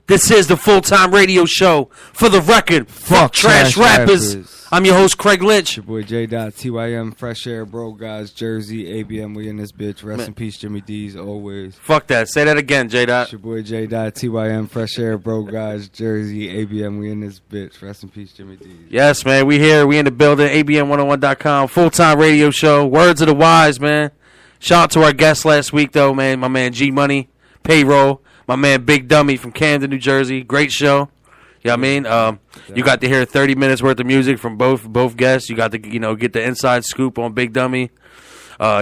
This is the full-time radio show. For the record, fuck trash rappers. I'm your host, Craig Lynch. Your boy J.TYM, Fresh Air, Bro Guys, Jersey, ABM, we in this bitch. Rest in peace, Jimmy D's, always. Fuck that. Say that again, J. It's your boy J.TYM, Fresh Air, Bro Guys, Jersey, ABM, we in this bitch. Rest in peace, Jimmy D's. Yes, man. We here. We in the building. ABM101.com. Full-time radio show. Words of the wise, man. Shout out to our guest last week, though, man. My man G Money, Payroll. My man Big Dummy from Camden, New Jersey. Great show. You know what I mean? You got to hear 30 minutes worth of music from both guests. You got to, get the inside scoop on Big Dummy.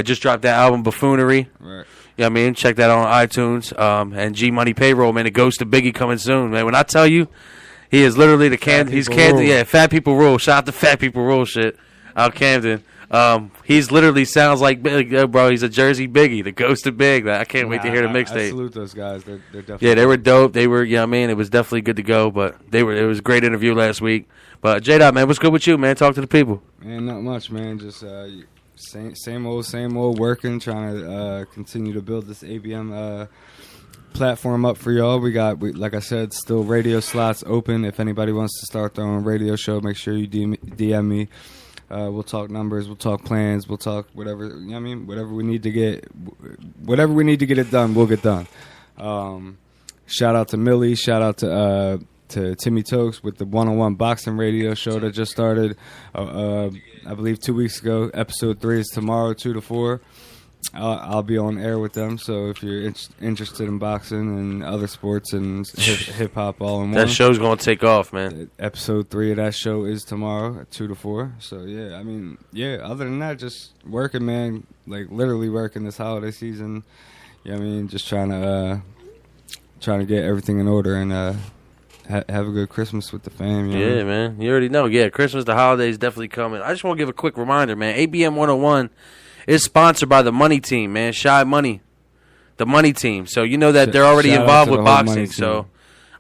Just dropped that album, Buffoonery. Right. You know what I mean? Check that out on iTunes. And G Money Payroll, man. The Ghost of Biggie coming soon, man. When I tell you, he is literally the Camden. He's Camden. Yeah, Fat People Rule. Shout out to Fat People Rule shit out Camden. He's literally sounds like Big, bro. He's a Jersey Biggie, the Ghost of Big. I can't wait to hear the mixtape. I salute those guys. They're definitely. Yeah, they were dope. They were, it was definitely good to go. But it was a great interview last week. But J-Dot, man, what's good with you, man? Talk to the people. Man, not much, man. Just same old working, trying to continue to build this ABM platform up for y'all. We like I said, still radio slots open. If anybody wants to start their own radio show, make sure you DM me. We'll talk numbers, we'll talk plans, we'll talk whatever, whatever we need to get it done, we'll get done. Shout out to Millie, shout out to Timmy Tokes with the 101 boxing radio show that just started, I believe 2 weeks ago. Episode 3 is tomorrow, 2 to 4. I'll be on air with them, so if you're interested in boxing and other sports and hip-hop all in one. That show's going to take off, man. Episode 3 of that show is tomorrow at 2 to 4. So, other than that, just working, man, like literally working this holiday season. Just trying to get everything in order and have a good Christmas with the fam. Yeah, man. You already know. Yeah, Christmas, the holidays definitely coming. I just want to give a quick reminder, man. ABM 101 is sponsored by the Money Team, man. Shy Money, the Money Team. So you know that they're already involved with boxing. So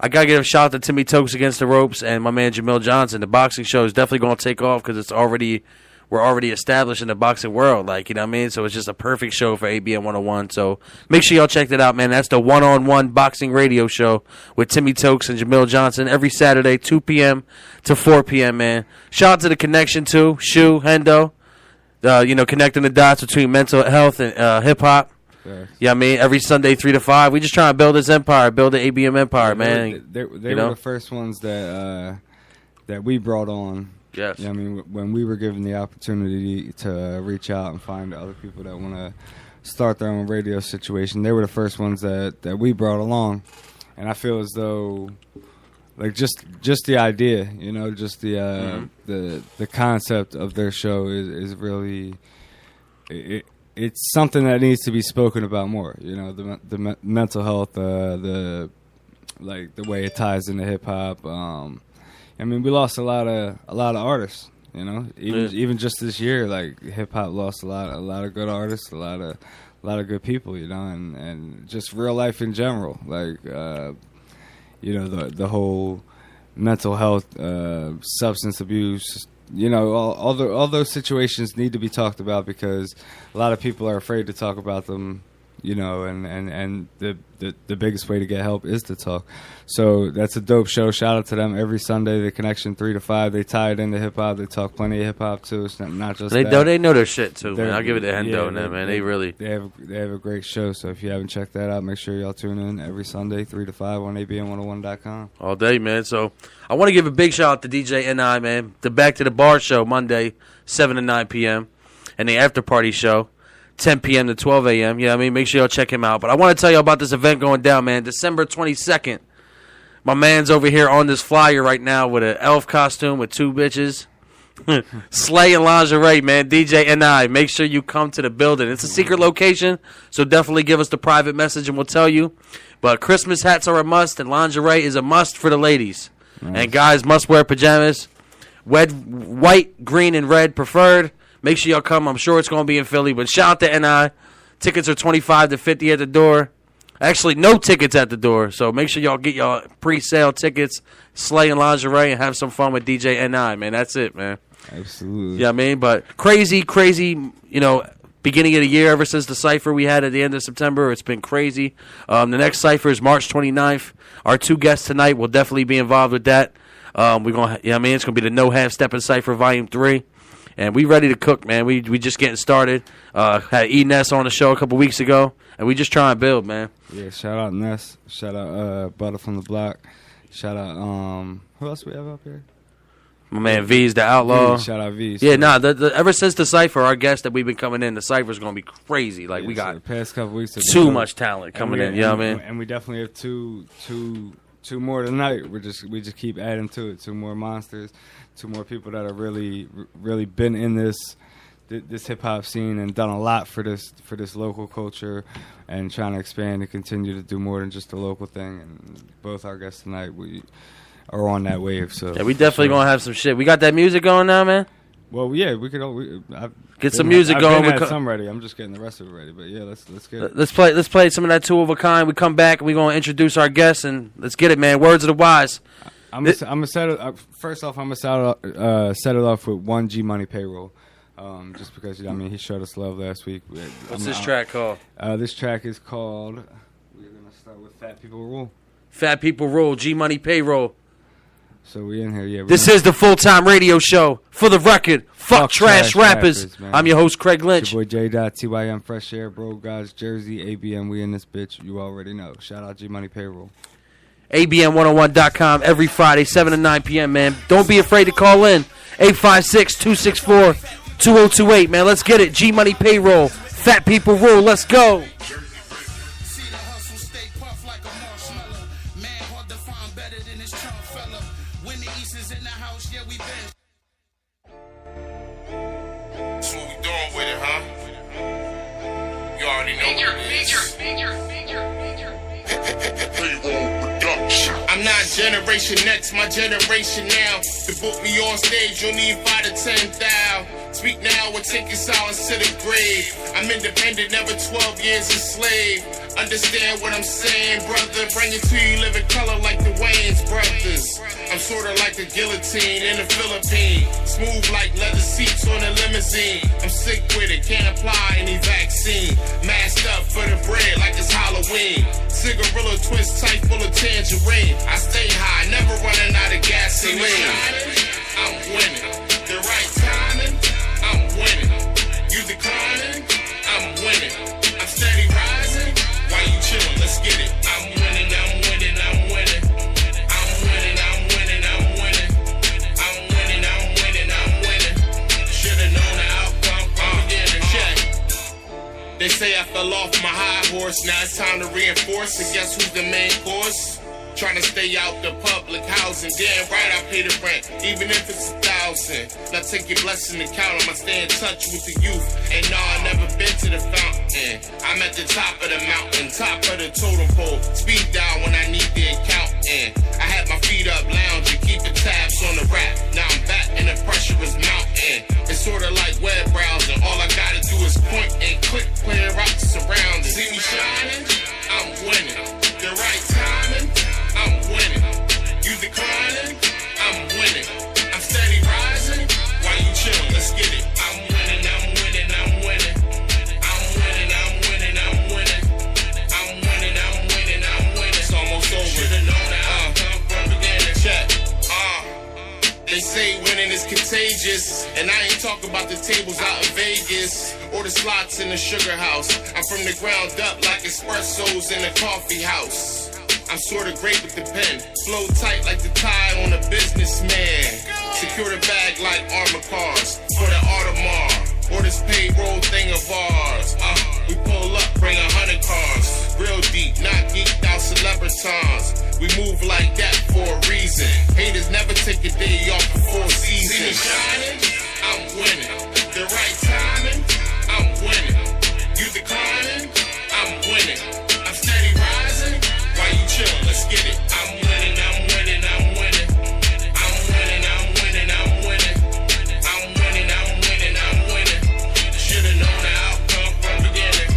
I gotta give a shout out to Timmy Tokes Against the Ropes and my man Jamil Johnson. The boxing show is definitely gonna take off because we're already established in the boxing world. Like, you know what I mean? So it's just a perfect show for ABM 101. So make sure y'all check that out, man. That's the one-on-one boxing radio show with Timmy Tokes and Jamil Johnson every Saturday, 2 p.m. to 4 p.m., man. Shout out to The Connection, too. Shu, Hendo. Connecting the dots between mental health and hip-hop. Yes. Yeah, I mean, every Sunday, 3 to 5. We just trying to build this empire, build the ABM empire, man. They were the first ones that we brought on. Yes. Yeah, when we were given the opportunity to reach out and find other people that want to start their own radio situation, they were the first ones that we brought along. And I feel as though... like just the idea, just the concept of their show is really it's something that needs to be spoken about more. The mental health, the way it ties into hip hop. We lost a lot of artists. Even just this year, like hip hop lost a lot of good artists, a lot of good people. And just real life in general, like. The whole mental health, substance abuse, all those situations need to be talked about because a lot of people are afraid to talk about them, and the biggest way to get help is to talk. So that's a dope show. Shout out to them every Sunday. The Connection 3 to 5. They tie it into hip hop. They talk plenty of hip hop too. It's not just they know their shit too, man. I'll give it to Hendo and them, man. They have a great show. So if you haven't checked that out, make sure y'all tune in every Sunday 3 to 5 on ABM101.com. All day, man. So I want to give a big shout out to DJ NI, man. The Back to the Bar show Monday 7 to 9 p.m. and the After Party show 10 p.m. to 12 a.m. Make sure y'all check him out. But I want to tell you about this event going down, man. December 22nd. My man's over here on this flyer right now with an elf costume with 2 bitches. Slay and lingerie, man. DJ NI. Make sure you come to the building. It's a secret location, so definitely give us the private message and we'll tell you. But Christmas hats are a must, and lingerie is a must for the ladies. Nice. And guys must wear pajamas. White, green, and red preferred. Make sure y'all come. I'm sure it's going to be in Philly. But shout out to NI. Tickets are $25 to $50 at the door. Actually, no tickets at the door. So make sure y'all get y'all pre-sale tickets, slay and lingerie, and have some fun with DJ NI, man. That's it, man. Absolutely. Yeah, But crazy, beginning of the year, ever since the Cypher we had at the end of September. It's been crazy. The next Cypher is March 29th. Our 2 guests tonight will definitely be involved with that. We're gonna, it's gonna be the No Half Stepping Cypher Volume 3, and we ready to cook, man. We just getting started. Had E Ness on the show a couple weeks ago, and we just trying to build, man. Yeah, shout out Ness. Shout out Butter from the Block. Shout out who else we have up here? My man V's the Outlaw. Shout out V's. Yeah, ever since the Cypher, our guests that we've been coming in, the Cypher's gonna be crazy. Like, we got the past couple weeks too much talent coming in. You know what I mean? And we definitely have two more tonight. We just keep adding to it. 2 more monsters, 2 more people that are really been in this hip hop scene and done a lot for this local culture, and trying to expand and continue to do more than just a local thing. And both our guests tonight, we are on that wave. So yeah, we definitely gonna have some shit. We got that music going now, man. Well, yeah, we could get some music going. I've some ready. I'm just getting the rest of it ready. But yeah, let's get it. Let's play some of that 2 of a Kind. We come back and we gonna introduce our guests, and let's get it, man. Words of the wise. I'm gonna set it. First off, I'm gonna set it off with 1 G Money Payroll. Just because he showed us love last week. What's this track called? This track is called. We're gonna start with Fat People Rule. Fat People Rule. G Money Payroll. So we in here, yeah. This is the full-time radio show. For the record, fuck trash rappers. I'm your host, Craig Lynch. It's your boy J.TYM, Fresh Air, Bro Guys, Jersey, ABM. We in this bitch. You already know. Shout out G Money Payroll. ABM101.com every Friday, 7 to 9 p.m., man. Don't be afraid to call in. 856-264-2028, man. Let's get it. G Money Payroll. Fat People Rule. Let's go. I'm not Generation Next, my generation now. To book me on stage, you'll need 5 to 10 thou. Speak now or take your silence to the grave. I'm independent, never 12 years a slave. Understand what I'm saying, brother. Bring it to you, live in color like the Wayans brothers. I'm sorta like a guillotine in the Philippines. Smooth like leather seats on a limousine. I'm sick with it, can't apply any vaccine. Masked up for the bread like it's Halloween. Cigarillo twist tight full of tangerine. I stay high, never running out of gasoline. I'm winning. The right timing, I'm winning. You declining, I'm winning. I'm steady rising, why you chillin'? Let's get it. I'm winning, I'm winning, I'm winning. I'm winning, I'm winning, I'm winning. I'm winning, I'm winning, I'm winning. Should've known the outcome from the beginning. Check. They say I fell off my high horse, now it's time to reinforce. And guess who's the main course? Trying to stay out the public housing. Damn right I pay the rent, even if it's 1,000. Now take your blessing and count them. I stay in touch with the youth. And no, I never been to the fountain. I'm at the top of the mountain, top of the totem pole. Speed down when I need the accountant. I had my feet up lounging, keeping tabs on the rap. Now I'm back and the pressure is mounting. It's sorta like web browsing. All I gotta do is point and click, clear out the surroundings. See me shining? I'm winning. The right timing, I'm winning. You declining? I'm winning. I'm steady rising. Why you chillin'? Let's get it. I'm winning, I'm winning, I'm winning. I'm winning, I'm winning, I'm winning. I'm winning, I'm winning, I'm winning. It's almost over. Should've known that outcome from the beginning. Check. They say winning is contagious, and I ain't talking about the tables out in Vegas or the slots in the sugar house. I'm from the ground up like espressos in a coffee house. I'm sorta great with the pen, flow tight like the tie on a businessman. Secure the bag like armor cars for the Audemars or this payroll thing of ours. We pull up, bring 100 cars, real deep, not geeked out celebritons. We move like that for a reason. Haters never take a day off before season. See me shining? I'm winning. The right timing? I'm winning. You declining? I'm winning. I'm steady rising. Why you chillin'? Let's get it. I'm winning, I'm winning, I'm winning. I'm winning, I'm winning, I'm winning. I'm winning, I'm winning, I'm winning. Should've known the outcome from the beginning.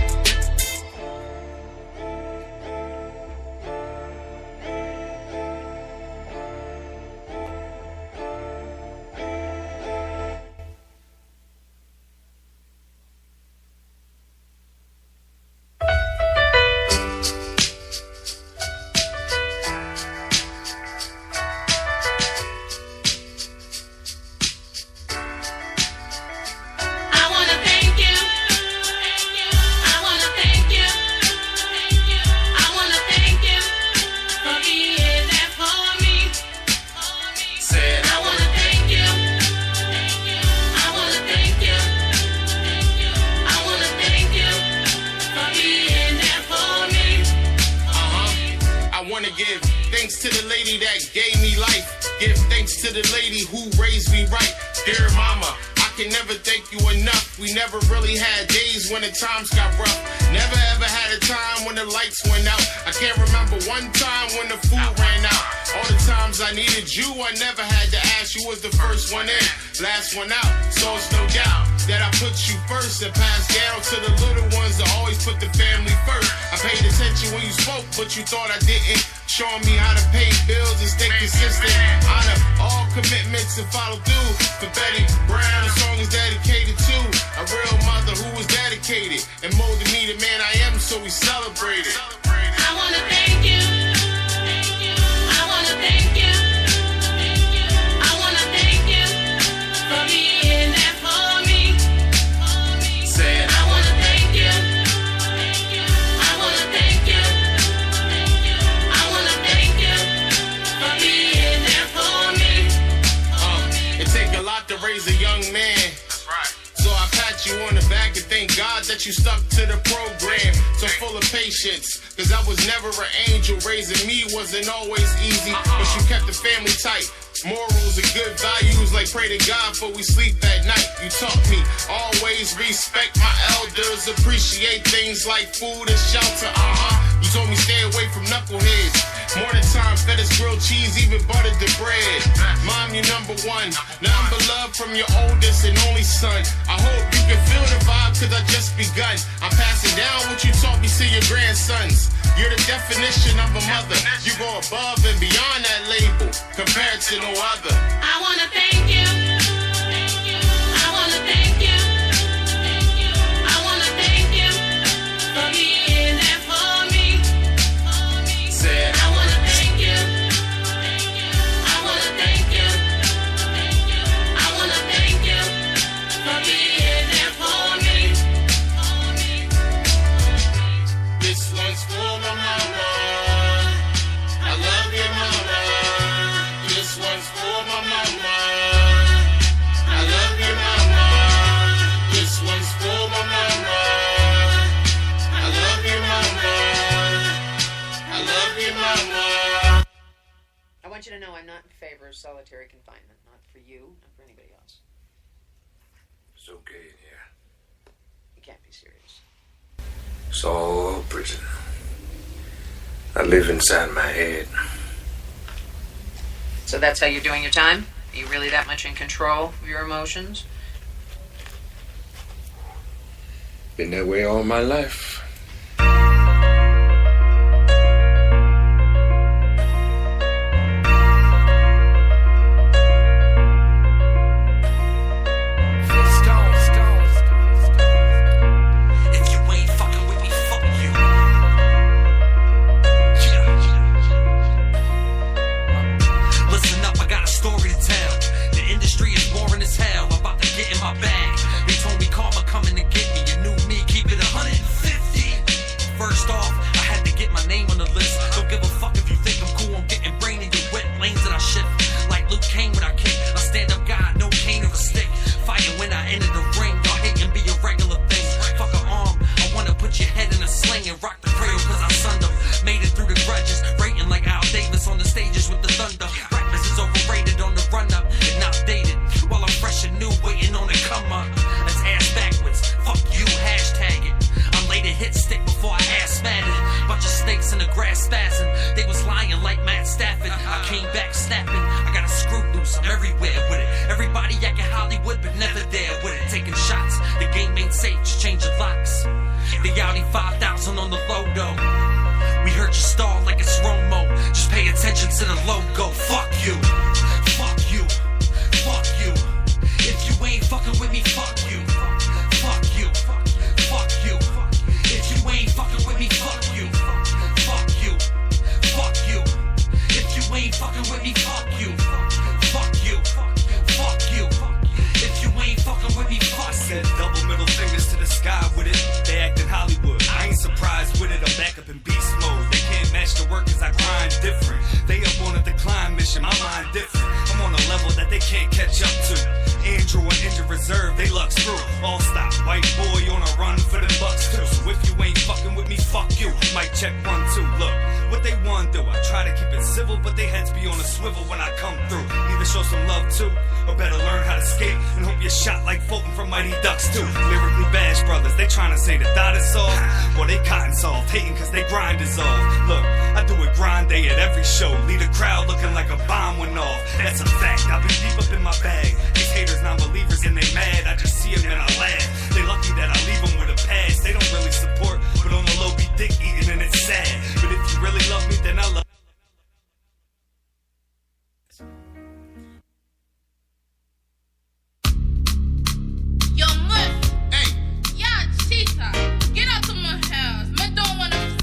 wanna give thanks to the lady that gave me life. Give thanks to the lady who raised me right. Dear mama, I can never thank you enough. We never really had days when the times got rough. Never ever had a time when the lights went out. I can't remember one time when the food ran out. All the times I needed you, I never had to ask. You was the first one in, last one out. So it's no doubt that I put you first and passed down to the little ones that always put the family first. I paid attention when you spoke, but you thought I didn't. Showing me how to pay bills and stay consistent. Honor all commitments and follow through. For Betty Brown, the song is dedicated to a real mother who was dedicated and molded me the man I am, so we celebrate it. I wanna thank you. I wanna thank you. I wanna thank you for being there for me. Said I wanna thank you. I wanna thank you. I wanna thank you for being there for me. it take a lot to raise a young man. So I pat you on the back and thank God that you stuck to the program. So full of patience, cause I was never an angel. Raising me wasn't always easy, but you kept the family tight. Morals and good values like pray to God before we sleep at night. You taught me always respect my elders, appreciate things like food and shelter. You told me stay away from knuckleheads. More than time, fed us grilled cheese, even buttered the bread. Mom, you're number one. Nothing but love from your oldest and only son. I hope you can feel the vibe, cause I just begun. I'm passing down what you taught me to your grandsons. You're the definition of a mother. You go above and beyond that label, compared to no other. I wanna thank you. I wanna thank you. I wanna thank you for being there for me. Said I wanna thank you. I wanna thank you. I wanna thank you for being there for me. this one's for my mama. I love you, mama. This one's for my mama. I love you, mama. This one's for my mama. I love you, mama. I love you, mama. I want you to know I'm not in favor of solitary confinement. Not for you, not for anybody else. It's okay in here. You can't be serious. It's all prison. I live inside my head. So that's how you're doing your time? Are you really that much in control of your emotions? Been that way all my life. If you ain't fucking with me, fuck you. Listen up, I got a story to tell. The industry is boring as hell. I'm about to get in my bag. They told me karma coming to get me. You knew me, keep it 150. First off, I had to get my name on the list. Don't give a fuck if you think I'm cool. I'm getting brain in your wet lanes that I shift. Like Luke Kane when I kick. A stand-up guy, no cane or a stick. Fighting when I enter the ring. Y'all hate and be a regular thing. Fuck an arm. I wanna put your head in a sling and rock the cradle cause I sunned them. Made it through the grudges. Rating like Al Davis on the stages with the thunder. Rappers is overrated on the run-up and outdated. While I'm fresh and new, waiting on the come-up. That's ass backwards. Fuck you, hashtag it. I'm late to hit stick before I ass matted. Bunch of snakes in the grass spazzing. They was lying like Matt Stafford. I came back snapping. I got a screw loose. I'm everywhere with it. Everybody acting Hollywood, but never there with it. Taking shots. The game ain't safe. Just change the locks. The Audi 5000 on the logo. We heard you stall like it's Romo. Just pay attention to the logo. Fuck you. Fuck you. Fuck you. If you ain't fucking with me, fuck you. Fuck you. Fuck you. If you ain't fucking with me, fuck you. Fuck you. Fuck you. If you ain't fucking with me, fuck you. Fuck you. Fuck you. If you ain't fucking with me, fuck you. Said double middle fingers to the sky with it. They acting Hollywood. I ain't surprised with it. I'm back up in beast mode. They can't match the work cause I grind different. They up on a decline mission. My mind different. I'm on a level that they can't catch up to. Andrew and injured reserve. They lux through. All stop. White boy on a run for the bucks too. So if you ain't fucking with me, fuck you. Mic check 1, 2, look. What they want do, I try to keep it civil, but they heads be on a swivel when I come through. Either show some love too, or better learn how to skate and hope you're shot like Fulton from Mighty Ducks too. Lyrically Bash Brothers, they tryna say the dot is soft, or they cotton soft, hating cause they grind is off. Look, I do it grind day at every show, lead a crowd looking like a bomb went off. That's a fact, I've been deep up in my bag. These haters non-believers and they mad, I just see them and I laugh. They lucky that I leave them with a pass, they don't really support, but on the low be dick eating and it's sad. But if you really love me, then I love Yo, Mush. Hey. Yeah, Cheetah. Get out of my house. Me don't wanna.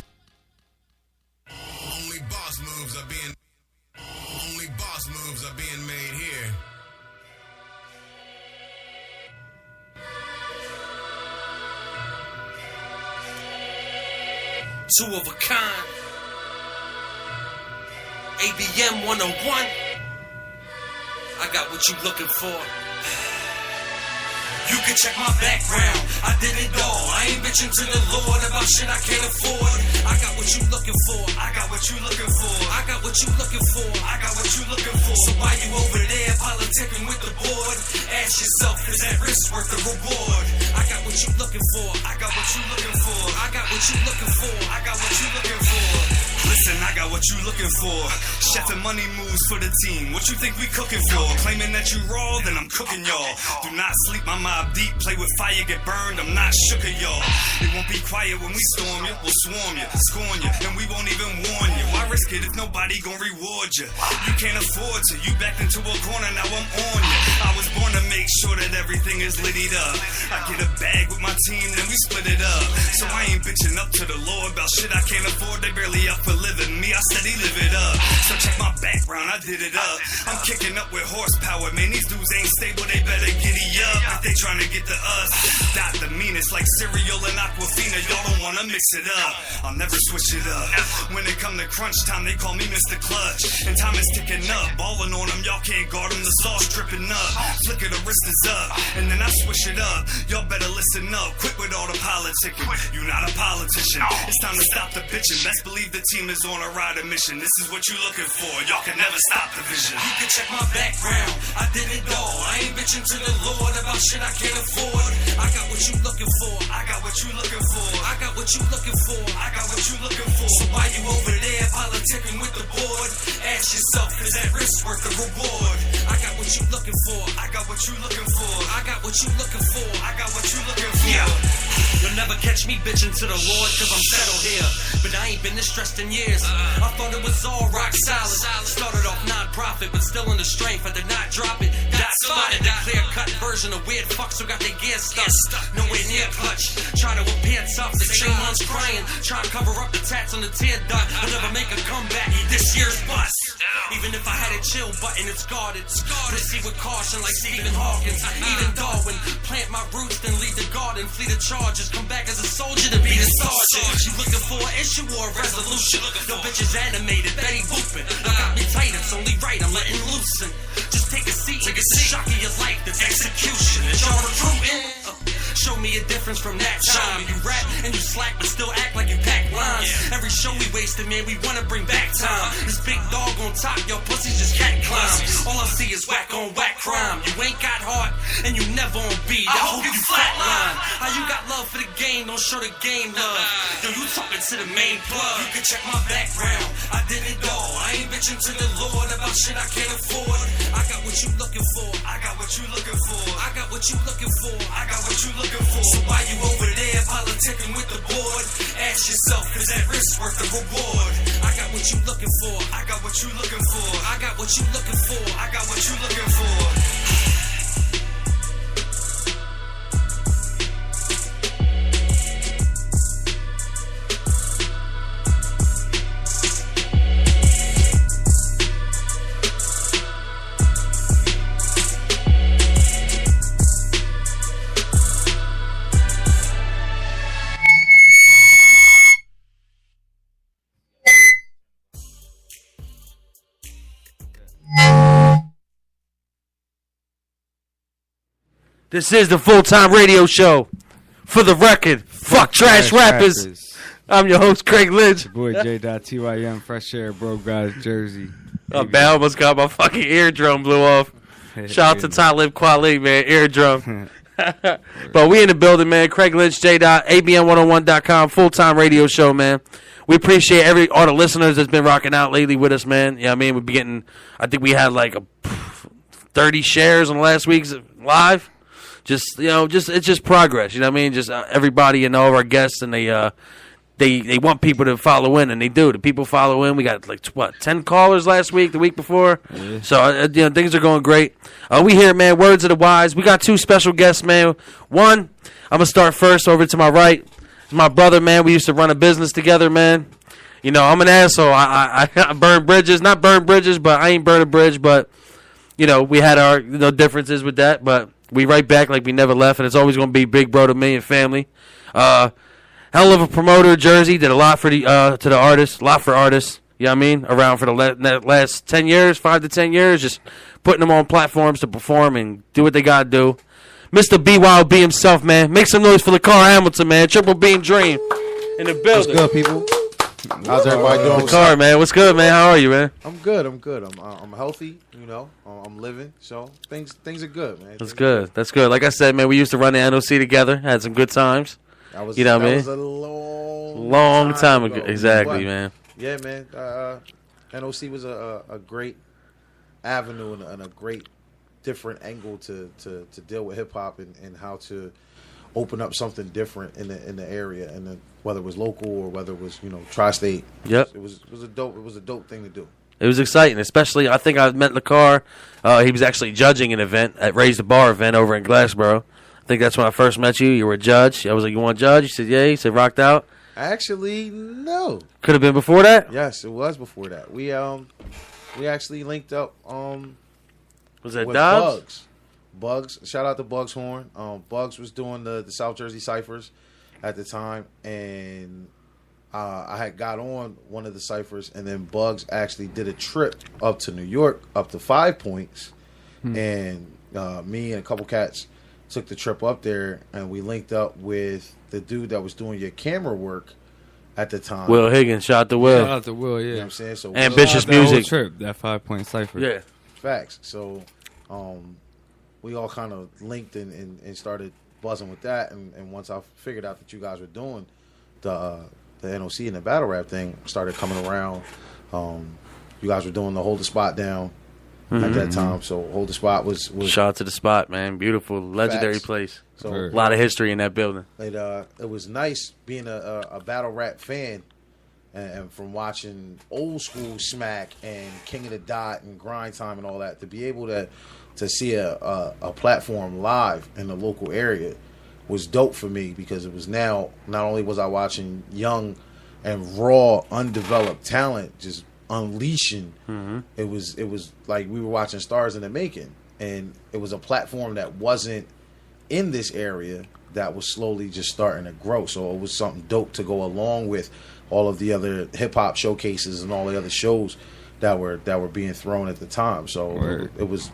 Only boss moves are being made here. Two of a kind. ABM 101. I got what you looking for. You can check my background, I did it all. I ain't bitching to the Lord about shit I can't afford. I got what you looking for, I got what you looking for. I got what you looking for, I got what you looking for. So why you over there politicking with the board? Ask yourself, is that risk worth the reward? I got what you looking for, I got what you looking for. I got what you looking for, I got what you looking for. Listen, I got what you looking for. Chef and money moves for the team. What you think we cooking for? Claiming that you raw, then I'm cooking y'all. Do not sleep, my mob deep. Play with fire, get burned. I'm not shook of y'all. It won't be quiet when we storm you. We'll swarm you, scorn you, and we won't even warn you. Why risk it if nobody gon' reward you? You can't afford to. You backed into a corner, now I'm on you. I was born to make sure that everything is littied up. I get a bag with my team, then we split it up. So I ain't bitching up to the Lord about shit I can't afford. They barely up for living. Me, I steady live it up. So check my background, I did it up. I'm kicking up with horsepower. Man, these dudes ain't stable, they better giddy up. If they trying to get to us, dot the meanest like cereal and Aquafina. Y'all don't wanna mix it up. I'll never switch it up. When it come to crunch time, they call me Mr. Clutch. And time is ticking up. Balling on them, y'all can't guard them. The sauce dripping up. Flicker, the wrist is up. And then I switch it up. Y'all better listen up. Quit with all the politicking. You not a politician. It's time to stop the bitching. Best believe the team is on a rider mission. This is what you looking for. Y'all can never stop the vision. You can check my background. I did it all. I ain't bitching to the Lord about shit I can't afford. I got what you looking for. I got what you looking for. I got what you looking for. I got what you looking for. So why you over there politicking with the board? Ask yourself, is that risk worth the reward? I got what you looking for. I got what you looking for. I got what you looking for. I got what you looking for. Yeah. You'll never catch me bitching to the Lord, cause I'm settled here. But I ain't been this stressed in years. I thought it was all rock solid. Started off non-profit, but still in the strength. I did not drop it. Got spotted. The clear-cut version of weird fucks who got their gear stuck. Nowhere near clutch. Try to appear tough. The chain one's crying. Try to cover up the tats on the tear duct. I'll never make a comeback. This year's bust. Even if I had a chill button, it's guarded. Proceed with caution like Stephen Hawkins. Even Darwin. Plant my roots, then lead the garden. Flee the charges. Come back as a soldier to be the sergeant. You looking for an issue or a resolution? No bitches animated, Betty booping. Look got me tight, it's only right, I'm letting loose. And just take a seat, and get the shock of your life, that's execution. And y'all recruiting? Show me a difference from that time. You rap and you slack, but still act like you pack lines. Every show we wasted, man, we wanna bring back time. This big dog on top, your pussies just cat climb. All I see is whack on whack crime. You ain't got heart, and you never on beat. I hope you flatline. How you got love for the game, don't show the game love. Yo, you talking to the main plug. You can check my background, I did it all. I ain't bitching to the Lord about shit I can't afford. I got what you looking for, I got what you looking for. I got what you looking for, I got what you looking for. So why you over there politicking with the board? Ask yourself, is that risk worth the reward? I got what you looking for, I got what you looking for. I got what you looking for, I got what you looking for. This is the full-time radio show. For the record, fuck trash rappers. I'm your host, Craig Lynch. Boy J.TYM, Fresh Air, Bro Guys, Jersey. I almost got my fucking eardrum blew off. Shout out to Talib Kweli, man. Eardrum. But we in the building, man. Craig Lynch, ABN101.com, full-time radio show, man. We appreciate all the listeners that's been rocking out lately with us, man. Yeah, I mean, we've been getting, I think we had like 30 shares on last week's live. Just, it's just progress. You know what I mean? Just everybody and all of our guests, and they want people to follow in, and they do. The people follow in. We got 10 callers last week, the week before. Yeah. So things are going great. We here, man. Words of the wise. We got 2 special guests, man. One, I'm gonna start first. Over to my right, it's my brother, man. We used to run a business together, man. I'm an asshole. I burn bridges, not burn bridges, but I ain't burn a bridge. But we had our differences with that, but we right back like we never left, and it's always gonna be big bro to me and family. Hell of a promoter, Jersey. Did a lot for the to the artists, a lot for artists. You know what I mean? Around for the last 10 years, 5 to 10 years, just putting them on platforms to perform and do what they got to do. Mr. BYOB himself, man. Make some noise for LaCar Hamilton, man. Triple Beam Dream in the building. What's good, people? How's everybody doing? LaCar, man. What's good, man? How are you, man? I'm good. I'm healthy, I'm living, so things are good, man. That's good. That's good. Like I said, man, we used to run the NOC together. Had some good times. That was, you know what I mean? That was a long time ago. Exactly, but, man. Yeah, man. NOC was a great avenue and a great different angle to deal with hip hop and how to open up something different in the area, and then whether it was local or whether it was tri-state. Yep. It was a dope thing to do. It was exciting, especially I think I met LaCar. He was actually judging an event at Raise the Bar event over in Glassboro. I think that's when I first met you. You were a judge. I was like, "You want to judge?" You said, "Yeah." You said, "Rocked out." Actually, no. Could have been before that. Yes, it was before that. We actually linked up. Was that with Dobbs? Bugs. Shout out to Bugs Horn. Bugs was doing the South Jersey Ciphers at the time, and I had got on one of the ciphers, and then Bugs actually did a trip up to New York, up to 5 Points, and me and a couple cats took the trip up there, and we linked up with the dude that was doing your camera work at the time. Will Higgins. Shout out to Will. Shout out to Will, yeah. You know what I'm saying? So Ambitious that whole Music. Trip, that 5 Point Cypher. Yeah. Facts. So we all kind of linked and started buzzing with that, and once I figured out that you guys were doing the NOC and the battle rap thing, started coming around. You guys were doing the Hold the Spot Down at that time, so Hold the Spot was shout out to the spot, man. Beautiful, legendary Facts. place. So a lot of history in that building. it was nice being a battle rap fan, and from watching old school Smack and King of the Dot and Grind Time and all that, to be able to see a platform live in the local area was dope for me, because it was now not only was I watching young and raw undeveloped talent just unleashing, it was like we were watching stars in the making, and it was a platform that wasn't in this area that was slowly just starting to grow. So it was something dope to go along with all of the other hip hop showcases and all the other shows that were being thrown at the time. So it was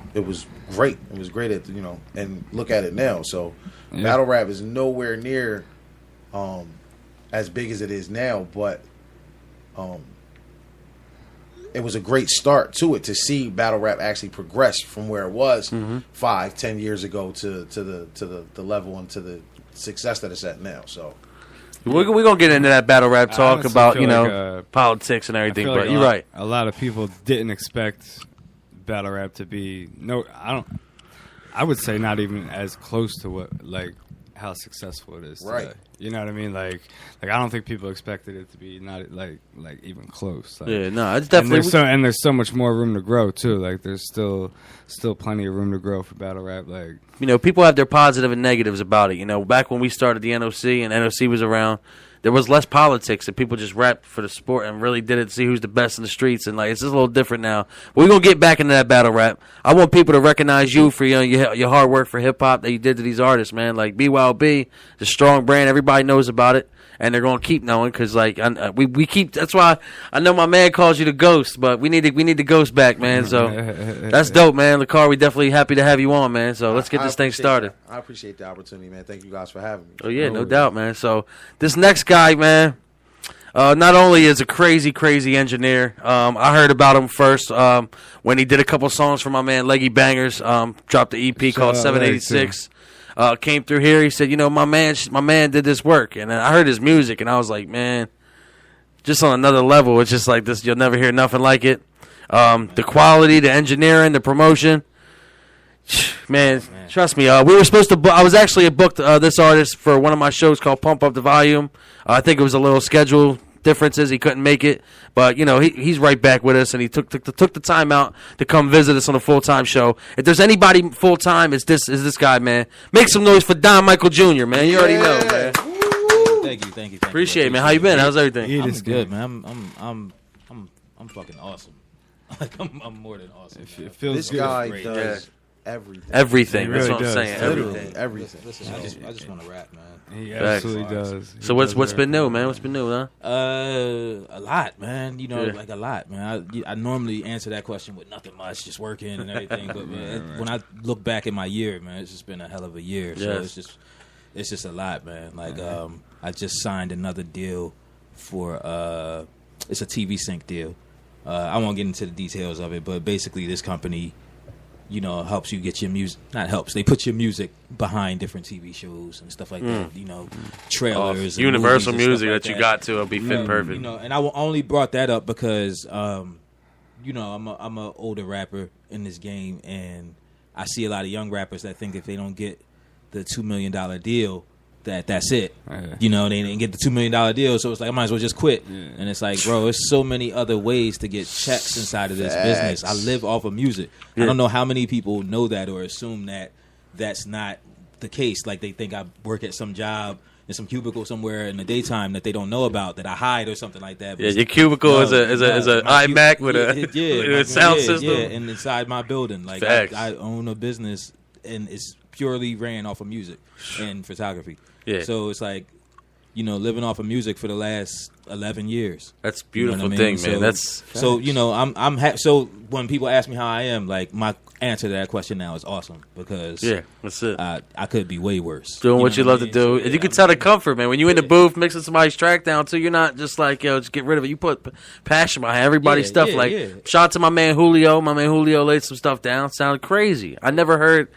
great. It was great and look at it now. So battle rap is nowhere near as big as it is now, but it was a great start to it, to see battle rap actually progress from where it was 5-10 years ago to the level and to the success that it's at now. So we're gonna get into that battle rap talk about like, politics and everything, but like you're right. A lot of people didn't expect battle rap to be I would say not even as close to what how successful it is today. Right. You know what I mean? Like I don't think people expected it to be not like even close. Yeah, no, it's definitely. And there's so much more room to grow too. Like there's still plenty of room to grow for battle rap. Like people have their positive and negatives about it. Back when we started the NOC and NOC was around, there was less politics and people just rapped for the sport and really did it to see who's the best in the streets. And it's just a little different now. But we're gonna get back into that battle rap. I want people to recognize you for your hard work for hip hop that you did to these artists, man. Like BYOB, the strong brand, everybody knows about it. And they're gonna keep knowing, because we keep. That's why I know my man calls you the Ghost, but we need the Ghost back, man. So that's dope, man. LaCar, we definitely happy to have you on, man. So let's get this thing started. I appreciate the opportunity, man. Thank you guys for having me. Oh yeah, no doubt, man. So this next guy, man, Not only is a crazy, crazy engineer, I heard about him first when he did a couple songs for my man Leggy Bangers. Dropped the EP called out 786. Came through here. He said, my man did this work, and I heard his music, and I was like, man, just on another level. It's just like this. You'll never hear nothing like it. The quality, the engineering, the promotion. Man, trust me. We were supposed to. I was actually booked this artist for one of my shows called Pump Up the Volume. I think it was a little schedule differences. He couldn't make it, but he's right back with us, and he took the time out to come visit us on a full-time show. If there's anybody full-time, it's this guy, man. Make some noise for Don Michael Jr., man. You already know, man. Thank you. Appreciate it, man. How you been? How's everything? I'm good, man. I'm fucking awesome. Like I'm more than awesome. It feels This good. guy Great. does everything. Everything. He That's really what I'm does. saying. Literally Everything. everything. Listen, I just want to rap, man. He Facts. absolutely does. He So what's does been everything. new, man? What's been new, huh? A lot, man. Yeah. Like a lot, man. I normally answer that question with nothing much, just working and everything. But man, when I look back at my year, man, it's just been a hell of a year. So Yes. it's just a lot, man. Like I just signed another deal for it's a TV sync deal. I won't get into the details of it, but basically this company, helps you get your music. Not helps. They put your music behind different TV shows and stuff like that. Trailers. and Universal movies and music stuff like that you got to be fit perfect. And I only brought that up because, I'm a older rapper in this game, and I see a lot of young rappers that think if they don't get the $2 million deal, that's it. Yeah. They didn't get the $2 million deal, so it's like I might as well just quit. Yeah. And it's like, bro, there's so many other ways to get checks inside of this business. I live off of music. Yeah. I don't know how many people know that or assume that that's not the case. Like they think I work at some job in some cubicle somewhere in the daytime that they don't know about, that I hide or something like that. But yeah, your cubicle is a iMac with a sound system. Yeah, and inside my building, like I own a business and it's purely ran off of music and photography. Yeah. So it's like, living off of music for the last 11 years. That's a beautiful thing, man. So so when people ask me how I am, like my answer to that question now is awesome because that's it. I could be way worse. Doing what you love to do. And you can tell the comfort, man. When you in the booth mixing somebody's track down too, you're not just like, just get rid of it. You put passion behind everybody's stuff. Shout out to my man Julio. My man Julio laid some stuff down. Sounded crazy. I never heard,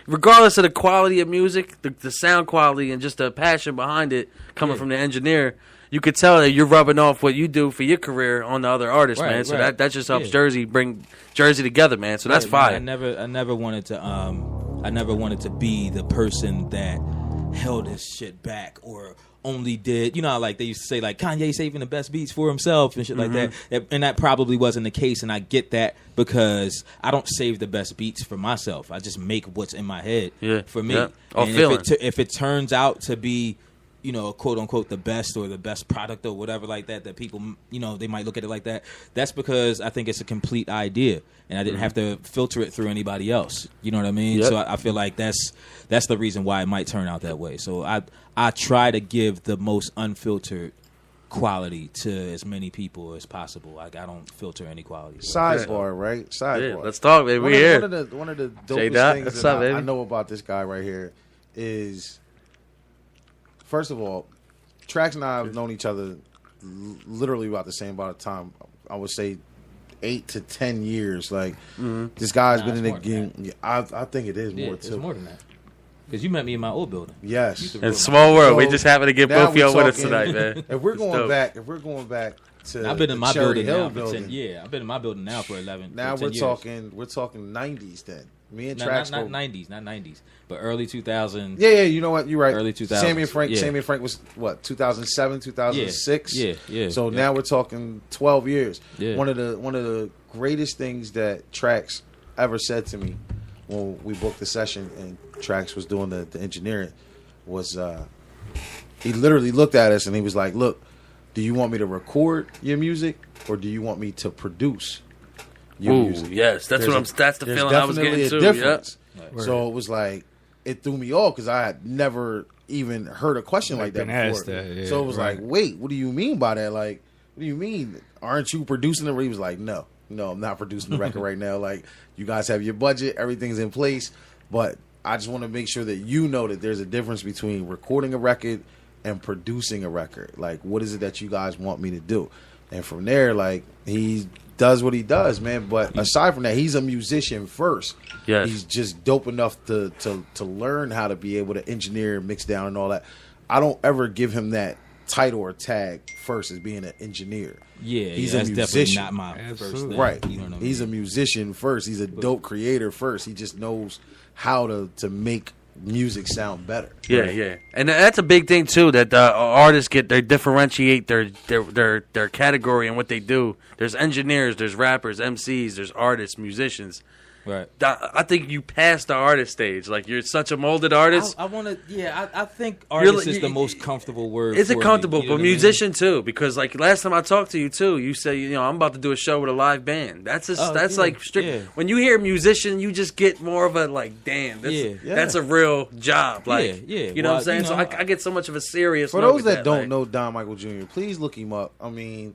regardless of the quality of music, the sound quality and just the passion behind it coming from the engineer, you could tell that you're rubbing off what you do for your career on the other artists, man. So that just helps bring Jersey together, man. So that's fire. I never wanted to be the person that held his shit back or only did, like they used to say, like Kanye saving the best beats for himself and shit like that. And that probably wasn't the case. And I get that because I don't save the best beats for myself. I just make what's in my head for me. Yeah. And if it turns out to be, quote unquote, the best or the best product or whatever like that people, they might look at it like that. That's because I think it's a complete idea and I didn't have to filter it through anybody else. You know what I mean? Yep. So I feel like that's the reason why it might turn out that way. So I try to give the most unfiltered quality to as many people as possible. Like I don't filter any quality. Sidebar, right? Sidebar. Yeah, let's talk, baby. We're here. One of the dopest things that I know about this guy right here is, first of all, Trax and I have known each other literally about the same amount of time. I would say 8 to 10 years. Like this guy's been in the game. I think it is more too. It's more than that. Because you met me in my old building. Yes. It's small world. We just happen to get both of y'all with us tonight, man. If we're going back to I've been in my Cherry building Hill now for building. 10 years. I've been in my building now for 11. Now 10 we're years. talking 90s then. Me and not Trax. not 90s, but early 2000s. Yeah, you know what? You're right. Early 2000s. Sammy and Frank was what, 2007, 2006? Yeah. So now we're talking 12 years. Yeah. One of the greatest things that Trax ever said to me when we booked the session and Trax was doing the engineering was he literally looked at us and he was like, "Look, do you want me to record your music or do you want me to produce your music?" Yes, that's the feeling I was getting too. Difference. Yeah. So it was like it threw me off because I had never even heard a question like that before. So it was like, wait, what do you mean by that? Like, what do you mean? Aren't you producing it? He was like, no, I'm not producing the record right now. Like, you guys have your budget, everything's in place, but I just want to make sure that you know that there's a difference between recording a record and producing a record. Like, what is it that you guys want me to do? And from there, like, he does what he does, man. But aside from that, he's a musician first. Yes. He's just dope enough to learn how to be able to engineer, mix down, and all that. I don't ever give him that title or tag first as being an engineer. Yeah, he's that's a definitely musician. not my first thing. Right. You know what I mean? He's a musician first. He's a dope creator first. He just knows how to make music sound better. Yeah, yeah, and that's a big thing too. That artists they differentiate their category and what they do. There's engineers, there's rappers, MCs, there's artists, musicians. Right. I think you passed the artist stage. Like, you're such a molded artist. I want to. Yeah, I think artist is the most comfortable word. Is it for comfortable? me, you know But what I mean? musician too, because like last time I talked to you too, you say I'm about to do a show with a live band. That's like strict. yeah. When you hear musician, you just get more of a like, damn, that's a real job. Like, yeah. You know what I'm saying? You know, so I get so much of a serious. For note those with that don't like, know Don Michael Jr., please look him up. I mean,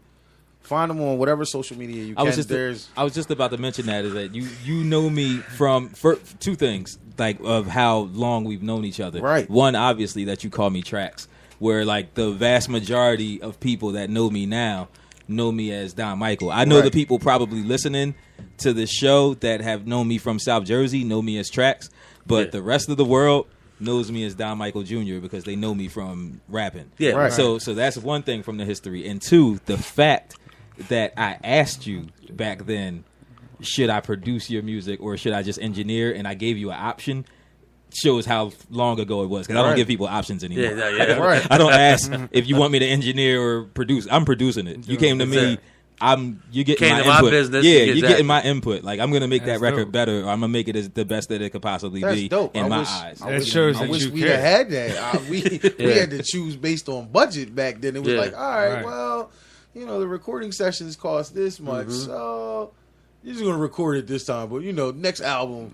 find him on whatever social media you can. I was just about to mention that is that you know me from two things, like of how long we've known each other. Right. One, obviously, that you call me Trax, where like the vast majority of people that know me now know me as Don Michael. I know Right. the people probably listening to the show that have known me from South Jersey know me as Trax, but the rest of the world knows me as Don Michael Jr. because they know me from rapping. Yeah. Right. So that's one thing from the history, and two, the fact that I asked you back then, should I produce your music or should I just engineer, and I gave you an option, shows how long ago it was. Because I don't Right. give people options anymore. Yeah. Right. I don't ask if you want me to engineer or produce. I'm producing it. You came to That's me. it. You getting Came my to my input. business, Yeah, you you're get getting that. my input. Like, I'm gonna make that That's record dope. better, or I'm gonna make it as the best that it could possibly That's be dope. in I my wish- eyes. That shows I that wish you we'd care. have had that. We had to choose based on budget back then. It was Yeah. like, all right, Right. well, the recording sessions cost this much, Mm-hmm. so you're just gonna record it this time. But next album,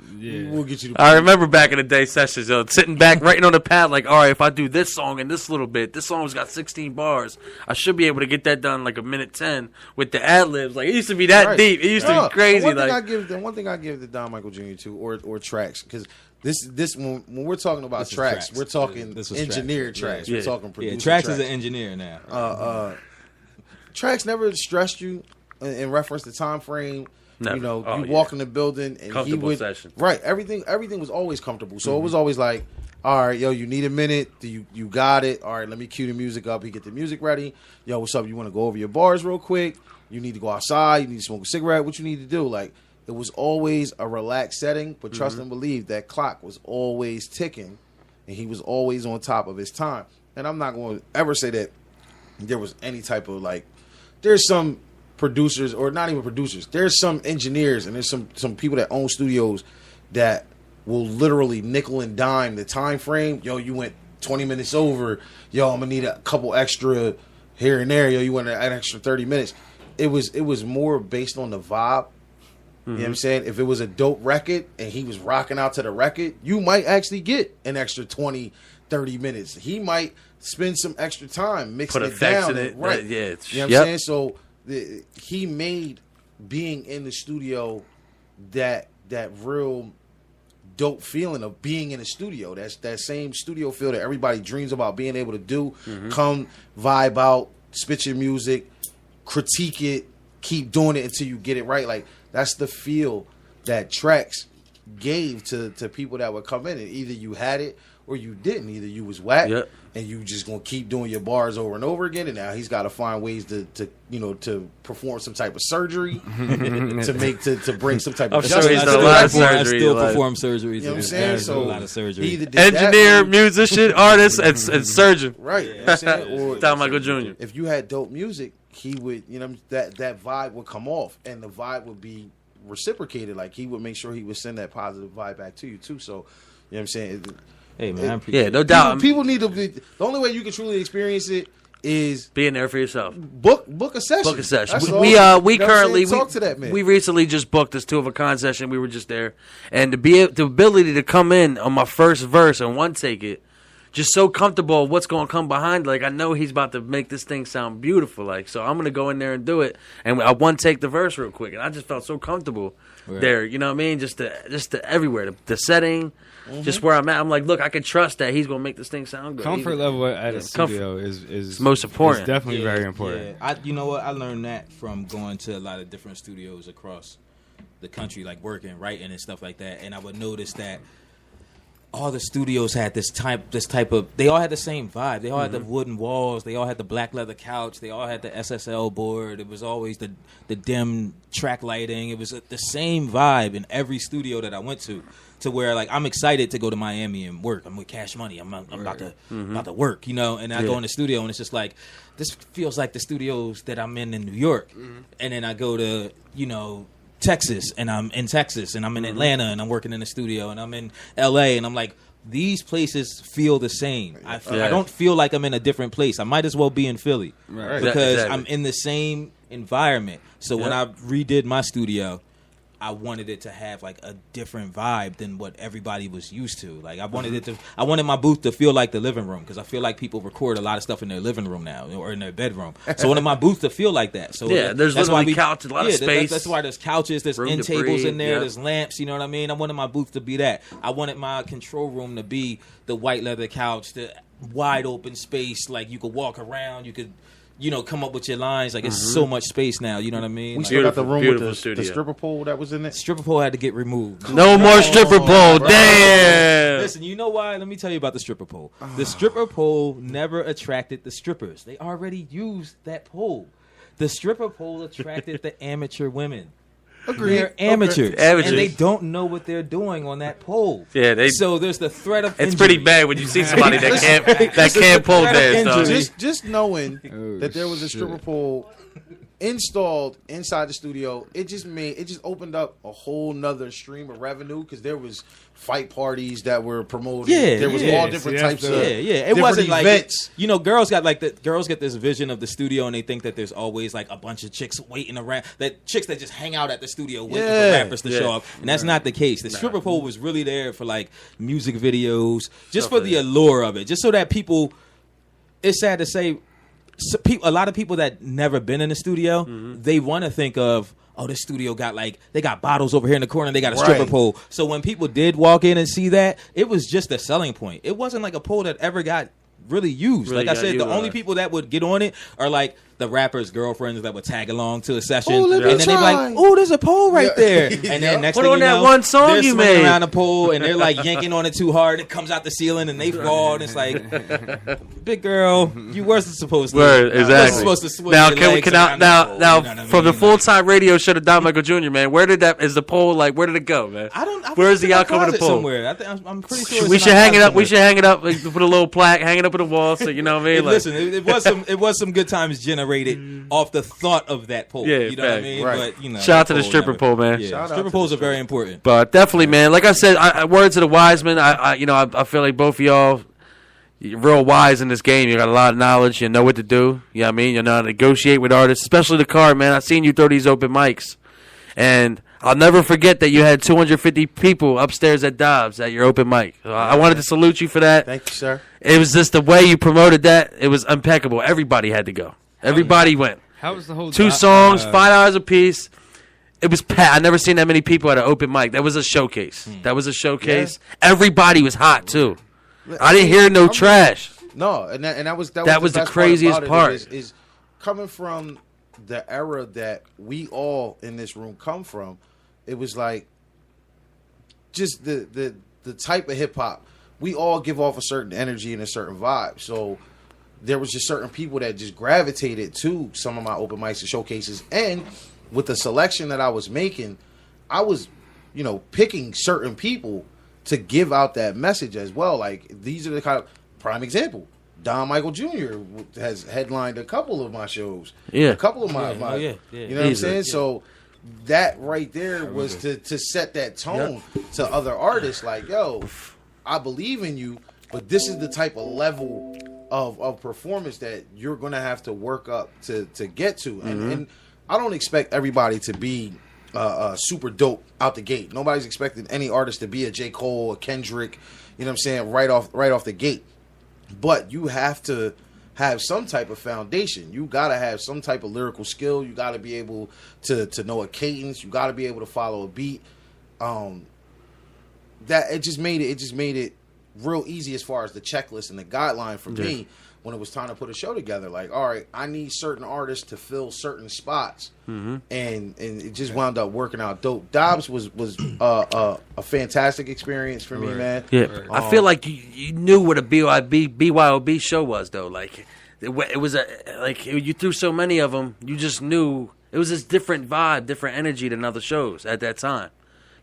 we'll get you. I remember back in the day sessions, sitting back, writing on the pad, like, all right, if I do this song and this little bit, this song's got 16 bars. I should be able to get that done like a minute 10 with the ad libs. Like, it used to be that Right. deep. It used to No, be crazy. One Like, thing I give to Don Michael Jr. too, or Trax, because this when we're talking about This is tracks, Trax. we're talking This was engineer Trax. tracks. Yeah. We're talking Yeah, producer Trax tracks. is an engineer now. Trax never stressed you in reference to time frame. Never. Oh, You yeah. walk in the building and he Comfortable would session. right. Everything was always comfortable. So it was always like, all right, yo, you need a minute. You got it. All right, let me cue the music up. He get the music ready. Yo, what's up? You want to go over your bars real quick? You need to go outside. You need to smoke a cigarette. What you need to do? Like, it was always a relaxed setting. But trust and believe that clock was always ticking, and he was always on top of his time. And I'm not going to ever say that there was any type of like. There's some producers, or not even producers. There's some engineers and there's some people that own studios that will literally nickel and dime the time frame. Yo, you went 20 minutes over. Yo, I'm gonna need a couple extra here and there. Yo, you went an extra 30 minutes. It was more based on the vibe. You know what I'm saying? If it was a dope record and he was rocking out to the record, you might actually get an extra 20, 30 minutes. He might spend some extra time mixing Put it effects down. in it. Right. Yeah. You know what Yep. I'm saying? So he made being in the studio that real dope feeling of being in the studio. That's that same studio feel that everybody dreams about being able to do. Come vibe out, spit your music, critique it, keep doing it until you get it right. Like, that's the feel that Trax gave to people that would come in. And either you had it or you didn't. Either you was whack and you just gonna keep doing your bars over and over again. And now he's got to find ways to perform some type of surgery to bring some type of I'm sure he's I done a still lot of perform- I surgery, still like- perform surgeries. You know what I'm and saying? I do So a lot of surgery. he either did that Engineer, or- musician, artist, and surgeon. right? You know what I'm saying? Or Don Michael Jr. if you had dope music, he would, that vibe would come off, and the vibe would be reciprocated. Like, he would make sure he would send that positive vibe back to you too. So, you know what I'm saying? Hey man, I appreciate Yeah, no doubt. People need to be. The only way you can truly experience it is Being there for yourself. book a session. Book a session. That's We all. we You know what I'm currently saying? Talk to that man. We recently just booked this 2 of a Kind session. We were just there, and the ability to come in on my first verse and one take it, just so comfortable with what's going to come behind. Like, I know he's about to make this thing sound beautiful. Like, so I'm going to go in there and do it. And I one take the verse real quick. And I just felt so comfortable there. You know what I mean? Just the everywhere. The setting, just where I'm at. I'm like, look, I can trust that he's going to make this thing sound good. Comfort level at a studio is most important. It's definitely very important. Yeah. You know what? I learned that from going to a lot of different studios across the country, like working, writing, and stuff like that. And I would notice that all the studios had this type of. They all had the same vibe. They all had the wooden walls. They all had the black leather couch. They all had the SSL board. It was always the dim track lighting. It was the same vibe in every studio that I went to where like I'm excited to go to Miami and work. I'm with Cash Money. I'm about to work, you know. And I go in the studio and it's just like this feels like the studios that I'm in New York. And then I go to Texas, and I'm in Texas, and I'm in Atlanta, and I'm working in the studio, and I'm in LA, and I'm like, these places feel the same. I don't feel like I'm in a different place. I might as well be in Philly because I'm in the same environment. So when I redid my studio, I wanted it to have like a different vibe than what everybody was used to. Like I wanted my booth to feel like the living room because I feel like people record a lot of stuff in their living room now or in their bedroom. So I wanted my booth to feel like that. So there's literally couches, a lot of space. That's why there's couches, there's end tables in there, there's lamps. You know what I mean? I wanted my booth to be that. I wanted my control room to be the white leather couch, the wide open space. Like you could walk around, you could. Come up with your lines. Like, it's so much space now. You know what I mean? We Like, still got the room with the stripper pole that was in it? Stripper pole had to get removed. No more stripper pole. Damn. Listen, you know why? Let me tell you about the stripper pole. The stripper pole never attracted the strippers. They already used that pole. The stripper pole attracted the amateur women. Agreed. They're amateurs, and they don't know what they're doing on that pole. Yeah, so there's the threat of injury. It's pretty bad when you see somebody that can't pole dance. Just knowing that there was a stripper pole installed inside the studio, it just opened up a whole nother stream of revenue because there was fight parties that were promoted. There was all different types of It wasn't events. Like girls get this vision of the studio and they think that there's always like a bunch of chicks waiting around, chicks that just hang out at the studio waiting for rappers to show up, and that's not the case. The stripper pole was really there for like music videos, just for the allure of it, just so that people. It's sad to say. A lot of people that never been in the studio, they want to think of, oh, this studio got they got bottles over here in the corner and they got a stripper pole. So when people did walk in and see that, it was just a selling point. It wasn't like a pole that ever got really used. Like I said, the only people that would get on it are like the rappers' girlfriends that would tag along to a session, and then they'd be like, "Oh, there's a pole right there." And then next thing you know, one song they're you swinging made around the pole, and they're like yanking on it too hard. It comes out the ceiling, and they fall. And it's like, big girl, you wasn't supposed to. Exactly. Supposed to swing now, your legs around the pole, now, you know what I mean? from the full-time radio show to Don Michael Jr., man, where did that? Is the pole where did it go, man? Where is the outcome of the pole? Somewhere. I'm pretty sure. We should hang it up. We should hang it up. Put a little plaque, hang it up on the wall. So you know what I mean. Listen, it was some good times generated off the thought of that pole. Yeah, you know what I mean. Right. But shout out to the stripper pole, man. Yeah, stripper poles are very important. But definitely, man. Like I said, words to the wise men. I feel like both of y'all, you're real wise in this game. You got a lot of knowledge. You know what to do. You know what I mean. You know how to negotiate with artists, especially the card, man. I seen you throw these open mics, and I'll never forget that you had 250 people upstairs at Dobbs at your open mic. So I wanted to salute you for that. Thank you, sir. It was just the way you promoted that. It was impeccable. Everybody had to go. Everybody went. How was the whole 2 songs, $5 a piece. It was packed. I never seen that many people at an open mic. That was a showcase. That was a showcase. Yeah. Everybody was hot too. I didn't hear no trash. No, and that was the craziest part. Is coming from the era that we all in this room come from. It was like just the type of hip hop. We all give off a certain energy and a certain vibe. So there was just certain people that just gravitated to some of my open mics and showcases. And with the selection that I was making, I was, picking certain people to give out that message as well. Like, these are the kind of prime example. Don Michael Jr. has headlined a couple of my shows. Yeah. A couple of my you know what I'm saying? So that right there was to set that tone to other artists. Like, yo, I believe in you, but this is the type of level of performance that you're going to have to work up to get to. And I don't expect everybody to be super dope out the gate. Nobody's expecting any artist to be a J. Cole, a Kendrick, you know what I'm saying, right off the gate. but you have to have some type of foundation. You got to have some type of lyrical skill. You got to be able to know a cadence. You got to be able to follow a beat. That it just made it real easy as far as the checklist and the guideline for me when it was time to put a show together. Like, all right, I need certain artists to fill certain spots, and it just wound up working out dope. Dobbs was a fantastic experience for me, man. Yeah, I feel like you knew what a BYOB show was, though. Like it was you threw so many of them, you just knew it was this different vibe, different energy than other shows at that time.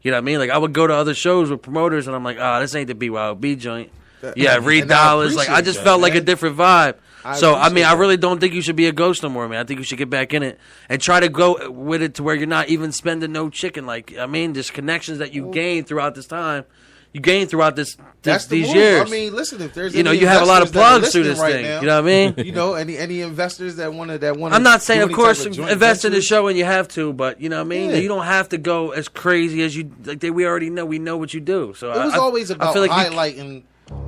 You know what I mean? Like I would go to other shows with promoters, and I'm like, this ain't the BYOB joint. Yeah, Reed Dollars. Like I just felt like a different vibe. I really don't think you should be a ghost no more, man. I think you should get back in it and try to go with it to where you're not even spending no chicken. Like just connections that you gained throughout this time. You gained throughout these years. I mean, listen, if there's you have a lot of plugs through this thing. Now, you know what I mean? Any investors that want to I'm not saying, of course, invest in the show when you have to, but you know what I mean. Yeah. You don't have to go as crazy as you like. We already know. We know what you do. So it was always about highlighting.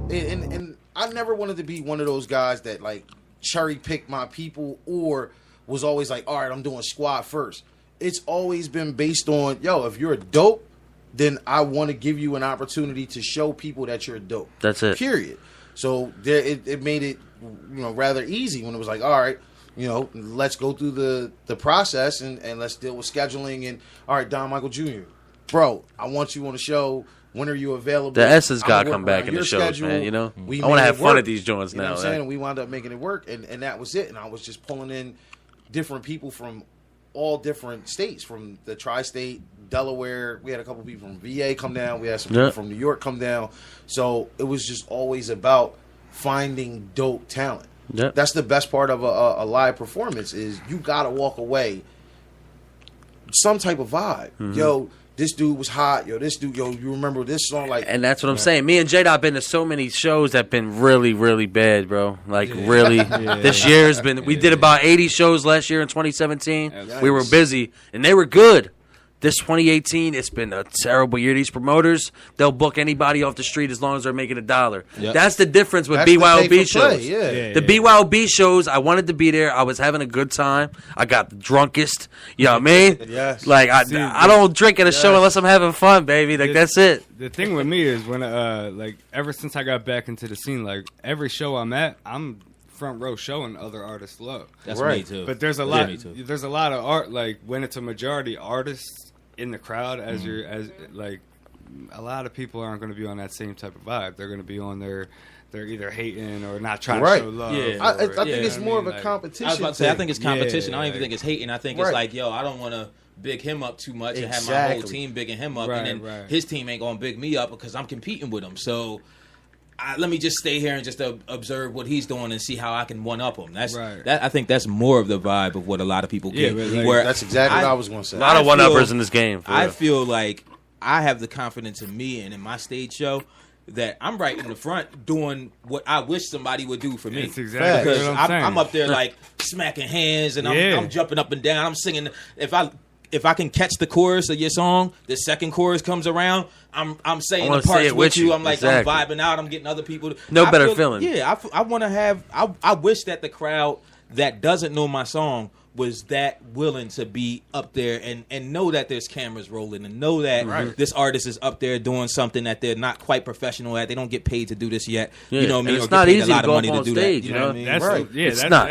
And I never wanted to be one of those guys that like cherry pick my people or was always like, all right, I'm doing squad first. It's always been based on, if you're dope, then I want to give you an opportunity to show people that you're dope. That's it. Period. So it made it rather easy when it was like, all right, let's go through the process and let's deal with scheduling and all right, Don Michael Jr. Bro, I want you on the show. When are you available? The essence got to come back in the shows, schedule. Man. I want to have fun at these joints now. You know what I'm saying? And we wound up making it work, and that was it. And I was just pulling in different people from all different states, from the tri-state, Delaware. We had a couple people from VA come down. We had some people from New York come down. So it was just always about finding dope talent. Yep. That's the best part of a live performance is you got to walk away some type of vibe. Mm-hmm. This dude was hot. This dude, you remember this song? And that's what I'm saying. Me and J-Dot been to so many shows that been really, really bad, bro. Like, really. This year's been... We did about 80 shows last year in 2017. Nice. We were busy, and they were good. This 2018, it's been a terrible year. These promoters, they'll book anybody off the street as long as they're making $1. Yep. That's the difference with BYOB shows. The BYOB shows, I wanted to be there. I was having a good time. I got the drunkest. You know what I mean? Yes. Like, I don't drink at a show unless I'm having fun, baby. Like, that's it. The thing with me is when, ever since I got back into the scene, like, every show I'm at, I'm front row showing other artists love. That's me too. But there's a lot. There's a lot of art. Like when it's a majority artists in the crowd, a lot of people aren't going to be on that same type of vibe. They're going to be on they're either hating or not trying to show love. Yeah. I think it's more of a competition. I was about to say, I think it's competition. I don't even think it's hating. I think it's like, I don't want to big him up too much and have my whole team bigging him up, and then his team ain't going to big me up because I'm competing with him. So let me just stay here and just observe what he's doing and see how I can one up him. I think that's more of the vibe of what a lot of people get. That's exactly what I was going to say. A lot of one-uppers in this game. I feel like I have the confidence in me and in my stage show that I'm right in the front doing what I wish somebody would do for me. That's exactly because what I'm saying. I'm up there like smacking hands and I'm jumping up and down. I'm singing. If I can catch the chorus of your song, the second chorus comes around, I'm saying the parts with you. I'm like, I'm vibing out. I'm getting other people. Better feeling. Yeah, I want to have. I wish that the crowd that doesn't know my song was that willing to be up there and know that there's cameras rolling and know that this artist is up there doing something that they're not quite professional at. They don't get paid to do this yet. Yeah. You know what I mean? It's not easy to go up on stage. You know what I mean? That's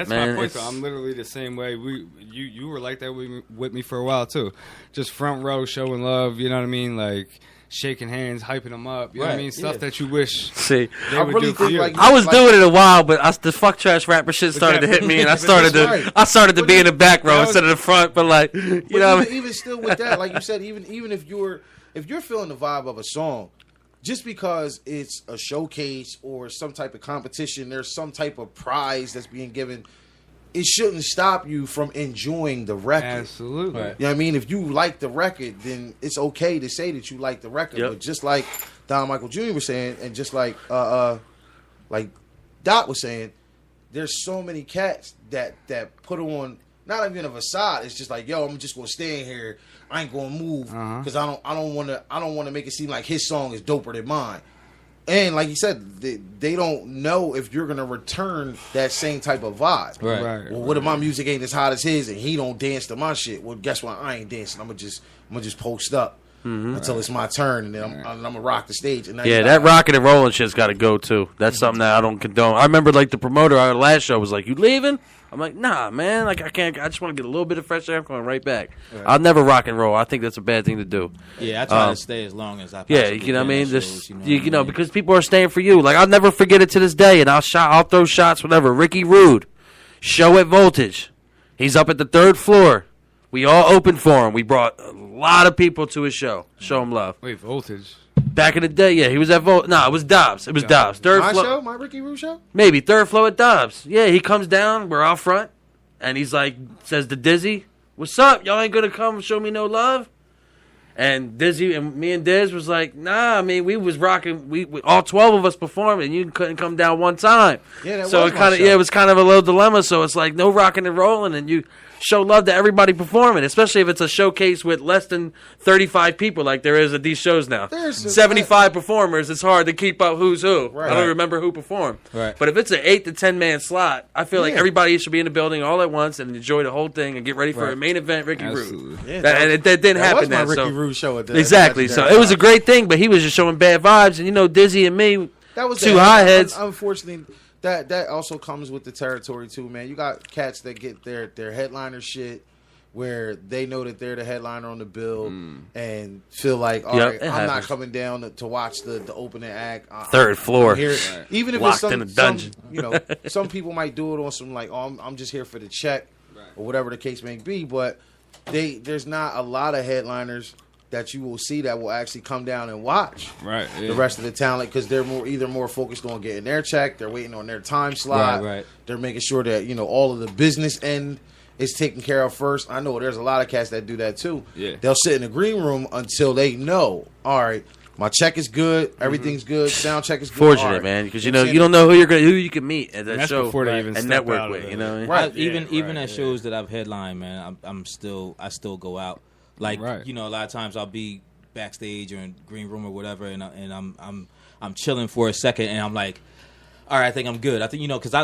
my point. I'm literally the same way. You were like that with me for a while too. Just front row, showing love. You know what I mean? Like shaking hands, hyping them up. You know what I mean? Stuff that you wish they would do for you. I was doing it a while, but the fuck trash rapper shit started to hit me, and I started to be in the back row instead of the front. But even still with that, like you said, even if you're feeling the vibe of a song, just because it's a showcase or some type of competition, there's some type of prize that's being given. It shouldn't stop you from enjoying the record. Absolutely. You know what I mean? If you like the record, then it's okay to say that you like the record. But just like Don Michael Jr. was saying, and just like Dot was saying, there's so many cats that put on not even a facade. It's just like, I'm just gonna stay in here. I ain't gonna move because I don't want to make it seem like his song is doper than mine. And like you said, they don't know if you're gonna return that same type of vibe. Right. Well, what if my music ain't as hot as his and he don't dance to my shit? Well, guess what? I ain't dancing. I'm gonna just post up until it's my turn, and then I'm gonna rock the stage. And now Yeah, you that got- rocking and rolling shit's got to go too. That's something that I don't condone. I remember like the promoter at our last show was like, "You leaving?" I'm like, "Nah, man. Like I can't. I just want to get a little bit of fresh air. I'm going right back. I'll never rock and roll. I think that's a bad thing to do." Yeah, I try to stay as long as I. Yeah, possibly you know what I can mean. at This, shows, you what I know, mean? because people are staying for you. Like I'll never forget it to this day, and I'll throw shots whenever. Ricky Rude, show at Voltage. He's up at the 3rd floor. We all opened for him. We brought a lot of people to his show. Show him love. Wait, Voltage. Back in the day, yeah, he was at No, it was Dobbs. It was Dobbs. Third my floor. show, my Ricky Rue show. Maybe 3rd floor at Dobbs. Yeah, he comes down. We're out front, and he's like, says to Dizzy, "What's up? Y'all ain't gonna come show me no love?" And Dizzy and me and Diz was like, "Nah, I mean, we was rocking. We all 12 of us performed, and you couldn't come down one time." Yeah, that so was it my kind of show. it was kind of a little dilemma. So it's like no rocking and rolling, and you show love to everybody performing, especially if it's a showcase with less than 35 people, like there is at these shows now. There's a- 75 performers. It's hard to keep up who's who. Right. I don't remember who performed. Right. But if it's an 8 to 10 man slot, I feel like Yeah. everybody should be in the building all at once and enjoy the whole thing and get ready for a main event. Ricky Rude. Absolutely. Yeah, And it didn't that happen was my then. Ricky So. Rue show at the Exactly. So Legendary it was a Live. great thing, but he was just showing bad vibes, and you know, Dizzy and me, That was two the- high heads. Unfortunately, that also comes with the territory too, man. You got cats that get their headliner shit where they know that they're the headliner on the bill and feel like, all Yep, right, it I'm not happens. coming down to watch the opening act. 3rd floor. I'm here. Even if Locked it's some, in a dungeon. you know, some people might do it on some like, oh, I'm just here for the check or whatever the case may be. But there's not a lot of headliners that you will see that will actually come down and watch Right. Yeah. the rest of the talent because they're either more focused on getting their check, they're waiting on their time slot, Right. they're making sure that all of the business end is taken care of first. I know there's a lot of cats that do that too. Yeah. They'll sit in the green room until they know, all right, my check is good, everything's good, sound check is good. Fortunate, all right. man, because You you know know what I'm you don't know who you can meet at that That's show before they even and step network out of with. it. You know what I mean? Right. Even at shows that I've headlined, man, I still go out. Like Right. you know, a lot of times I'll be backstage or in green room or whatever, and I'm chilling for a second, and I'm like, all right, I think I'm good. I think because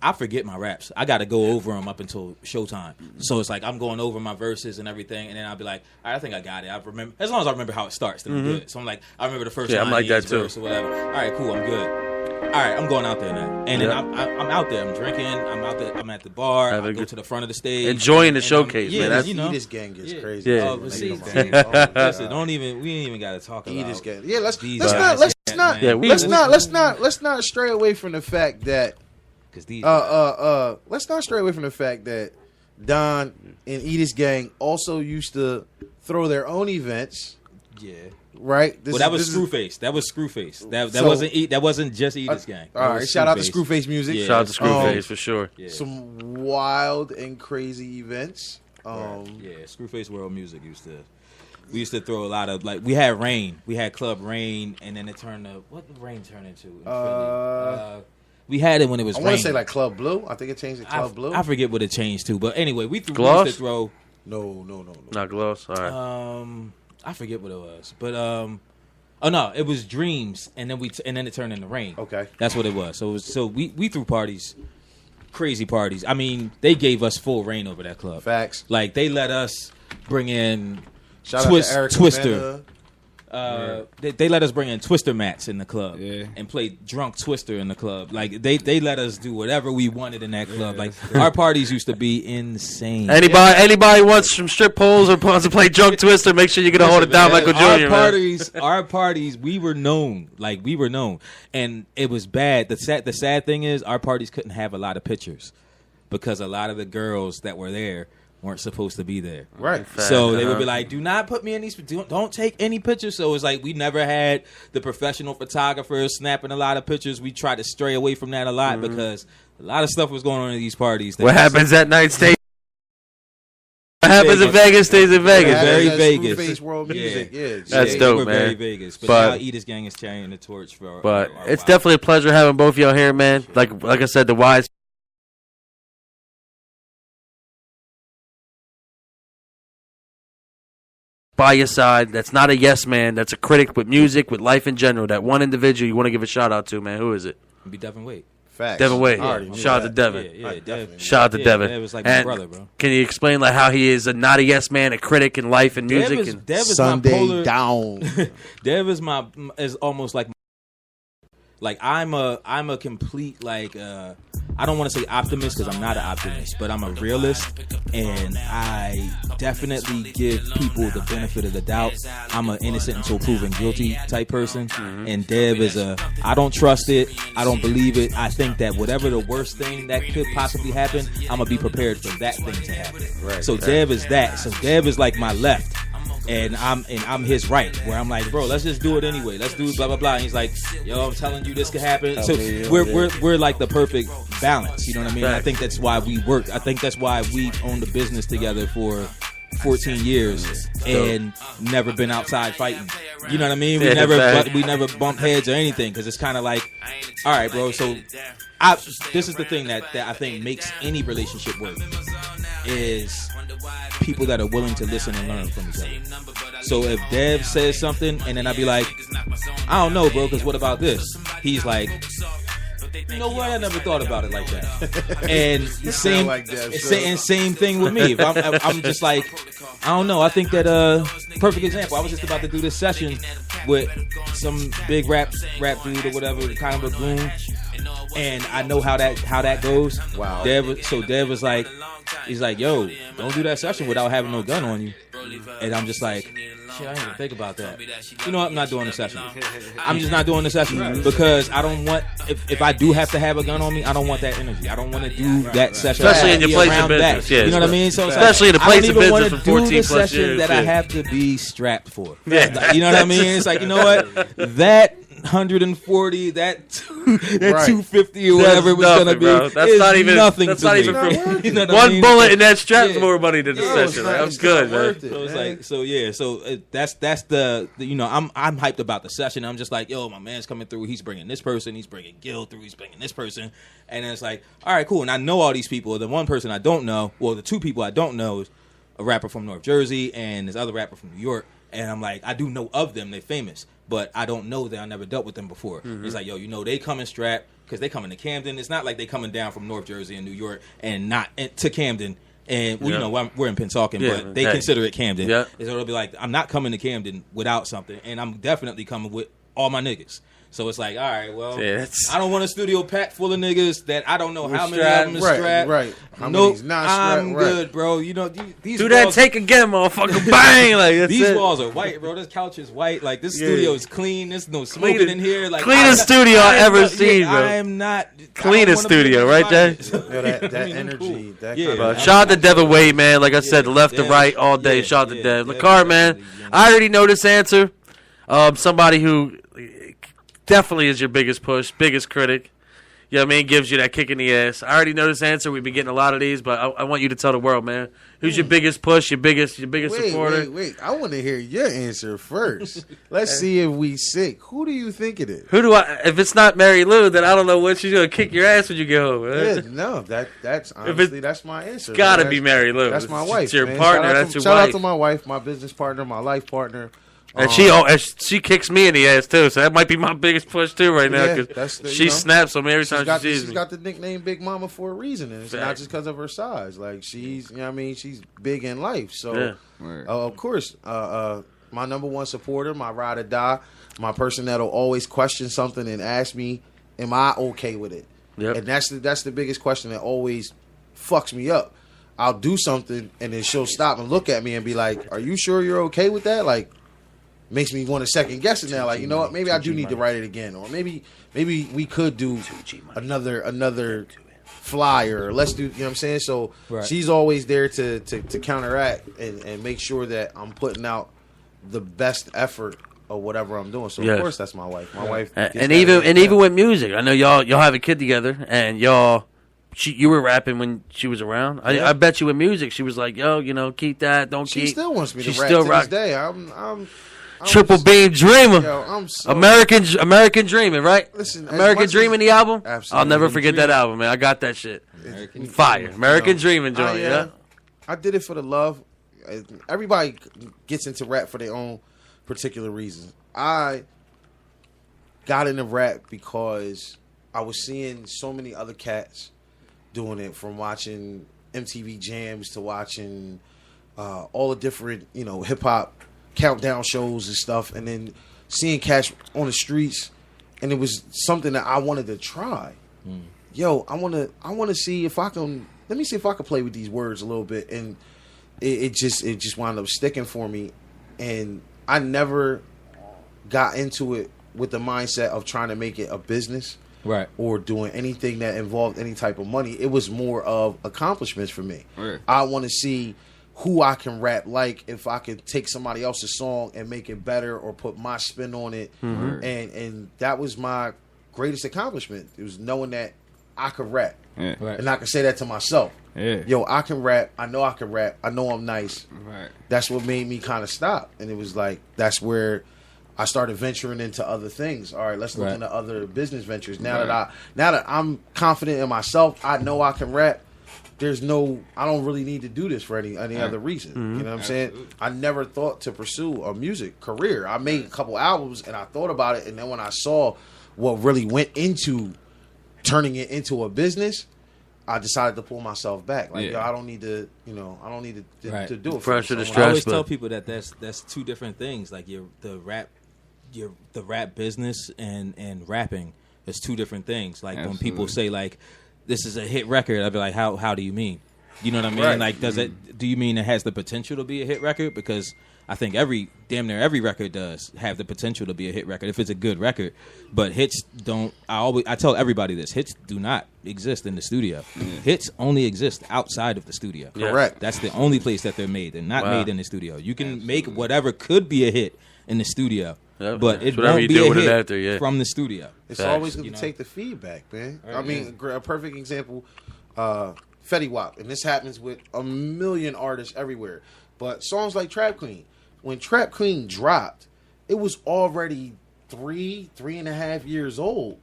I forget my raps. I got to go over them up until showtime. So it's like I'm going over my verses and everything, and then I'll be like, all right, I think I got it. I remember as long as I remember how it starts, then I'm good. So I'm like, I remember the first Yeah, I'm line like of that each too. verse or whatever. All right, cool, I'm good. All right, I'm going out there now, and then Yeah. I'm out there. I'm drinking. I'm out there. I'm at the bar. Have I a go good- to the front of the stage, Enjoying the and showcase, man. That's- you know, This gang gets Yeah. crazy. Yeah. Oh, man. but see, Niggas don't- oh, my listen, God. we ain't even got to talk about This gang. Yeah, let's these not guys let's yet, not man. Yeah, we- let's not stray away from the fact that because these let's not stray away from the fact that Don and Edith's gang also used to throw their own events, yeah. right? Well, that was Screwface. That was Screwface. That So- wasn't that wasn't just Edith's gang. That All right, was shout out to Screwface. Screwface Music. Yeah. Shout out to Screwface for sure. Yeah. Some wild and crazy events. Yeah, Screwface World Music we used to throw a lot of we had Rain, we had Club Rain, and then it turned to what did Rain turn into? In Philly? We had it when it was. I want Rain. to say like Club Blue. I think it changed to Club Blue. I forget what it changed to, but anyway, we used Gloss? to throw. No. Not gloss. All right. I forget what it was, but oh no, it was Dreams, and then it turned into Rain. Okay. That's what it was. So we threw parties, crazy parties. I mean, they gave us full reign over that club. Facts. Like they let us bring in Shout out to Eric Twister. Amanda. They let us bring in Twister mats in the club Yeah. and play drunk Twister in the club. Like they let us do whatever we wanted in that club. Like our parties used to be insane. Anybody wants some strip poles or wants to play drunk Twister? Make sure you get a hold of Don Michael Jr. Our parties, we were known. Like we were known, and it was bad. The sad thing is, our parties couldn't have a lot of pictures because a lot of the girls that were there weren't supposed to be there. Right. So they would be like, "Do not put me in these. Don't take any pictures." So it's like we never had the professional photographers snapping a lot of pictures. We tried to stray away from that a lot because a lot of stuff was going on in these parties. What happens that night stays. What happens in Vegas stays in Vegas. Yeah, Very that's Vegas. Screwface World Music. Yeah. That's Yeah, dope, we're man. Very Vegas, but But- now Edith's gang is carrying the torch for. But our it's wild- definitely a pleasure having both y'all here, man. Like I said, the wise. by your side, that's not a yes man, that's a critic with music, with life in general, that one individual you want to give a shout out to, man? Who is it? It'd be Devin Wade. Facts. Devin Wade. I already knew Shout out to that. Devin. Yeah, Dev. Shout out to Devin. Dev was like my And brother, bro. Can you explain like how he is a not a yes man, a critic in life and music? And Dev is Sunday my polar, down. Dev is almost like I'm a complete like I don't want to say optimist because I'm not an optimist, but I'm a realist, and I definitely give people the benefit of the doubt. I'm an innocent until proven guilty type person, and Dev is I don't trust it, I don't believe it. I think that whatever the worst thing that could possibly happen, I'm gonna be prepared for that thing to happen. So Dev is that. So Dev is like my left. And I'm his right, where I'm like, bro, let's just do it anyway. Let's do blah blah blah. And he's like, yo, I'm telling you, this could happen. So we're like the perfect balance. You know what I mean? Right. I think that's why we worked. I think that's why we owned the business together for 14 years and never been outside fighting. You know what I mean? We never bumped heads or anything, because it's kind of like, all right, bro. So this is the thing that I think makes any relationship work, is people that are willing to listen and learn from each other. So if Dev says something and then I'd be like, I don't know, bro, because what about this? He's like, you know what? I never thought about it like that. And same thing with me. If I'm just like, I don't know. I think that perfect example. I was just about to do this session with some big rap dude or whatever, kind of a goon, and I know how that goes. Wow. Dev was like, he's like, yo, don't do that session without having no gun on you. And I'm just like, shit, I didn't even think about that. You know what? I'm not doing the session. I'm just not doing the session because I don't want, if I do have to have a gun on me, I don't want that energy. I don't want to do that session. Especially in your place of around business. that. Yeah, You know what I mean? So it's especially like, in the place of I don't even business want for to 14 do the plus session years. that I Yeah. have to be strapped for. Yeah. You know what I mean? It's like, you know what? That 140, that 250 or whatever it was nothing, gonna be, bro. That's is not even nothing. That's to not me. even for You know what I one mean? bullet in that strap's Yeah. more money than the session. Like, I'm good, man. So it's like, so that's the you know, I'm hyped about the session. I'm just like, yo, my man's coming through. He's bringing this person. He's bringing Gil through. He's bringing this person. And then it's like, all right, cool. And I know all these people. The one person I don't know, well, the two people I don't know is a rapper from North Jersey and this other rapper from New York. And I'm like, I do know of them. They're famous, but I don't know them. I never dealt with them before. It's like, yo, you know, they coming strapped because they coming to Camden. It's not like they coming down from North Jersey and New York and not to Camden. And well, you know, we're in Pennsauken, but they consider it Camden. Yeah. So it'll be like, I'm not coming to Camden without something, and I'm definitely coming with all my niggas. So it's like, all right, well, I don't want a studio packed full of niggas that I don't know how many of them is strapped. Right. How Nope, many's not strapped, I'm right. good, bro. You know, these Do that walls, take again, motherfucker. Bang! Like, that's these it. walls are white, bro. This couch is white. Like, this Yeah. studio is clean. There's no smoking Cleanest- in here. Like, cleanest studio I ever seen, bro. I am not Cleanest studio, right, Jay? That energy, that kind Bro, of shout out to Devin Wade, man. Like I said, left to Dev, right all day. yeah, Shout out to yeah, Dev. Dev Lacar, is man. definitely, you know. I already know this answer. Somebody who definitely is your biggest push, biggest critic. You know what I mean? Gives you that kick in the ass. I already know this answer. We've been getting a lot of these, but I want you to tell the world, man. Who's your biggest push, your biggest supporter? Wait. I want to hear your answer first. Let's see if we sick. Who do you think it is? Who do I? If it's not Mary Lou, then I don't know what she's gonna kick your ass when you get home. Man. Yeah, no, that's honestly that's my answer. Gotta man. be Mary Lou. That's my wife. It's your man. partner. Shout out That's to, your shout wife. out to my wife, my business partner, my life partner. And she kicks me in the ass too, so that might be my biggest push too right now Yeah, because that's the- she you know, snaps on me every time she sees she's me. got the nickname Big Mama for a reason, and it's not Fact. just because of her size. Like she's, you know what I mean, she's big in life. So, Yeah. of course, my number one supporter, my ride or die, my person that'll always question something and ask me, "Am I okay with it?" Yep. And that's the biggest question that always fucks me up. I'll do something and then she'll stop and look at me and be like, "Are you sure you're okay with that?" Like. Makes me want to second guess it now. Like, you know what? Maybe I do need to write it again, or maybe we could do another flyer. Or let's do. You know what I'm saying? So she's always there to counteract and make sure that I'm putting out the best effort of whatever I'm doing. So Yes. of course that's my wife. My wife. gets And that even every time. with music, I know y'all have a kid together, and you were rapping when she was around. I bet you with music, she was like, "Yo, you know, keep that, don't She keep." still wants me she to rap still to rock- this day. I'm Triple Beam Dreamer. Yo, I'm so American Dreaming, right? Listen, as American much Dreaming, as- the album. Absolutely. I'll never forget that album, man. I got that shit. Fire. American Dreaming joint, yeah. I did it for the love. everybody gets into rap for their own particular reasons. I got into rap because I was seeing so many other cats doing it, from watching MTV Jams to watching all the different, hip hop countdown shows and stuff, and then seeing cats on the streets, and it was something that I wanted to try. Yo, I want to see if I can. Let me see if I can play with these words a little bit, and it just wound up sticking for me, and I never got into it with the mindset of trying to make it a business, right, or doing anything that involved any type of money. It was more of accomplishments for me. Right. I want to see who I can rap like, if I could take somebody else's song and make it better or put my spin on it. And that was my greatest accomplishment. It was knowing that I could rap. Yeah. Right. And I could say that to myself. Yeah. Yo, I can rap. I know I can rap. I know I'm nice. Right. That's what made me kind of stop. And it was like, that's where I started venturing into other things. All right, let's look into other business ventures. Now that I'm confident in myself, I know I can rap. I don't really need to do this for any other reason. You know what I'm saying? I never thought to pursue a music career. I made a couple albums and I thought about it, and then when I saw what really went into turning it into a business, I decided to pull myself back. Like, yo, I don't need to, to do it. Pressure to I stress. always tell people that that's two different things. Like the rap business and rapping is two different things. Like when people say like, this is a hit record, I'd be like, how do you mean? You know what I mean? Right. Like, do you mean it has the potential to be a hit record? Because I think damn near every record does have the potential to be a hit record if it's a good record. But hits don't. I tell everybody this: hits do not exist in the studio. Hits only exist outside of the studio. Correct. That's the only place that they're made. They're not made in the studio. You can make whatever could be a hit in the studio. But it whatever won't you be do a with it hit after, from the studio. It's always going to take the feedback, man. I mean, a perfect example, Fetty Wap, and this happens with a million artists everywhere. But songs like Trap Queen, when Trap Queen dropped, it was already 3.5 years old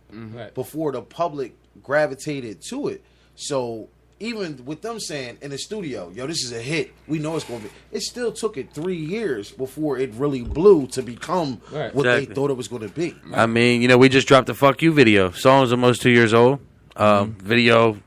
before the public gravitated to it. So even with them saying in the studio, yo, this is a hit, we know it's going to be, it still took it 3 years before it really blew to become what they thought it was going to be. I mean, we just dropped the Fuck You video. Song's almost 2 years old. Video,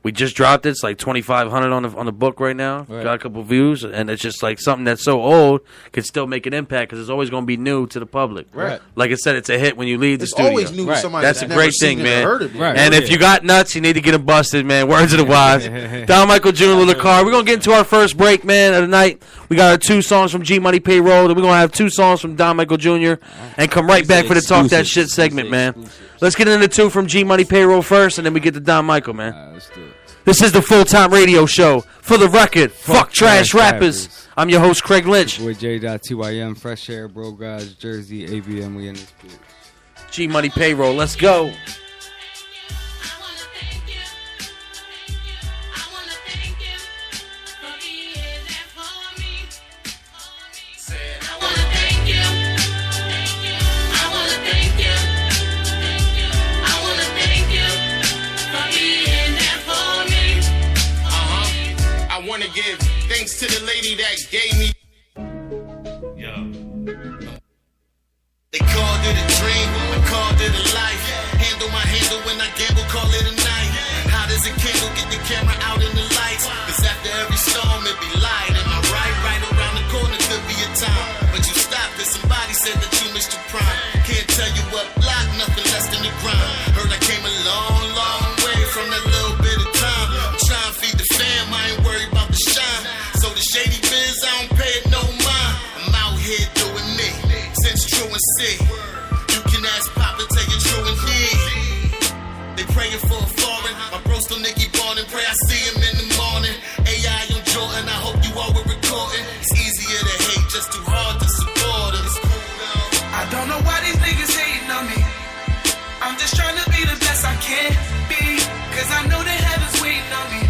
we just dropped it. It's like 2,500 on the book right now. Got a couple views, and it's just like something that's so old can still make an impact because it's always going to be new to the public. Right. Like I said, it's a hit when you leave the It's studio. always new to somebody that's a never great seen thing, it or man. heard of it. Right. And if you got nuts, you need to get them busted, man. Words of the wise. Don Michael Jr. Little Car. We're going to get into our first break, man, of the night. We got our 2 songs from G Money Payroll, and we're going to have 2 songs from Don Michael Jr. and come right back for the Talk That Shit segment, man. Let's get into 2 from G Money Payroll first, and then we get to Don Michael, man. Let's do it. This is the full-time radio show. For the record, fuck trash rappers. I'm your host, Craig Lynch. Boy J.TYM, Fresh Air, Bro Guys, Jersey, ABM, we in this bitch. G Money Payroll, let's go. Give thanks to the lady that gave me. They called it a dream, I called it a life. Handle my handle when I gamble, call it a night. Hot as a candle, get the camera out in the lights. Cause after every storm it be light. Am I right? Right around the corner could be a time. But you stopped cause somebody said that you missed your prime. Can't tell you what block, nothing less than the grind. Heard I came a long, long way from that little bit of time. I'm trying to feed the fam, I ain't worried about the shine. So the shady biz, I don't pay it no mind. I'm out here doing me, since true and see. You can ask Papa, tell you true and need. They praying for a foreign. My bro still Nicky Barn and pray I see him in the morning. AI on Jordan, I hope you all were recording. It's easier to hate, just too hard to support us. I don't know why these niggas hating on me. I'm just trying to be the best I can be. Cause I know that heaven's waiting on me.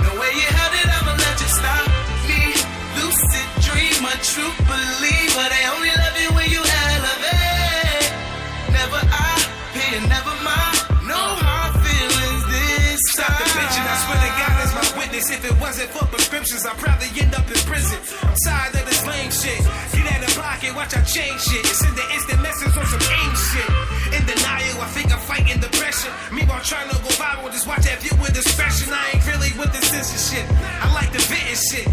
The way you held it, I'ma let you stop me. Lucid dream, a true believer. They only love you when you elevate. Never I pay, never mind. No hard feelings this time. Stop the bitch and I swear to God. tired of this lame shit. Get out of pocket, watch I change shit. It's in the instant message on some aim shit. In denial, I think I'm fighting depression. Meanwhile, trying to go viral, just watch that view with discretion. I ain't really with the censorship. I like the venting shit.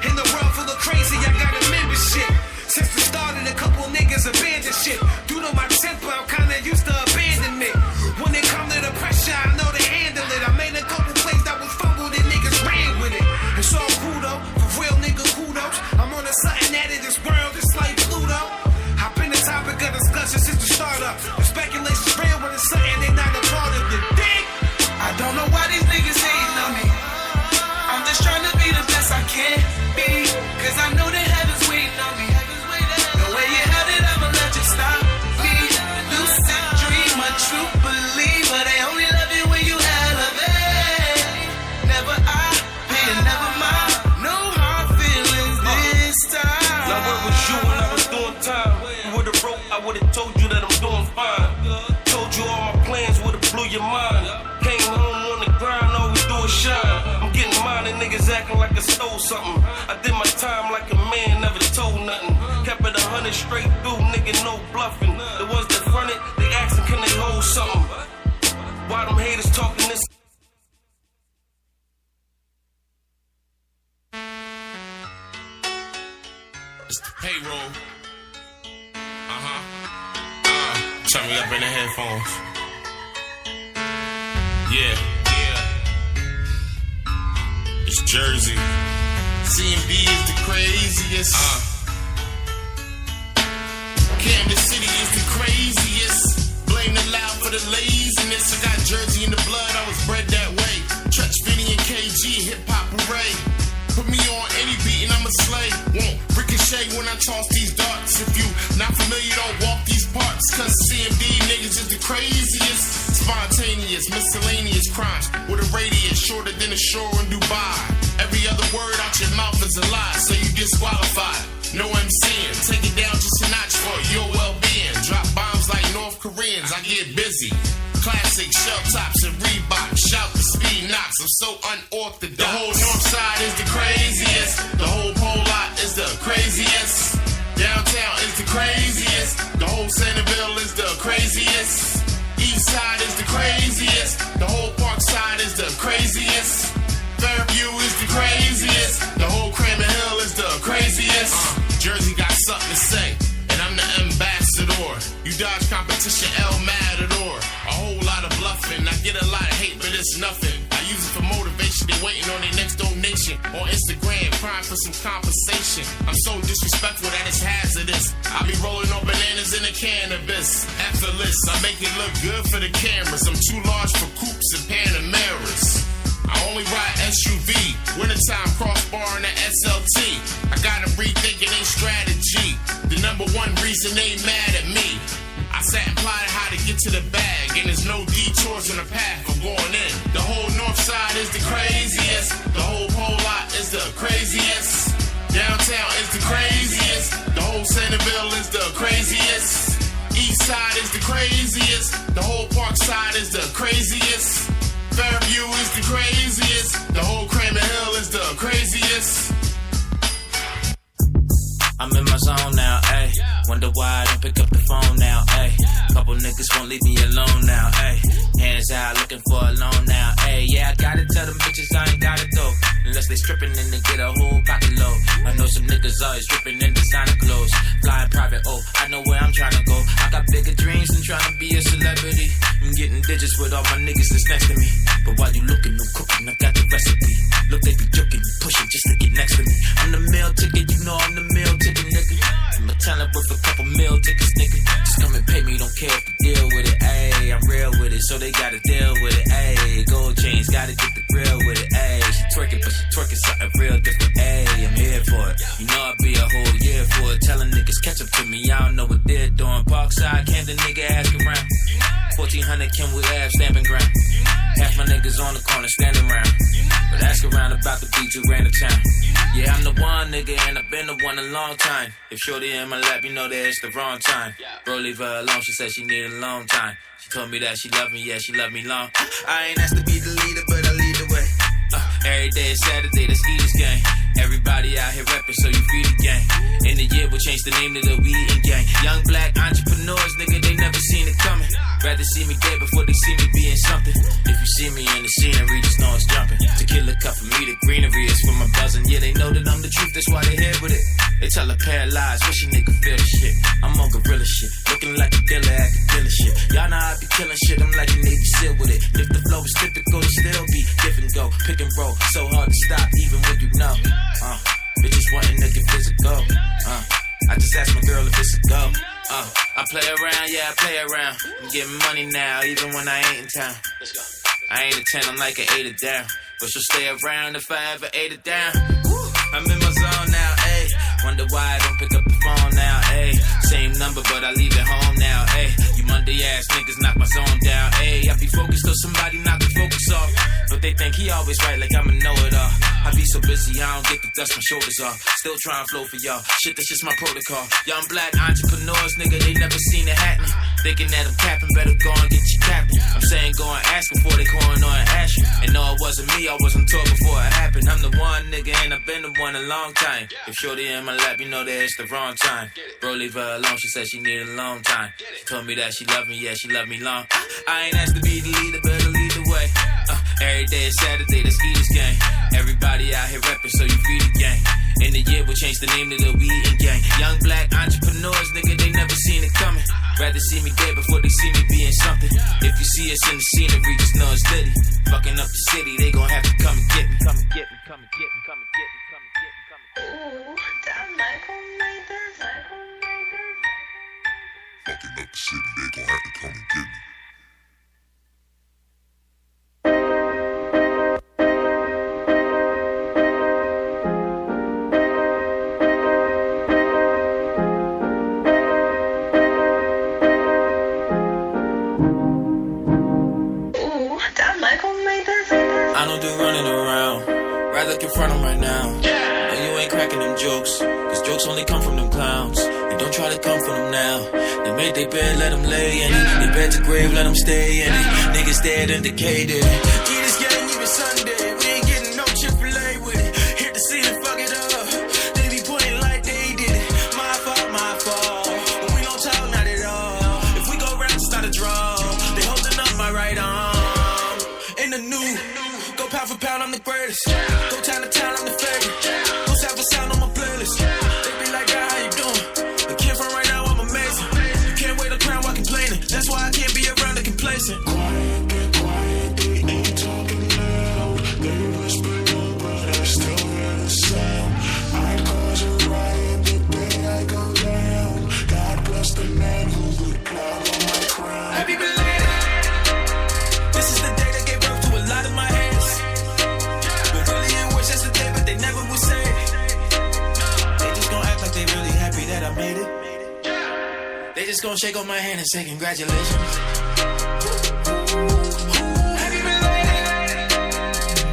In the world full of crazy, I got a membership. Since the start of a couple niggas abandoned shit. Due to my temper, I'm kinda used to abandonment. When it come to the pressure, I know they handle it. I made a couple plays that was fumbled and niggas ran with it. It's all cool though, for real nigga kudos. I'm on a something that in this world, it's like Pluto. I've been the topic of discussion since the start up. The speculation's real when it's something they not a part of. You dig? I don't know why these niggas hating on me. I'm just trying to be the best I can be. Cause I know that heaven's waiting on me. The way you held it, I'ma let you stop me. Lucid dreamer, true believer. They only love you when you elevate. Never I pay and never mind. No hard feelings this time. Now where was you when I was doing time? You would've wrote, I would've told you that I'm doing fine. Told you all my plans would've blew your mind. Came home on the grind, all we do is shine. I'm getting mine and niggas acting like I stole something. I did my time like a man, never told nothing. Kept it 100 straight through, nigga, no bluffing. The ones that fronted, they asking can they hold something. Why them haters talking this? It's the payroll. Turn me up in the headphones. Yeah. It's Jersey. CMB is the craziest. Camden City is the craziest. Blame the loud for the laziness. I got Jersey in the blood, I was bred that way. Tretch, Vinny, and KG, hip hop parade. Put me on any beat and I'm a slay. Won't ricochet when I toss these darts. If you not familiar, don't walk these parts. Cause CMD niggas is the craziest. Spontaneous, miscellaneous crimes with a radius shorter than a shore in Dubai. Every other word out your mouth is a lie, so you disqualified. No MCing, take it down just a notch for your well-being. Drop bombs like North Koreans, I get busy. Classic shell tops and Reebok, shout the speed knocks. I'm so unorthodox. The whole north side is the craziest. The whole pole lot is the craziest. Downtown is the craziest. The whole Centerville is the craziest. East side is the craziest. The whole Park side is the craziest. Fairview is the craziest. The whole Kramer Hill is the craziest. Jersey got something to say, and I'm the ambassador. You dodge competition, El Matador. A whole lot of bluffing. I get a lot of hate, but it's nothing. I use it for motivation. They waiting on their next donation. On Instagram, crying for some compensation. I'm so disrespectful that it's hazardous. I be rolling on bananas in the cannabis. Effortless, I make it look good for the cameras. I'm too large for coupes and Panameras. I only ride SUV, wintertime crossbar in the SLT. I gotta rethink their strategy. The number one reason they mad at me. I sat and plotted how to get to the bag, and there's no detours on the path of going in. The whole north side is the craziest. The whole pole lot is the craziest. Downtown is the craziest. The whole Centerville is the craziest. East side is the craziest. The whole Park side is the craziest. Fairview is the craziest. The whole Kramer Hill is the craziest. I'm in my zone now, ayy. Wonder why I don't pick up the phone now, ayy. Couple niggas won't leave me alone now, ayy. Hands out looking for a loan now, ayy. Yeah, I gotta tell them bitches I ain't got it though. Unless they stripping and they get a whole pocket load. I know some niggas always stripping in designer clothes. Flying private, oh, I know where I'm trying to go. I got bigger dreams than trying to be a celebrity. I'm getting digits with all my niggas that's next to me. But while you looking, no cooking, I got the recipe. Look, they be joking, pushing just to get next to me. I'm the meal ticket, you know I'm the meal ticket, nigga. I'm a talent worth a couple meal tickets, nigga. Just come and pay me, don't care if you deal with it, ayy. I'm real with it, so they gotta deal with it, ayy. Gold chains, gotta get the grill with it, ayy. She twerking, but she twerking something real different, ayy. I'm here for it, you know I'll be a whole year for it. Telling niggas catch up to me, I don't know what they're doing. Parkside, Camden, nigga, ask around. 1400 Kenwood Ave, stamping ground. Half my niggas on the corner standing around. But ask around about the beat you ran to town. Yeah, I'm the one nigga and I've been the one a long time. If shorty in my lap, you know that it's the wrong time. Bro, leave her alone, she said she needed a long time. She told me that she loved me, yeah, she loved me long. I ain't asked to be the leader, but I lead the way. Every day is Saturday, that's Eaters Gang. Everybody out here rapping, so you feed the gang. In the year, we'll change the name to the Weeding Gang. Young black entrepreneurs, nigga, they never seen it coming. Rather see me dead before they see me being something. If you see me in the scenery, just know it's jumping. Tequila cup for me, the greenery is for my buzzing. Yeah, they know that I'm the truth, that's why they here with it. They tell a pair of lies, wish a nigga feel the shit. I'm on gorilla shit, looking like a dealer, acting killer shit. Y'all know I be killing shit, I'm like a Navy SEAL with it. If the flow is typical, it still be give and go, pick and roll. So hard to stop, even when you know. Bitches wanting to get physical. I just asked my girl if it's a go. I play around, yeah, I play around. I'm getting money now, even when I ain't in town. Let's go. I ain't a 10, I'm like an 8 or down. But she'll stay around if I ever 8 it down. I'm in my zone now, ayy. Wonder why I don't pick up the phone now, ayy. Same number, but I leave it home now, ayy. You Monday ass niggas knock my zone down, ayy. I be focused till somebody knock the focus off. But they think he always right, like I'ma know it all. I be so busy, I don't get to dust my shoulders off. Still trying to flow for y'all. Shit, that's just my protocol. Young black entrepreneurs, nigga, they never seen it happening. Thinking that I'm capping, better go and get your capping. I'm saying go and ask before they calling on and ask you. And no, it wasn't me, I wasn't taught before it happened. I'm the one nigga, and I've been the one a long time. If shorty in my lap, you know that it's the wrong time. Bro, leave her alone, she said she needed a long time. She told me that she loved me, yeah, she loved me long. I ain't asked to be the leader, better lead the way. Every day is Saturday, that's Eaters Gang. Everybody out here rapping, so you feed the gang. In the year, we'll change the name to the Weeding Gang. Young black entrepreneurs, nigga, they never seen it coming. Rather see me dead before they see me being something. If you see us in the scenery, just know it's litty. Fucking up the city, they gon' have to come and get me. Come and get me, come and get me, come and get me, come and get me, come and get me. Ooh, that Michael made this. Fucking up the city, they gon' have to come and get me. I don't do running around, rather confront them right now. And you ain't cracking them jokes, cause jokes only come from them clowns. And don't try to come for them now. They made their bed, let them lay in it. They bed to grave, let them stay in it. Niggas dead and decayed it. Eat this game even Sunday, we ain't getting no Chick-fil-A with it. Hit the scene and fuck it up, they be putting like they did it. My fault, but we don't talk not at all. If we go round, start a draw. They holding up my right arm. In the new, go pound for pound, I'm the greatest. Go town to town, I'm the favorite. Go sound for sound on my playlist. They be like, God, how you doing? The kid from right now, I'm amazing. You can't wear the crown while complaining. That's why I can't be around the complacent. Quiet, they ain't talking loud. They whisper low, but I still hear the sound. I cause a riot the day I go down. God bless the man who would cloud on my crown. Happy belated. This is the day that gave birth to a lot of my haters. But really it was yesterday, but they never would say it. They just gon' act like they really happy that I made it. They just gon' shake on my hand and say congratulations. Happy belated.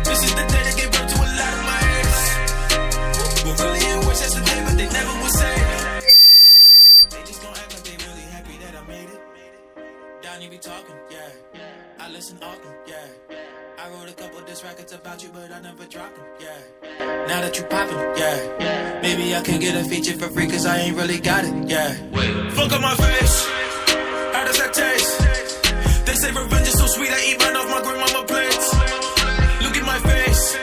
This is the day that gave birth to a lot of my haters. But really it was yesterday, but they never would say it. They just gon' act like they really happy that I made it. Down you be talking, yeah. I listen often, yeah. I wrote a couple diss records about you, but I never dropped them, yeah. Now that you poppin', yeah. Maybe I can get a feature for free, cause I ain't really got it, yeah. Fuck on my face, how does that taste? They say revenge is so sweet, I eat mine off my grandmama plates. Look at my face,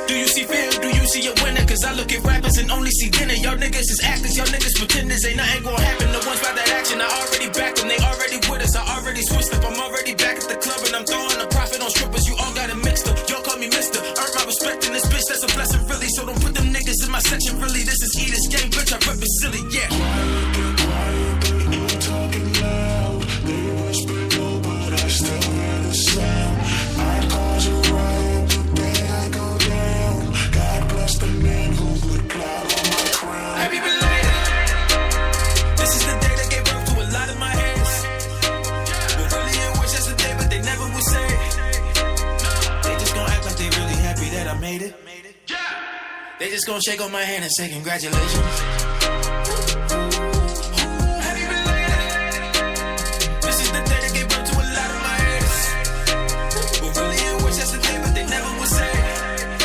do you see fear, do you see a winner? Cause I look at rappers and only see dinner. Y'all niggas is actors, y'all niggas pretenders. Ain't nothing gonna happen, the ones about that action. I already backed them, they already with us. I already switched up, I'm already back at the club. And I'm throwing a profit on strippers, you all got it mixed up. Y'all call me mister, earn my respect in this bitch, that's a blessing really. So don't put them niggas in my section really. This is Eaters Gang, bitch, I rep it silly, yeah. They ain't talking loud. They whisper low, but I still hear the sound. I cause a riot the day I go down. God bless the man who would cloud on my crown. Happy belated. This is the day that gave birth to a lot of my haters. But really it was yesterday, but they never would say it. They just gon' act like they really happy that I made it. They just gon' shake on my hand and say congratulations. Happy belated. This is the day that gave birth to a lot of my haters. But really it was yesterday, but they never would say it.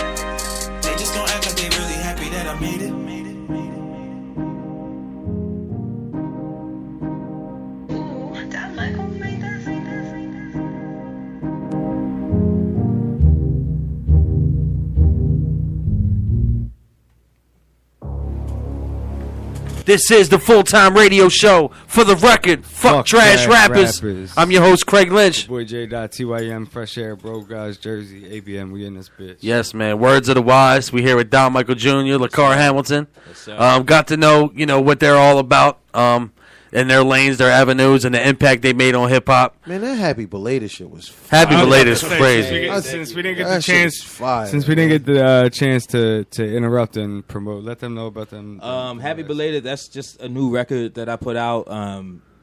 This is the full-time radio show. For the record, fuck trash rappers. I'm your host, Craig Lynch. Boy J.TYM, Fresh Air, Bro Guys, Jersey, ABM. We in this bitch. Yes, man. Words of the wise. We here with Don Michael Jr., LaCar Hamilton. sir. Got to know, what they're all about. In their lanes, their avenues, and the impact they made on hip hop. Man, that happy belated shit was happy belated is crazy. Since we didn't get the chance, to interrupt and promote, let them know about them. Happy belated. That's just a new record that I put out. I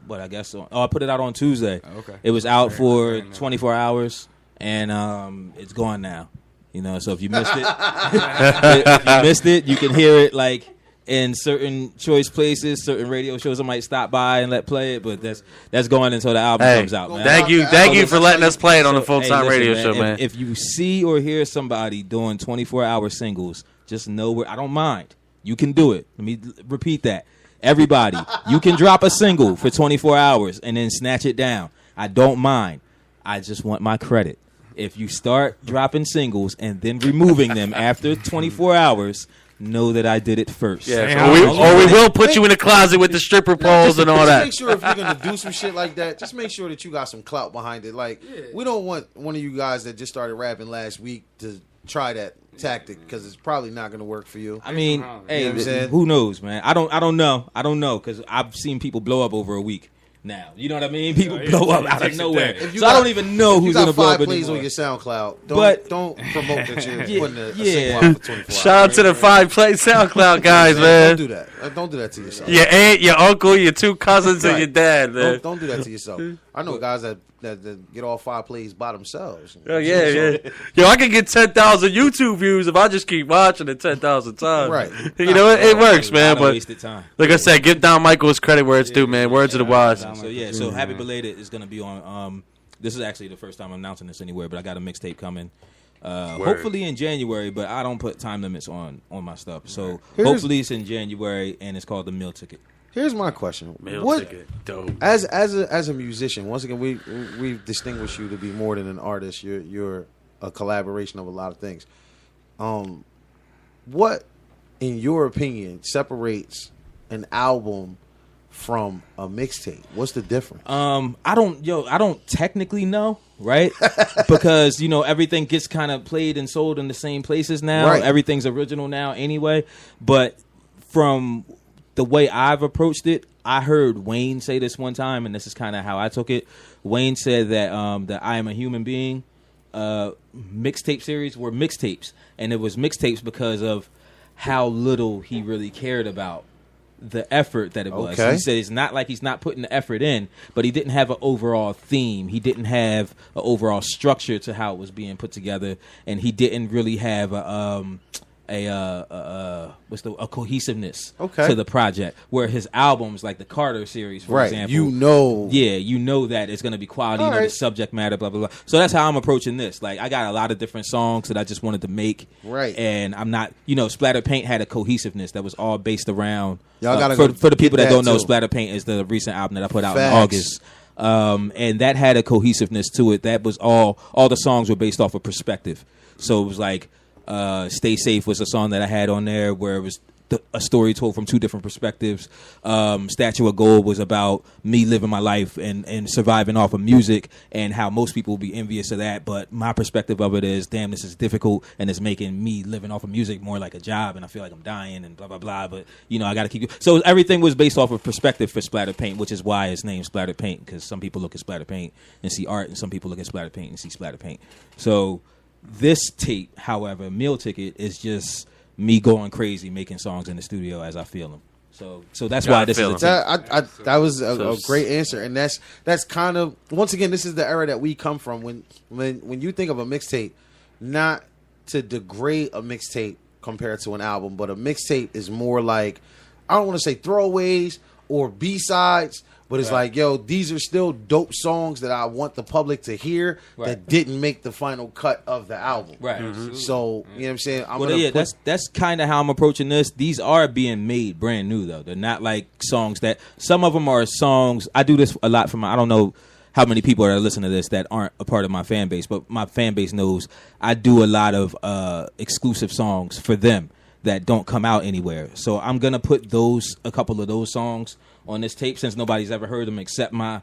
put it out on Tuesday. Okay. It was out for 24 hours, and it's gone now. So if you missed it, you can hear it like in certain choice places, certain radio shows. I might stop by and let play it, but that's going until the album comes out, man. Thank you for letting us play it on the full-time radio show, man. If you see or hear somebody doing 24-hour singles, just know I don't mind. You can do it. Let me repeat that. Everybody, you can drop a single for 24 hours and then snatch it down. I don't mind. I just want my credit. If you start dropping singles and then removing them after 24 hours, know that I did it first. Yeah, or we will put you in the closet with the stripper poles and all that. Make sure if you're gonna do some shit like that, just make sure that you got some clout behind it. Like, we don't want one of you guys that just started rapping last week to try that tactic because it's probably not gonna work for you. I mean, You know what I'm saying? who knows, man? I don't know because I've seen people blow up over a week. Now, you know what I mean? People blow up out of nowhere. So I don't even know who's going to blow up anymore. You got 5 plays on your SoundCloud. Don't promote that you're putting a single out for 24 hours. Shout out to the 5-play SoundCloud guys, man. Don't do that. Don't do that to yourself. Your aunt, your uncle, your 2 cousins, and your dad, man. Don't do that to yourself. I know guys that get all 5 plays by themselves. Oh, yeah. Yo, I can get 10,000 YouTube views if I just keep watching it 10,000 times. Right. It works, man. But wasted time. Like I said, give Don Michael his credit where it's due, man. Words of the wise. So Happy Belated is going to be on. This is actually the first time I'm announcing this anywhere, but I got a mixtape coming. Hopefully in January, but I don't put time limits on my stuff. So hopefully it's in January, and it's called The Meal Ticket. Here's my question: Ticket, dope. As a musician, once again, we distinguish you to be more than an artist. You're a collaboration of a lot of things. What, in your opinion, separates an album from a mixtape? What's the difference? I don't technically know, right? Because everything gets kind of played and sold in the same places now. Right. Everything's original now anyway. But from the way I've approached it, I heard Wayne say this one time, and this is kind of how I took it. Wayne said that that I Am a Human Being mixtape series were mixtapes, and it was mixtapes because of how little he really cared about the effort that it was. Okay. He said it's not like he's not putting the effort in, but he didn't have an overall theme. He didn't have an overall structure to how it was being put together, and he didn't really have a cohesiveness to the project. Where his albums, like the Carter series, for example, you know that it's going to be quality, the subject matter, blah blah blah. So that's how I'm approaching this. Like, I got a lot of different songs that I just wanted to make, and I'm not, Splatter Paint had a cohesiveness that was all based around. Y'all gotta for the people that don't know, too. Splatter Paint is the recent album that I put out in August. And that had a cohesiveness to it. That was all the songs were based off of perspective. So it was like Stay Safe was a song that I had on there where it was a story told from 2 different perspectives. Statue of Gold was about me living my life and surviving off of music, and how most people will be envious of that, but my perspective of it is, damn, this is difficult, and it's making me living off of music more like a job, and I feel like I'm dying and blah blah blah, but I gotta keep. So everything was based off of perspective for Splatter Paint, which is why it's named Splatter Paint, because some people look at Splatter Paint and see art, and some people look at Splatter Paint and see Splatter Paint. So this tape, however, Meal Ticket, is just me going crazy making songs in the studio as I feel them. So that's why this is a tape. That was a great answer, and that's kind of, once again, this is the era that we come from. When you think of a mixtape, not to degrade a mixtape compared to an album, but a mixtape is more like, I don't want to say throwaways or B-sides, but it's like, yo, these are still dope songs that I want the public to hear that didn't make the final cut of the album. Right. Mm-hmm. So, you know what I'm saying? That's kind of how I'm approaching this. These are being made brand new, though. They're not like songs that, some of them are songs, I do this a lot for I don't know how many people are listening to this that aren't a part of my fan base, but my fan base knows I do a lot of exclusive songs for them that don't come out anywhere. So I'm gonna put a couple of those songs on this tape since nobody's ever heard them except my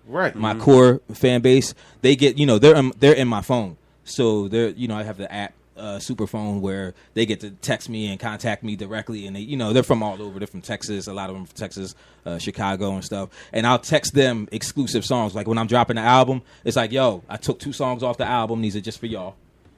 core fan base. They get, they're in my phone. So they're, I have the app Superphone where they get to text me and contact me directly, and they, they're from all over. They're from Texas, a lot of them from Texas, Chicago and stuff. And I'll text them exclusive songs. Like when I'm dropping the album, it's like, yo, I took 2 songs off the album. These are just for y'all.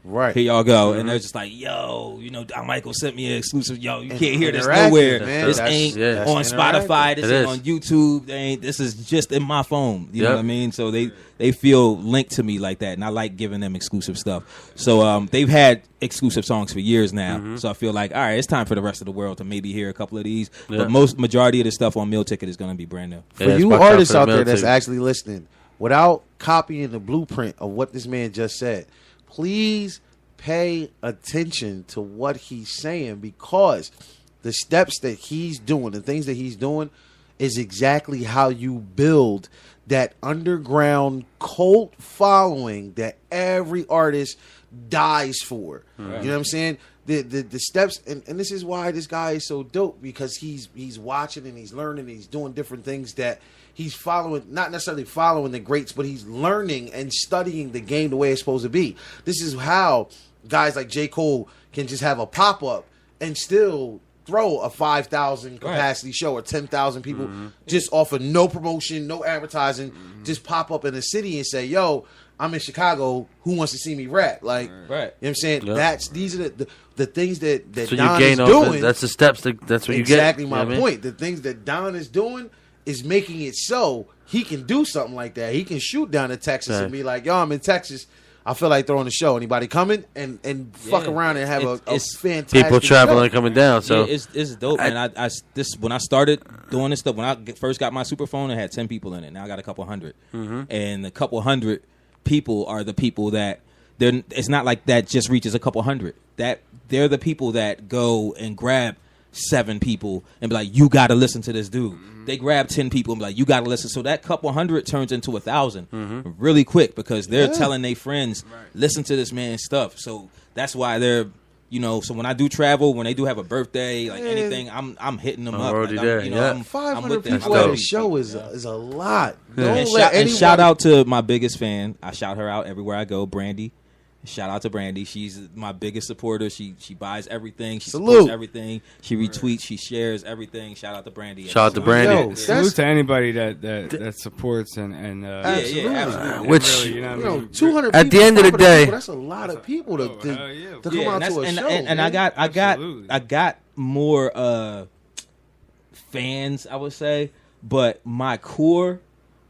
Right. Here y'all go. And they're just like, yo, Don Michael sent me an exclusive. Yo, you can't hear this nowhere. Man. This ain't on Spotify. This ain't on YouTube. This is just in my phone. You know what I mean? So they feel linked to me like that. And I like giving them exclusive stuff. So they've had exclusive songs for years now. So I feel like, all right, it's time for the rest of the world to maybe hear a couple of these. But majority of the stuff on Meal Ticket is going to be brand new. For you artists out there that's actually listening, without copying the blueprint of what this man just said, please pay attention to what he's saying, because the steps that he's doing, the things that he's doing, is exactly how you build that underground cult following that every artist dies for. Right. You know what I'm saying? The steps, and this is why this guy is so dope, because he's watching and he's learning and he's doing different things that he's following, not necessarily following the greats, but he's learning and studying the game the way it's supposed to be. This is how guys like J. Cole can just have a pop-up and still throw a 5,000 capacity show or 10,000 people just off of no promotion, no advertising, just pop up in the city and say, yo, I'm in Chicago, who wants to see me rap? Like, you know what I'm saying? Yep. These are the things that so Don you is gain off doing. it. That's the steps. That's what you get. Exactly my point. The things that Don is doing is making it so he can do something like that. He can shoot down to Texas and be like, yo, I'm in Texas. I feel like throwing a show. Anybody coming and fuck around and have a fantastic people traveling show. coming down. So it's dope, man. When I started doing this stuff, when I first got my Superphone, it had 10 people in it. Now I got a couple hundred, and the couple hundred people are the people that it's not like that just reaches a couple hundred. That they're the people that go and grab 7 people and be like, you got to listen to this dude. They grab 10 people and be like, you got to listen. So that couple hundred turns into 1,000 really quick, because they're telling their friends, listen to this man's stuff. So that's why they're, so when I do travel, when they do have a birthday, like anything, I'm hitting them up. Already Like, there. I'm 500 with them. people at a show is a lot. Don't And shout out to my biggest fan. I shout her out everywhere I go, Brandy. Shout out to Brandy. She's my biggest supporter. She buys everything. She supports everything. She retweets. She shares everything. Shout out to Brandy. Shout out to Brandy. Yo, salute to anybody that supports and absolutely. Which, really, you know what I mean? 200 at the end of the day, that's a lot of people to come out to a show. And I got more fans, I would say, but my core,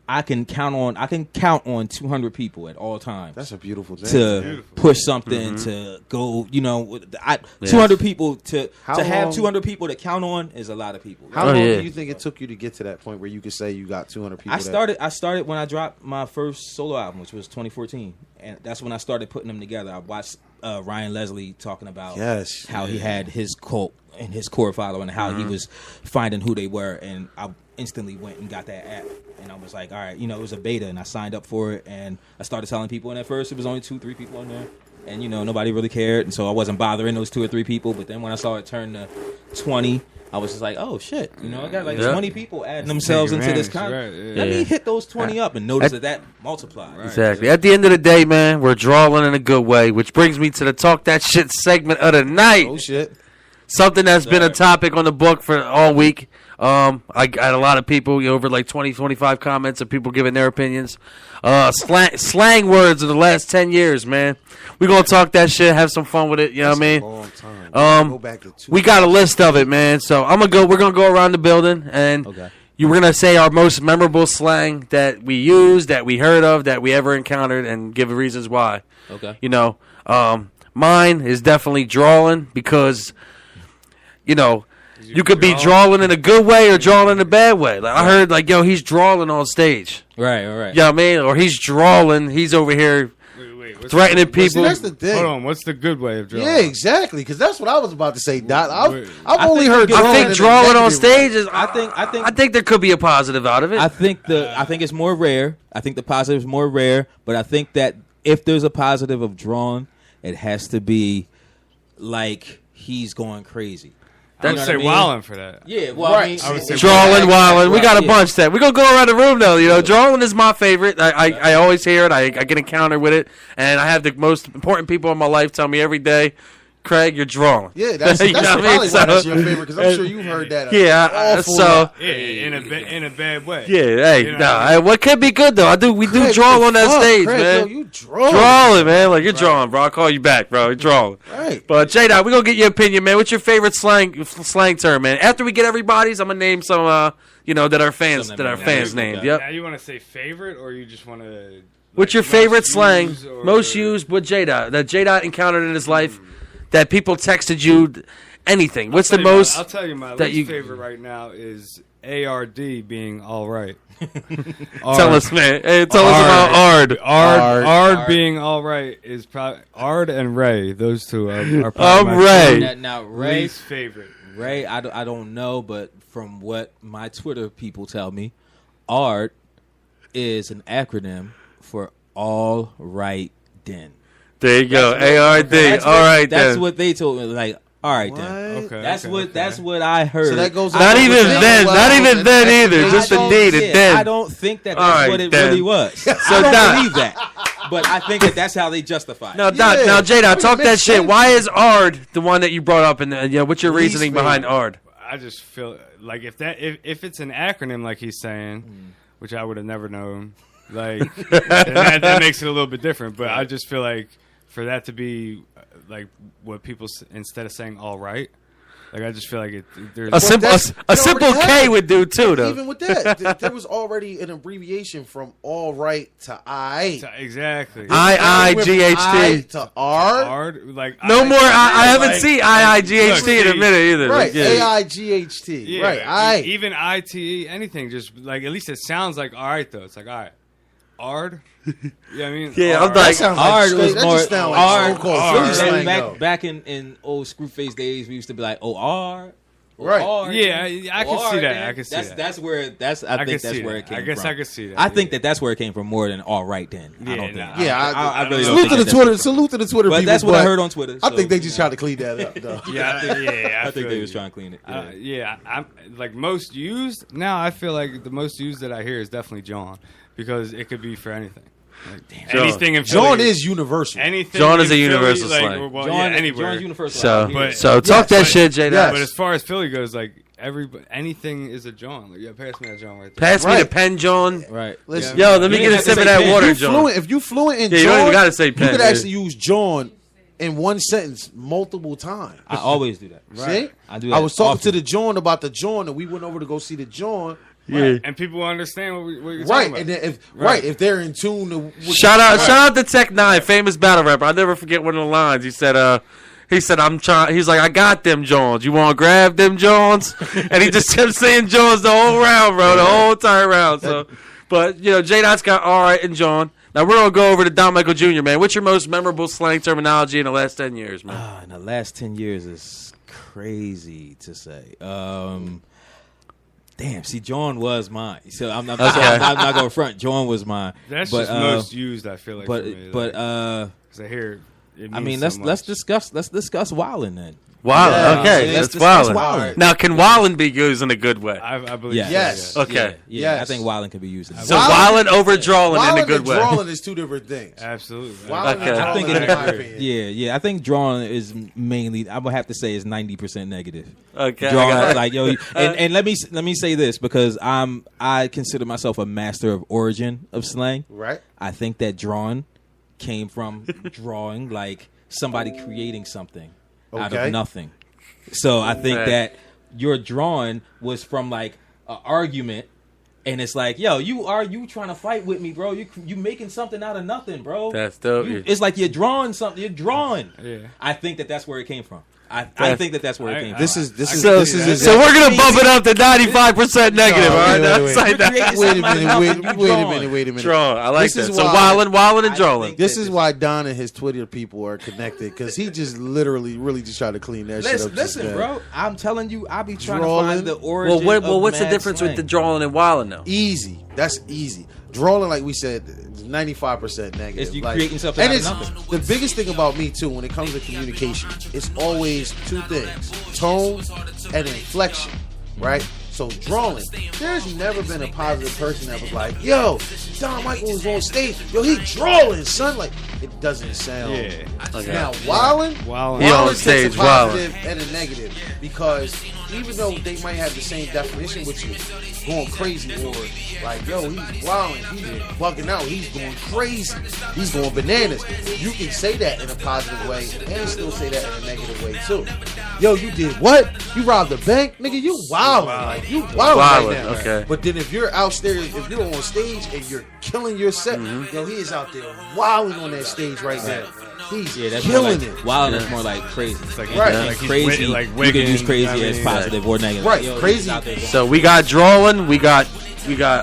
I can count on 200 people at all times. That's a beautiful thing. To push something, to go, 200 people to have 200 people to count on is a lot of people. How long do you think it took you to get to that point where you could say you got 200 people? I started when I dropped my first solo album, which was 2014, and that's when I started putting them together. I watched Ryan Leslie talking about how he had his cult and his core following, and how he was finding who they were, and I instantly went and got that app, and I was like, all right, it was a beta, and I signed up for it, and I started telling people, and at first it was only 2-3 people on there, and nobody really cared, and so I wasn't bothering those 2 or 3 people. But then when I saw it turn to 20, I was just like, oh shit, I got like 20 people adding themselves into this content. Let me hit those 20 up and notice that multiplied. Exactly. At the end of the day, man, we're drawing in a good way, which brings me to the Talk That Shit segment of the night. Oh shit. Something that's been a topic on the book for all week. I got a lot of people, over like 20, 25 comments of people giving their opinions. Slang words of the last 10 years, man. We're going to talk that shit, have some fun with it, you know what I mean? Long time. Go back to we got a list of it, man. So we're going to go around the building, and we're going to say our most memorable slang that we used, that we heard of, that we ever encountered, and give reasons why. Okay. Mine is definitely drawing, because you could be drawing in a good way or drawing in a bad way. Like I heard, like, yo, he's drawing on stage. Right, all right. You know what I mean? Or he's drawing. He's over here threatening people. See, that's the thing. Hold on, what's the good way of drawing? Yeah, exactly. Because that's what I was about to say, Dot. I've only heard. I think drawing on stage is. I think there could be a positive out of it. I think it's more rare. I think the positive is more rare. But I think that if there's a positive of drawing, it has to be like he's going crazy. I would That's say Wildin' for that. Yeah, well, I mean, I would say Drawlin', Wildin'. We got a yeah. bunch that. We're going to go around the room, though. You know, Drawlin' is my favorite. I always hear it. I get encountered with it. And I have the most important people in my life tell me every day, Craig, you're drawing. Yeah, that's You know what I probably mean? why So- that's your favorite, because I'm sure you've heard that. Yeah, awful so- lot. Yeah, in a bad way. Yeah, hey, You know nah, what I mean? what could be good though? We do Craig, draw what on the that fuck, stage, Craig, man. yo, you drawing. Drawing, man. Like you're drawing, bro. I'll call you back, bro. You're drawing. Right. But J-Dot, we're gonna get your opinion, man. What's your favorite slang term, man? After we get everybody's, I'm gonna name some that our fans named. Yep. Now you want to say favorite, or you just want to? What's your favorite slang used or- most used with J-Dot that J-Dot encountered in his life that people texted you? Anything. What's the most? I'll tell you my that least favorite right now is ARD being all right. Tell us, man. Hey, tell us about Ard. Ard being all right is probably Ard and Ray. Those two are probably my Ray. Now Ray, least favorite. Ray, I don't know, but from what my Twitter people tell me, ARD is an acronym for All Right Then. There you go. ARD. That's All what- right, That's then. what they told me. Like, all right then. Okay. That's what I heard. So that goes Not even then. Not even then either. Just the D, the then. I don't think that All that's right, what it then. really was. So I don't Don- believe that. But I think that that's how they justify it. Now, J-Dot, talk that shit. Why is ARD the one that you brought up? And what's your Least reasoning behind favorite. ARD? I just feel like if it's an acronym like he's saying, which I would have never known, like then that makes it a little bit different. But I just feel like for that to be like what people instead of saying all right, like I just feel like there's A simple K would do too, though. Even with that, there was already an abbreviation from all right to I. Exactly. IIGHT. To R. Ard, like No more. I haven't like- seen IIGHT in a minute either. Right. Like, yeah. AIGHT. Yeah, Right. I. even ITE, anything, just like at least it sounds like all right though. It's like all right, Ard. Yeah, I mean, Yeah, Ard. I'm like, Ard was that more just sound like Ard. so-called Philly slang, though. Back in old Screwface days, we used to be like, oh Ard. Right. Ard. Yeah, I can see that. I can see that's, that. That's where that's. I can think see that's where that. it came I guess from. I can see that, I think yeah. that's where it came from more than all right then. I Yeah, don't think. nah. Yeah, I really don't salute think to the that's Twitter. what- Salute to the Twitter But people. that's what I heard on Twitter. I so, think they just you know. tried to clean that up, though. Yeah, I I think feel they you. was trying to clean it. Yeah, I'm like most used. Now I feel like the most used that I hear is definitely John, because it could be for anything. Like, anything in Philly. John is universal. Anything. John is in a Philly, universal like, slang. Well, John, yeah, anywhere. John's universal. So, out here. so talk that Yes. shit, J-Dot. But as far as Philly goes, like anything is a John. Like, yeah, pass me that John right there. Pass me Right. the pen, John. Right. Listen, Yo, let me You get a didn't have sip to of say that pen. water, you John. fluent, if you fluent in Yeah, you John, don't even gotta say you pen, could dude. actually use John in one sentence multiple times. I always do that. See? I do that I was talking often. to the John about the John, and we went over to go see the John. Yeah. And people will understand what you're Right, talking about. and then if Right. if they're in tune to what Shout out to Tech Nine, famous battle rapper. I'll never forget one of the lines. He said, I'm trying. He's like, I got them Jones. You want to grab them Jones? And he just kept saying Jones the whole round, bro, the whole entire round. So, but J-Dot's got all right and John. Now we're gonna go over to Don Michael Jr. Man, what's your most memorable slang terminology in the last 10 years, man? In the last 10 years is crazy to say. Damn, see, John was mine. So I'm not going to front. John was mine. That's but, just most used, I feel like. But for me. but because I hear. It I mean, means so let's much. discuss Wildin' then. Wildin', Yeah, okay, let's that's discuss Wildin'. Wildin'. Now, can Wildin' be used in a good way? I believe. Yeah. Yes. Okay. Yeah, I Yes. think Wildin' can be used. In So Wildin' over Drawlin' in a Wildin' good and way. drawlin' is two different things. Absolutely. Wildin' Okay. and I think drawlin', in my it, opinion. yeah. I think drawing is mainly. I would have to say is 90% negative. Okay. Drawing, I got it. like and let me say this because I consider myself a master of origin of slang. Right. I think that drawing came from drawing, like somebody creating something out Okay. of nothing. So I think Okay. that your drawing was from like an argument. And it's like, yo, you trying to fight with me, bro? You making something out of nothing, bro. That's dope. It's like you're drawing something. You're drawing. Yeah. I think that's where it came from. I think that's where it came from. This is So we're gonna bump it up to 95% negative. No, all right, wait, that's wait, like You're that. creating Wait a something out of minute, nothing. wait You a drawing. minute, wait a minute. Draw. I like This that. is So why- Wildin' and I Drawlin'. think This is why Don and his Twitter people are connected, because he just literally really just tried to clean that shit up. just Listen, now. bro. I'm telling you, I be trying Drawing. to find the origin. Well, what's the mad difference slang. with the Drawlin' and Wildin' though? Easy. That's easy. drawing, like we said, 95% negative. It's you like, creating something and out it's of nothing. the biggest thing about me too when it comes to communication. It's always two things: tone and inflection, right? So drawing, there's never been a positive person that was like, "Yo, Don Michael was on stage. Yo, he drawing, son." Like it doesn't sound. Yeah. Okay. Now wildin', He on takes stage a positive and a negative because even though they might have the same definition, which is going crazy or like, yo, he's wilding, he's bugging out, he's going crazy, he's going bananas. You can say that in a positive way and still say that in a negative way too. Yo, you did what? You robbed a bank, nigga. You wilding, like you wilding right now. Okay. But then if you're out there, if you're on stage and you're killing your set, yo, he is out there wilding on that stage right now. He's that's killing more like, it. Wild is more like crazy. It's like, Right. like he's Crazy. like You can use crazy I as mean, positive or negative. Right, Yo, crazy. he's out there going- So we got drawing, we got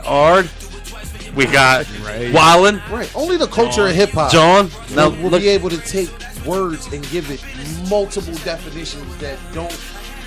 Ard, we got wildin', Right. Only the culture of hip hop John. Now will look, be able to take words and give it multiple definitions that don't,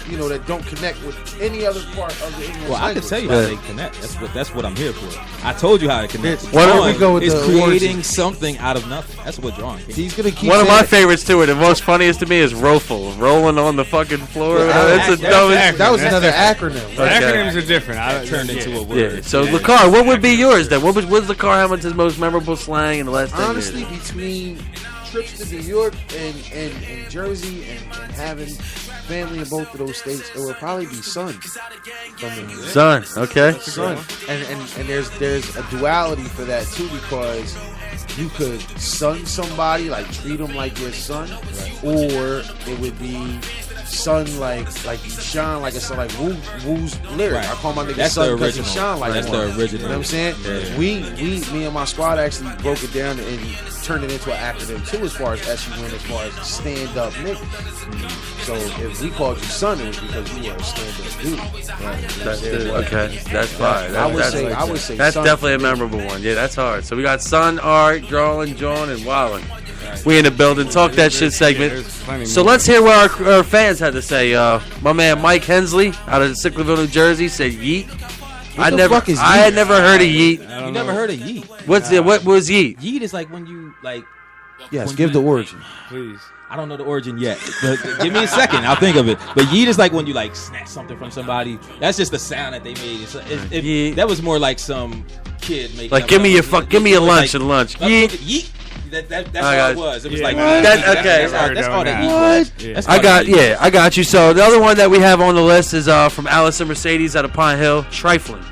that don't connect with any other part of the English Well, I can language. tell you how they connect. That's what I'm here for. I told you how to connect. Why don't Drawing we go with is the creating origin? something out of nothing. That's what drawing is. He's gonna keep one of my saying- favorites too, and the most funniest to me is Rofl, rolling on the fucking floor. That's the dumbest. That was That's another different. acronym. The Okay. acronyms are different. That turned into a word. Yeah. So Lakar, what would be yours then? What's Lakar Hamilton's most memorable slang in the last 10 Honestly, years? between trips to New York and Jersey and having family in both of those states, it would probably be son. Son, okay. Son. And there's a duality for that too, because you could son somebody, like treat them like your son, or it would be son like you shine like a son, like Woo's lyric. Right. I call my nigga That's son the because he original. shine like That's one. the original. You know what I'm saying? Yeah. Me and my squad actually broke it down and turned it into an acronym too, as far as SUN, as far as stand up niggas. So if we called you son, it was because you were a stand up dude. That's okay. That's fine. I would say that's son definitely a for me. memorable one. Yeah, that's hard. So we got Son, Art, Drawing, John, and Wildin'. We in the building. Talk that shit segment. So let's hear what our fans had to say. My man Mike Hensley out of Sicklerville, New Jersey, said Yeet. What the fuck is I Yeet? had never heard of Yeet. You never heard of yeet? What's it? What was Yeet? Yeet is like when you like. Yes, when give you- the origin. Please. I don't know the origin yet. But give me a second. I'll think of it. But yeet is like when you like snatch something from somebody. That's just the sound that they made. Yeet. That was more like some kid making. Like up give me a- your give me your lunch and lunch. Yeet. Yeet. That's I all got it was. It was Yeah. like What? That- yeet. okay. That's all that yeet What? was. Yeah. That's I all got that yeet I got you. So the other one that we have on the list is from Allison Mercedes out of Pine Hill, Trifling.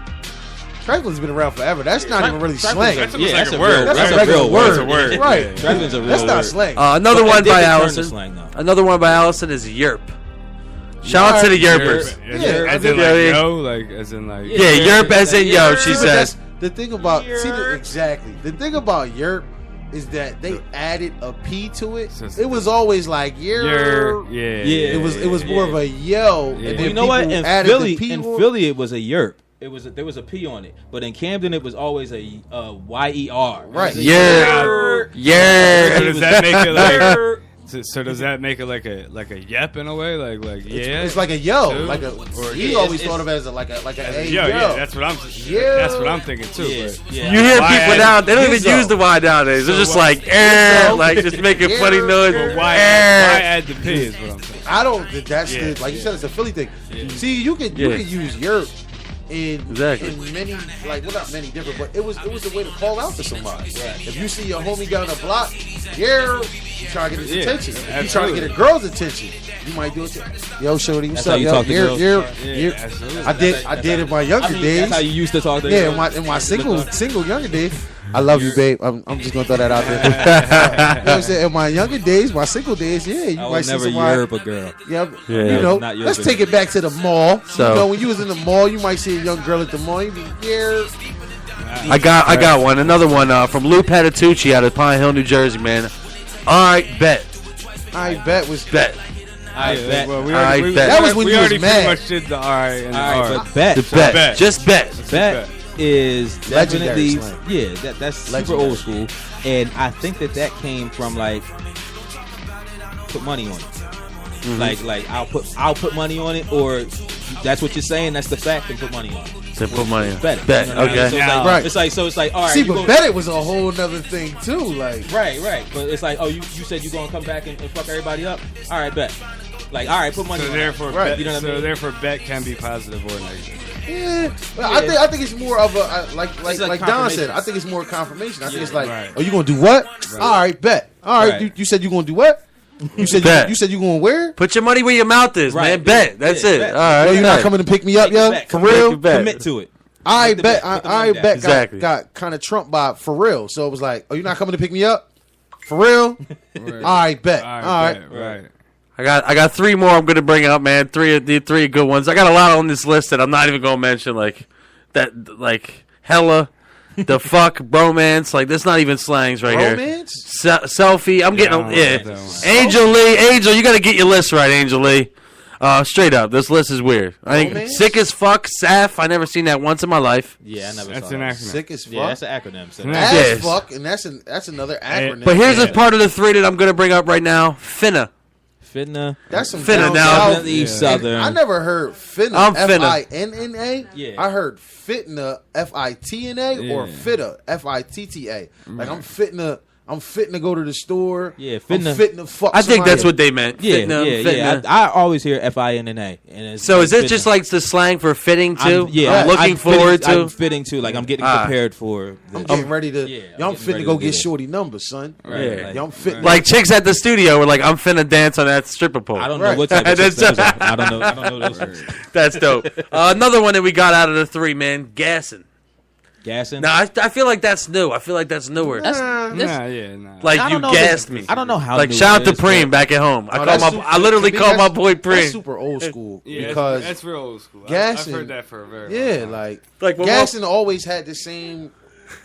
Trifling's been around forever. That's not even really slang. That's Yeah, that's like a a word. real- That's that's a a regular real word. That's a word. Right. Yeah. Trifling's a real That's not word. slang. Another But one they by did return to Allison. slang, though. Another one by Allison is Yerp. Shout out to the Yerpers. As Yeah, in I like mean- yo, like as in like Yeah, Yerp as in yo, she See, but said. that's the thing about exactly. The thing about Yerp is that they added a P to it. It was always like Yerp. yeah. Yeah. It was more of a yo. And then Well, you know what? people In added Philly, the P in on- Philly, it was a yerp. There was a P on it, but in Camden, it was always a YER. Right. Yerp. So Yerp. does that make it like? So does that make it like a yep in a way? Like yeah. It's like a yo, too? like a. Or- He Yeah, always it's- thought of it as like a hey Yo, yo. yeah, that's what I'm. Yeah. That's what I'm thinking too. Yeah, But yeah. You hear Why people add- now, they don't even Gizzo. use the Y nowadays. They're just like, like just making funny Yeah. noise. But why Eh. add the P is what I'm saying. I don't. That's Yeah. the, like you said, it's a Philly thing. See, you can Yeah. use Yerp in Exactly. in many, like, well, not many different, but it was a way to call out to somebody. If you see your homie down the block, Yerp, you try to get his Yeah, attention. If you trying to absolutely. get a girl's attention, you might do it. Yo, shorty, what's That's how up? you Yo, talk to girls. Yerp. absolutely. I did in my younger days. That's how you used to talk to Yeah, girls. in my single younger days. I love you, babe. I'm just gonna throw that out there. You know what I'm saying? In my younger days, my single days, yeah, you I might would see never somebody. yerp a girl. Yeah, Yeah. you know, Not let's yerping. take it back to the mall. So- you know, when you was in the mall, you might see a young girl at the mall. You be, yeah, I got one. Another one from Lou Patitucci out of Pine Hill, New Jersey, man. All right, bet. I bet was Bet. I bet. Well, we I already, we, bet. That was when we you was already mad. pretty much did the R and the All right, R. but bet. The bet. bet. Just bet. Bet is Legendary definitely slang. that's super Legendary. old school, and I think that came from like put money on it. Like I'll put money on it, or that's what you're saying. That's the fact, and put money on it. To put money on. Bet it. Bet, You know what I mean? okay. So it's like, Right. It's like, all right. See, you but go- bet it was a whole nother thing too. Like, right. But it's like, oh, you said you gonna come back and fuck everybody up. All right, bet. Like, all right, put money. So on therefore, that. bet, You know what I so mean? therefore, bet can be positive or negative. yeah, but I think it's more of a like It's like Don said. confirmation. I think it's more confirmation. I think it's like, Right. oh, you gonna do what? All right, bet. All right, Right. you said you gonna do what? You said Bet. you said you gonna where? Put your money where your mouth is, Right. man. Bet. That's Yeah, it. bet. All right. Yo, you not bet. coming to pick me up, Make the yo? bet. For Commit- real? bet. Commit to it. I Make the bet. bet. Put the I money down. bet Exactly. got kind of trumped by for real. So it was like, oh, you not coming to pick me up? For real? Right. All right, bet. All All right, right. bet, right. I got 3 more I'm gonna bring up, man. Three good ones. I got a lot on this list that I'm not even gonna mention, like that, like hella, the fuck, bromance. Like that's not even slangs right here. Romance? Selfie. I'm I getting don't yeah. know that one. Angel Lee, Angel, you gotta get your list right, Angel Lee. Straight up, this list is weird. I think Romance? sick as fuck. Saf. I never seen that once in my life. Yeah, I never That's saw an that. acronym. Sick as fuck. Yeah, that's an acronym. So Yeah. Ass Yes. fuck, and that's another acronym. But here's Yeah. a part of the 3 that I'm gonna bring up right now. Finna. Finna. that's some Finna down now. south. Definitely Yeah. Southern. I never heard finna. I'm finna. Finna. Yeah. I heard fitna. Fitna or Yeah. fitta. Fitta. Like I'm fitna. I'm fitting to go to the store. Yeah, I'm fitting to- fitting to fuck. I think somebody. that's what they meant. Yeah, Fitna, yeah. fitna. I always hear FINNA. And So is it fitna. just like the slang for fitting too? Yeah, I'm looking forward I'm to. fitting to. Like I'm getting Ah. prepared for. The, I'm getting ready to. Yeah, yo, I'm getting fitting to ready go to get do it. shorty numbers, son. Right, Yeah. like- Yo, I'm fitting. Like chicks at the studio were like, I'm finna dance on that stripper pole. I don't Right. know what type of That's- chicks those are. I don't know. I don't know those. ones. That's dope. Another one that we got out of the 3, man, gassing. Gassing. Now I feel like that's new. I feel like that's newer. That's, Nah, yeah, nah. like I you don't know if gassed it's- me. I don't know how. Like new shout out it to is, Preem but- back at home. Oh, that's I literally to me, call my that's- boy That's Preem. super old school Yeah, because that's real old school. I've gassing- heard that for a very long yeah, time. like when gassing always had the same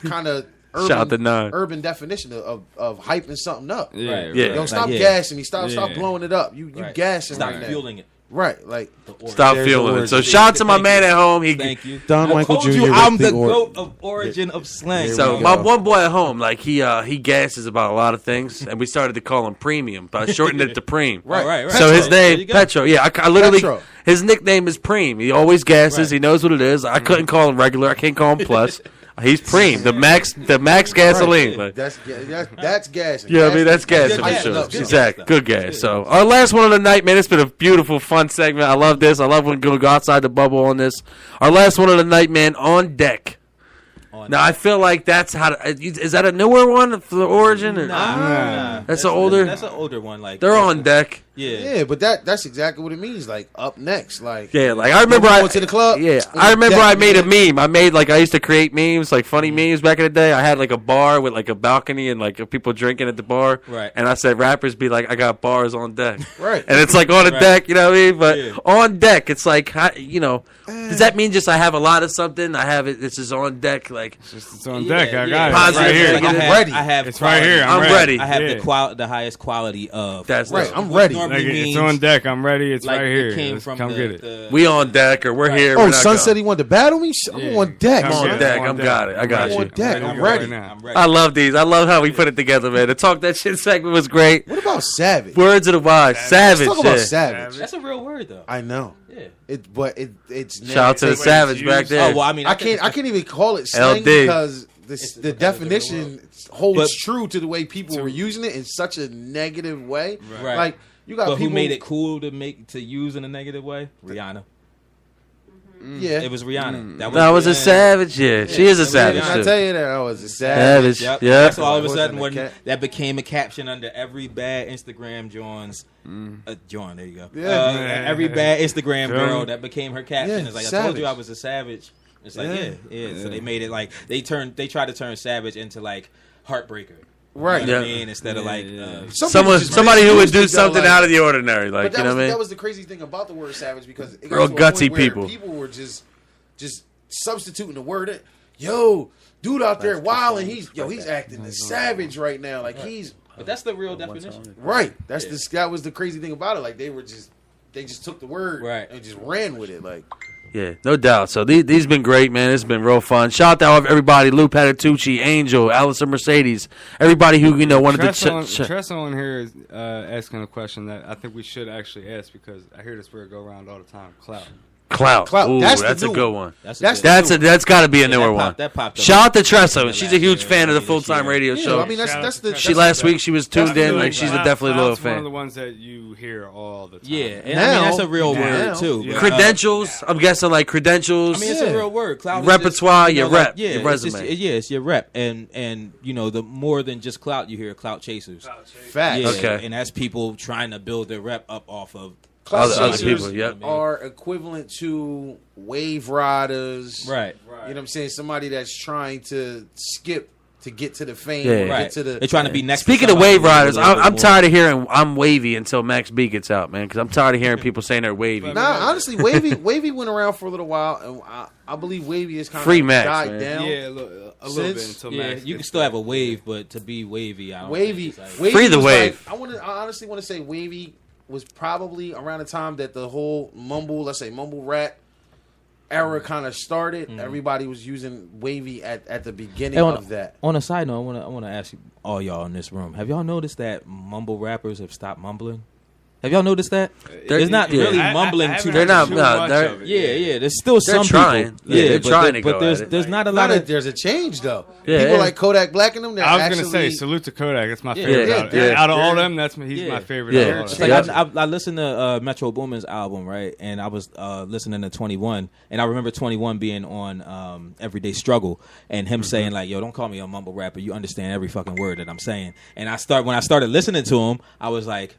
kind of Shout out to Nine. urban definition of hyping something up. Yeah, Right. right. Yeah. Yo, stop Like, yeah. gassing me. Stop Yeah. blowing it up. You Right. gassing Stop right now. fueling it. Right, like Stop There's the feeling it. origin. So shout out to my Thank man you. at home. He Thank you. Don I Michael told Jr. you with I'm the the or- goat of origin of slang. So we my go. one boy at home, like he gasses about a lot of things, and we started to call him Premium, but I shortened it to Preem. Right. So his There name you go. Petro. Yeah, I literally Petro. his nickname is Preem. He always gasses. Right. He knows what it is. I couldn't call him regular. I can't call him plus. He's Preem, the max gasoline. Like, that's gassing. yeah, I mean that's gas for gas. sure. Gas. Exactly, good gas. So our last one of the night, man. It's been a beautiful, fun segment. I love this. I love when we go outside the bubble on this. Our last one of the night, man. On deck. Now I feel like that's how. Is that a newer one for the origin? Or? Nah. That's an older- That's an older one. Like They're on deck. Yeah. Yeah, but that's exactly what it means. Like up next, like Yeah, like I remember I went to the club. Yeah, on I remember deck, I made a man. meme. I used to create memes, like funny memes back in the day. I had like a bar with like a balcony and like people drinking at the bar. Right. And I said rappers be like, I got bars on deck. Right. And it's like on the Right. deck, you know what I mean? But Yeah. on deck, it's like, you know, does that mean just I have a lot of something? I have it. This is on deck. Like It's on deck. I got it. Positive. Right here. Like, I I'm have, ready. I have It's right here. I'm ready. I have Yeah. the highest quality of. that's Right, the- I'm ready. Normally Like, it's means, on deck. I'm ready. It's like, right it here. came Let's from come the, get it. the- we on deck or we're here. Oh, we're not son going. said he wanted to battle me. I'm Yeah. on deck. Come I'm on get it. deck. I'm on Got it. I got I'm you. on deck. I'm go ready. right now. I'm ready. I love these. I love how we put it together, man. The Talk That Shit segment was great. What about Savage? Words of the wise. Savage. Let's talk about yeah. Savage. That's a real word though. I know. Yeah. It's Shout out to the it's- Savage back used- there. Oh well, I mean, I can't even call it slang LD. because the definition holds But- true to the way people were using it in such a negative way. Right. Like you got But people who made it cool to use in a negative way? Rihanna. Yeah, It was Rihanna. That was a savage. Yeah, she is a savage I too. tell you that I was a savage. Savage. Yep. Yeah. That's all of a Wasn't sudden a when cat. that became a caption under every bad Instagram John's John. There you go. Yeah. Every bad Instagram John. girl that became her caption. Yeah, It's like I told you I savage. was a savage. It's like Yeah. yeah. So they made it like they tried to turn savage into like heartbreaker. Right. You know what I Yeah. mean? Instead of like Somebody who would do something out of the ordinary, But like that you know was, what I that mean. was the crazy thing about the word savage because it Real got to a gutsy point where people. People were just substituting the word. Yo, dude out there wilding. He's acting a savage right now. Like he's But that's the real definition. right. That was the crazy thing about it. Like they just took the word Right. and just ran with it. Like Yeah, no doubt. So these been great, man. It's been real fun. Shout out to everybody: Lou Patitucci, Angel, Allison Mercedes, everybody who wanted to. Tressa on here is asking a question that I think we should actually ask because I hear this word go around all the time. Clout. Clout. Ooh, That's that's the a new good one. That's That's got to be a newer one. that popped up. Shout out to Tressa. She's a huge fan of the full-time radio Yeah, show. I mean, that's the. She last week she was tuned in. Like she's a definitely loyal Clout's one of the fan. ones that you hear all the time. Yeah, and I Now- mean that's a real now- word too. Yeah. but, Credentials. I'm guessing like credentials. I mean, it's a real word. Clout is Repertoire, just, you your know, rep, like, yeah, your it's just- resume. yeah, it's your rep, and you know, the more than just clout, you hear clout chasers. Facts. Yeah, Okay. and that's people trying to build their rep up off of Clout Other chasers people, yep. are equivalent to wave riders. right. You know what I'm saying? Somebody that's trying to skip to get to the fame. Yeah. or Right. Get to the. They're trying to be next. to Speaking of somebody wave who's a riders, little bit I'm more- tired of hearing I'm wavy until Max B gets out, man. Because I'm tired of hearing people saying they're wavy. Nah, honestly, Wavy went around for a little while, and I believe Wavy is kind Free of Max, died man. down. Yeah, a little bit Since- until Yeah, Max you can gets still back. have a wave, but to be wavy, I don't Wavy, think it's like- Wavy Free the was wave. Like, I honestly want to say Wavy was probably around the time that the whole mumble rap era kind of started. Everybody was using Wavy at the beginning Hey, on, of that. on a side note, I want to ask you, all y'all in this room, have y'all noticed that mumble rappers have stopped mumbling? Have y'all noticed that? There's not yeah. really I mumbling haven't too They're much. not. No, much they're, of it. Yeah, there's still They're some trying. people. Yeah, they're but trying to go there's at it. there's not a Not lot that of there's a change though. Yeah, People yeah. like Kodak Black and them. They're I was actually, gonna say salute to Kodak. That's my Yeah. favorite. Yeah, out, yeah. out of all Yeah. them, he's Yeah. my favorite. Yeah. Out of all It's of them. like Yeah. I listened to Metro Boomin's album, right? And I was listening to 21, and I remember 21 being on Everyday Struggle, and him saying like, "Yo, don't call me a mumble rapper. You understand every fucking word that I'm saying." And when I started listening to him, I was like,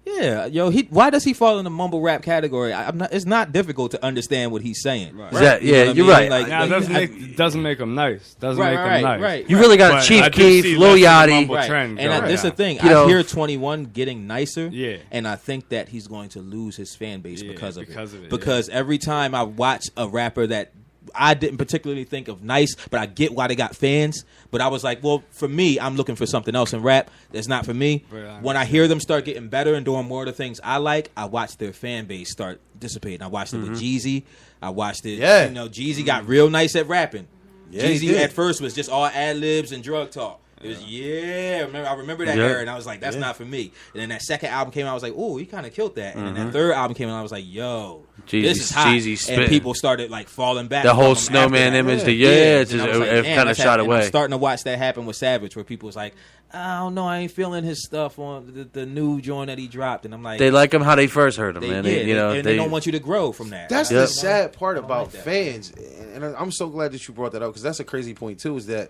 "Yeah, yo, why does he fall in the mumble rap category? It's not difficult to understand what he's saying." Right. That- You know yeah, what I you're mean? right. Like, Now, it like, doesn't make him nice. Doesn't Right, make right, him nice. right. You really got But Chief I do Keef, see Lil less of the Yachty. mumble Right. trend And going this is the down. thing. You I know- hear 21 getting nicer. Yeah. And I think that he's going to lose his fan base Yeah, because of because of it. it, Because every time I watch a rapper that I didn't particularly think of nice, but I get why they got fans. But I was like, well, for me, I'm looking for something else in rap that's not for me. Right. When I hear them start getting better and doing more of the things I like, I watch their fan base start dissipating. I watched it with Jeezy. I watched it. Yeah. You know, Jeezy got real nice at rapping. Yeah, he Jeezy did. at first was just all ad libs and drug talk. It was I remember that Yeah. era, and I was like, that's not for me. And then that second album came out, I was like, oh, he kind of killed that. And then that third album came out, I was like, yo, this is hot. Jeezy And spitting. people started like falling back. The whole from him after snowman that. image, Yeah, it And I was like, damn, kind of that's shot happening. away. I'm starting to watch that happen with Savage, where people was like, I don't know, I ain't feeling his stuff on the new joint that he dropped, and I'm like, They like him how they first heard him, man. and they don't want you to grow from that. That's Like, the sad part I don't about like that. fans, and I'm so glad that you brought that up because that's a crazy point too. Is that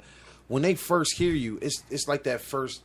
when they first hear you, it's like that first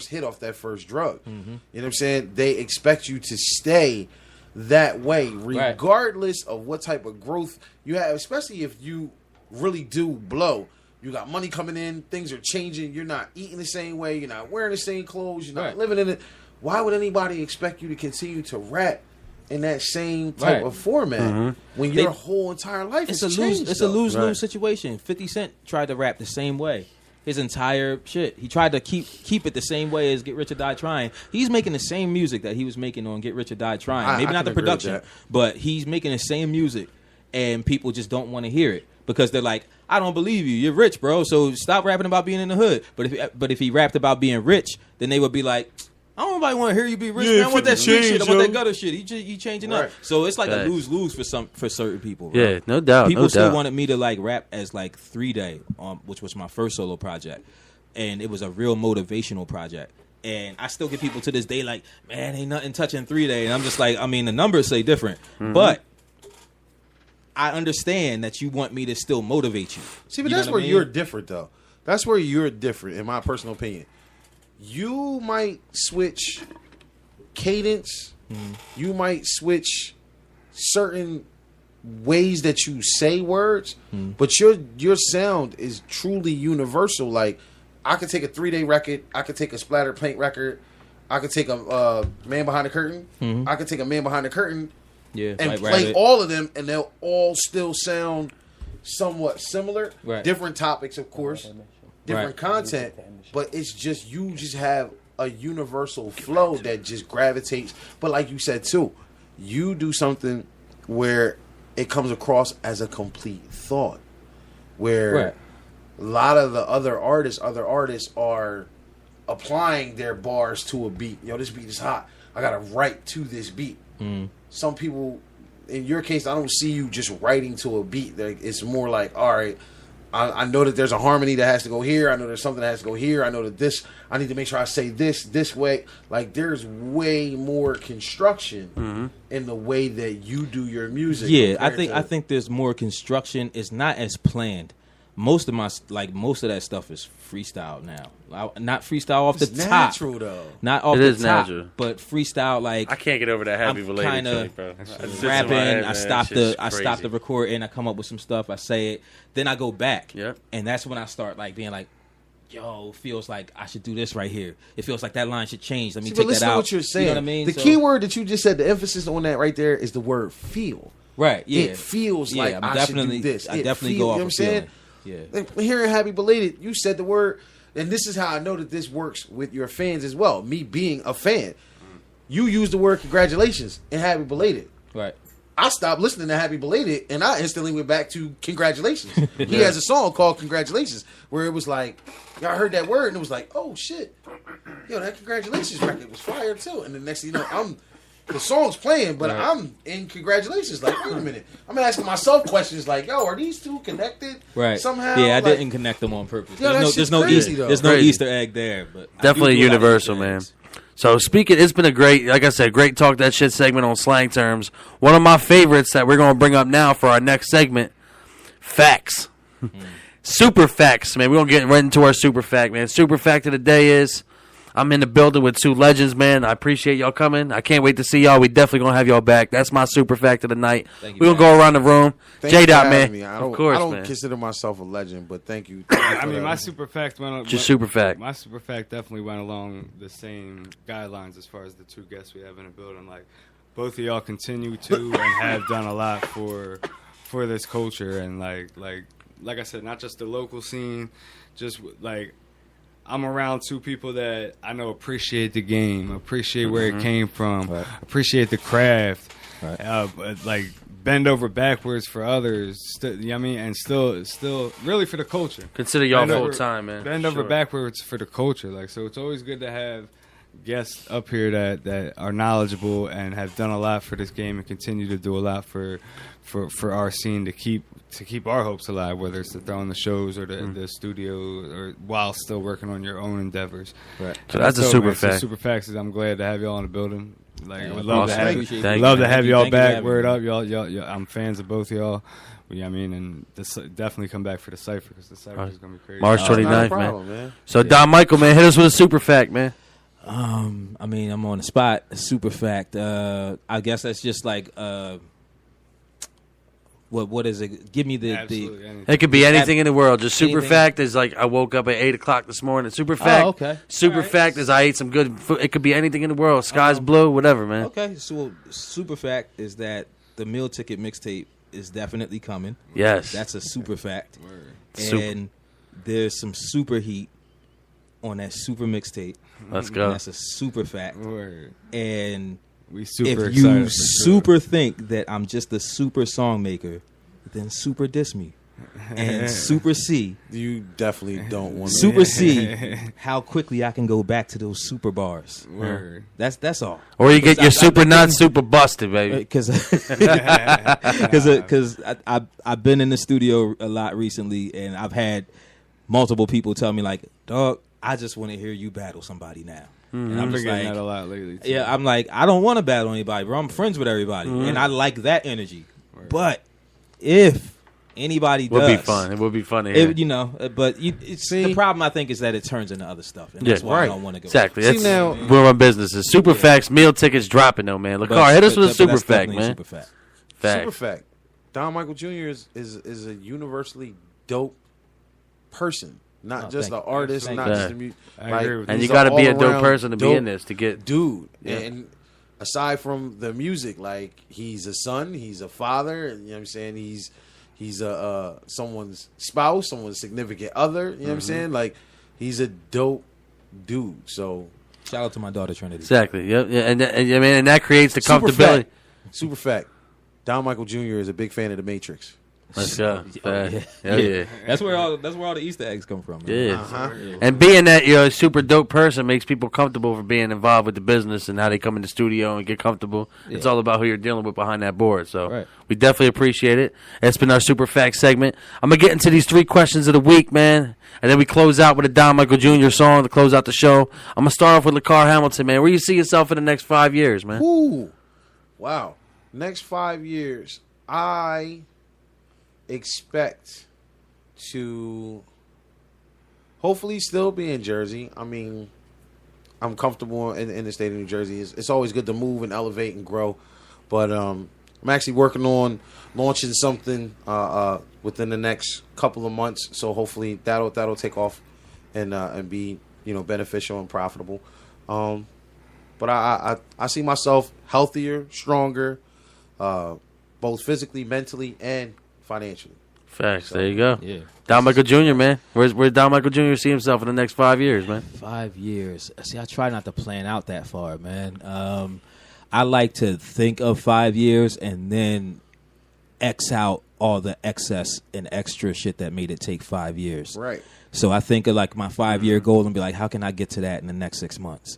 hit off that first drug. You know what I'm saying? They expect you to stay that way, regardless of what type of growth you have, especially if you really do blow. You got money coming in, things are changing, you're not eating the same way, you're not wearing the same clothes, you're not living in it. Why would anybody expect you to continue to rap in that same type of format when your whole entire life It's has a lose. changed? It's a though? lose-lose situation. 50 Cent tried to rap the same way. His entire shit. He tried to keep it the same way as Get Rich or Die Trying. He's making the same music that he was making on Get Rich or Die Trying. Maybe I not the can agree with production, that. but he's making the same music, and people just don't want to hear it because they're like, I don't believe you. You're rich, bro. So stop rapping about being in the hood. But if he rapped about being rich, then they would be like, I don't nobody want to hear you be rich, man. I want that street shit. I want that gutter shit. He changing up. So it's like a lose-lose for certain people. Bro. Yeah, no doubt. People no still doubt. wanted me to like rap as like 3 Day, which was my first solo project, and it was a real motivational project. And I still get people to this day like, man, ain't nothing touching 3 Day, and I'm just like, I mean, the numbers say different, but I understand that you want me to still motivate you. See, but You know that's what where I mean? you're different, though. That's where you're different, in my personal opinion. You might switch cadence. You might switch certain ways that you say words, but your sound is truly universal. Like, I could take a 3 Day record. I could take a Splatter Paint record. I could take a Man Behind the Curtain. I could take a Man Behind the Curtain. Yeah, and like play Rabbit. all of them, and they'll all still sound somewhat similar. Right. Different topics, of course, different Right. content, but it's just you just have a universal flow that just gravitates. But like you said too, you do something where it comes across as a complete thought, where Right. a lot of the other artists are applying their bars to a beat. Yo, this beat is hot. I gotta write to this beat. Some people in your case, I don't see you just writing to a beat. Like, it's more like, all right, I know that there's a harmony that has to go here. I know there's something that has to go here. I know that this, I need to make sure I say this way. Like, there's way more construction in the way that you do your music. Yeah, compared I to- think there's more construction. It's not as planned. Most of that stuff is freestyle now. Not freestyle off It's the top. natural, though. Not off It the is top, natural. but freestyle like I can't get over that happy I'm belated kinda joint, bro. That sits in my rapping. head, I man. stop That shit's I stop crazy. the recording. I come up with some stuff. I say it. Then I go back. Yep. And that's when I start like being like, yo, feels like I should do this right here. It feels like that line should change. Let me See, take but listen that out. to what you're saying. You know what I mean? The So- key word that you just said, the emphasis on that right there is the word feel. Right, yeah. It feels Yeah, like I'm I definitely- should do this. I It definitely feel- go off you know of what I'm saying? feeling. Yeah. Like, hearing Happy Belated, you said the word, and this is how I know that this works with your fans as well. Me being a fan, you use the word congratulations in Happy Belated. Right. I stopped listening to Happy Belated, and I instantly went back to Congratulations. He has a song called Congratulations, where it was like, y'all heard that word, and it was like, oh shit, yo, that Congratulations record was fire too. And the next thing you know, the song's playing, but I'm in Congratulations. Like, wait a minute, I'm asking myself questions like, yo, are these two connected? Right. Somehow? Yeah, I Like, didn't connect them on purpose. Yo, that There's shit's no crazy, Easter, though. there's no Crazy. Easter egg there, but I Definitely do a lot of universal, Easter man. eggs. So speaking, it's been a great, like I said, great talk that shit segment on slang terms. One of my favorites that we're gonna bring up now for our next segment, facts, super facts, man. We're gonna get right into our super fact, man. Super fact of the day is, I'm in the building with two legends, man. I appreciate y'all coming. I can't wait to see y'all. We definitely gonna have y'all back. That's my super fact of the night. Thank you, We're gonna go around the room. Thank you J for Dot, having man. me. Of course, I don't man. consider myself a legend, but thank you. I mean, my super fact went. Just super fact. My super fact definitely went along the same guidelines as far as the two guests we have in the building. Like, both of y'all continue to and have done a lot for this culture, and like I said, not just the local scene, just like. I'm around two people that I know appreciate the game, appreciate where it came from, appreciate the craft, but like bend over backwards for others. You know what I mean? And still, really for the culture. Consider y'all Bend full over- time, man. Bend For over sure. backwards for the culture. Like, so it's always good to have guests up here that are knowledgeable and have done a lot for this game and continue to do a lot for our scene to keep our hopes alive, whether it's to throw in the shows or the studio, or while still working on your own endeavors. Right. So that's a dope, super man. So fact. super facts is I'm glad to have y'all in the building. Like, Yeah, would love awesome. to have Appreciate Thank love you. to have Thank you. y'all Thank you for back. having Word me. up, y'all. I'm fans of both y'all. You know what I mean? And definitely come back for the Cypher, because the Cypher is gonna be crazy. March Not a 29th, problem, man. So Don Michael, man, hit us with a super fact, man. I mean, I'm on the spot. Super fact. I guess that's just like what is it? Give me the Absolutely anything. It could be anything in the world. Just super Anything. fact is like I woke up at 8:00 this morning. Super fact. okay. Super All right. fact is I ate some good food. It could be anything in the world. Sky's blue, whatever, man. Okay, so super fact is that the meal ticket mixtape is definitely coming. Yes. That's a super fact. Super. And there's some super heat on that super mixtape. Let's go. And that's a super fact. Word. And We super if excited. you for super think that I'm just a super song maker, then super diss me. And super C. You definitely don't want to. Super C, how quickly I can go back to those super bars. Word. That's all. Or you get your Because super not super busted, baby. Because I've been in the studio a lot recently, and I've had multiple people tell me like, "Dog, I just want to hear you battle somebody now." And I've I'm been just getting like, that a lot lately. Too. yeah, I'm like, I don't want to battle anybody, bro. I'm friends with everybody, and I like that energy. But if anybody It would does, be fun. It would be fun to hear. it, you know. But it's the problem. I think is that it turns into other stuff, and Yeah, that's why I right. don't want to go. Exactly. See, That's now- we're on businesses. Super facts, meal tickets dropping though, man. But- Lacar, hit us but- with a but super that's fact, definitely a man. Super fact. Fact. Super fact. Don Michael Jr. is a universally dope person. Not Oh, just thank an you. artist, Thank not you. just a music. I agree with And you. you got to be a dope all-around person to be dope in this to get. dude. Yeah. And aside from the music, like, he's a son, he's a father, and, you know what I'm saying? He's a someone's spouse, someone's significant other, you know what I'm saying? Like, he's a dope dude. So Shout out to my daughter Trinity. Exactly. Yep. Yeah. And I mean, and that creates the Super comfortability. fact. Super fact. Don Michael Jr. is a big fan of The Matrix. Let's go. Yeah. Hell yeah. That's where all the Easter eggs come from. Man. Yeah. And being that you're a super dope person makes people comfortable for being involved with the business and how they come in the studio and get comfortable. Yeah. It's all about who you're dealing with behind that board. So Right. we definitely appreciate it. That's been our Super Fact segment. I'm going to get into these 3 questions of the week, man. And then we close out with a Don Michael Jr. song to close out the show. I'm going to start off with LaCar Hamilton, man. Where you see yourself in the next 5 years, man? Ooh. Wow. Next 5 years, I expect to hopefully still be in Jersey. I mean, I'm comfortable in the state of New Jersey. It's always good to move and elevate and grow. But I'm actually working on launching something within the next couple of months. So hopefully that'll take off and be beneficial and profitable. But I see myself healthier, stronger, both physically, mentally, and financially. Facts. There you go. Yeah. Don Michael Jr., man. Where Don Michael Jr. see himself in the next 5 years, man? 5 years. See, I try not to plan out that far, man. I like to think of 5 years and then X out all the excess and extra shit that made it take 5 years. Right. So I think of like my 5-year goal and be like, how can I get to that in the next 6 months?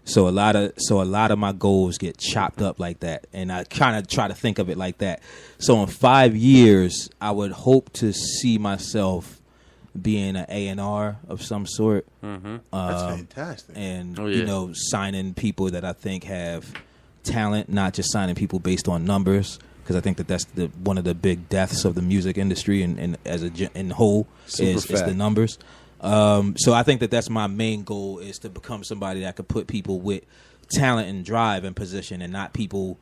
So a lot of my goals get chopped up like that, and I kind of try to think of it like that. So in 5 years, I would hope to see myself being an A&R of some sort. Mm-hmm. That's fantastic. And Oh, yeah. signing people that I think have talent, not just signing people based on numbers. Because I think that's one of the big deaths of the music industry and as in whole is the numbers. So I think that's my main goal, is to become somebody that could put people with talent and drive in position, and not people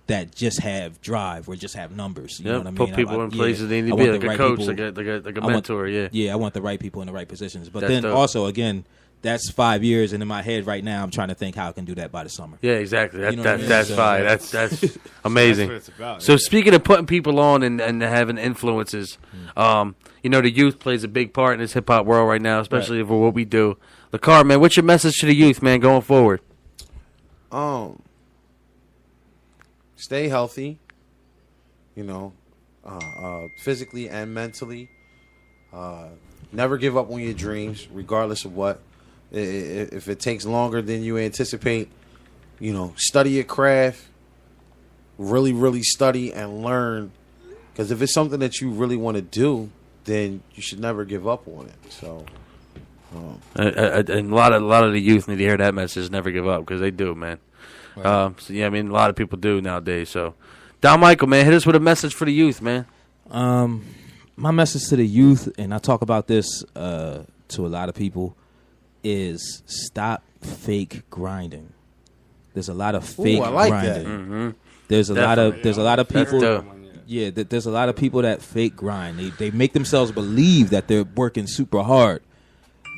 that just have drive or just have numbers. You know what I mean? Put people in places they need to I be, want like the a coach, people- like a mentor. Yeah, I want the right people in the right positions. But That's then dope. also, again, that's 5 years, and in my head right now, I'm trying to think how I can do that by the summer. Yeah, exactly. You know what I mean? That's So- fine. That's amazing. That's what it's about, So yeah. speaking of putting people on and having influences, the youth plays a big part in this hip hop world right now, especially for what we do. LaCar, man, what's your message to the youth, man, going forward? Stay healthy, physically and mentally. Never give up on your dreams, regardless of what. If it takes longer than you anticipate, study your craft. Really, really study and learn. Because if it's something that you really want to do, then you should never give up on it. So, And a lot of the youth need to hear that message. Never give up, because they do, man. Right. A lot of people do nowadays. So, Don Michael, man, hit us with a message for the youth, man. My message to the youth, and I talk about this to a lot of people, is stop fake grinding. There's a lot of fake I like grinding. that. Mm-hmm. There's a lot of That's people. dope. Yeah, there's a lot of people that fake grind. They make themselves believe that they're working super hard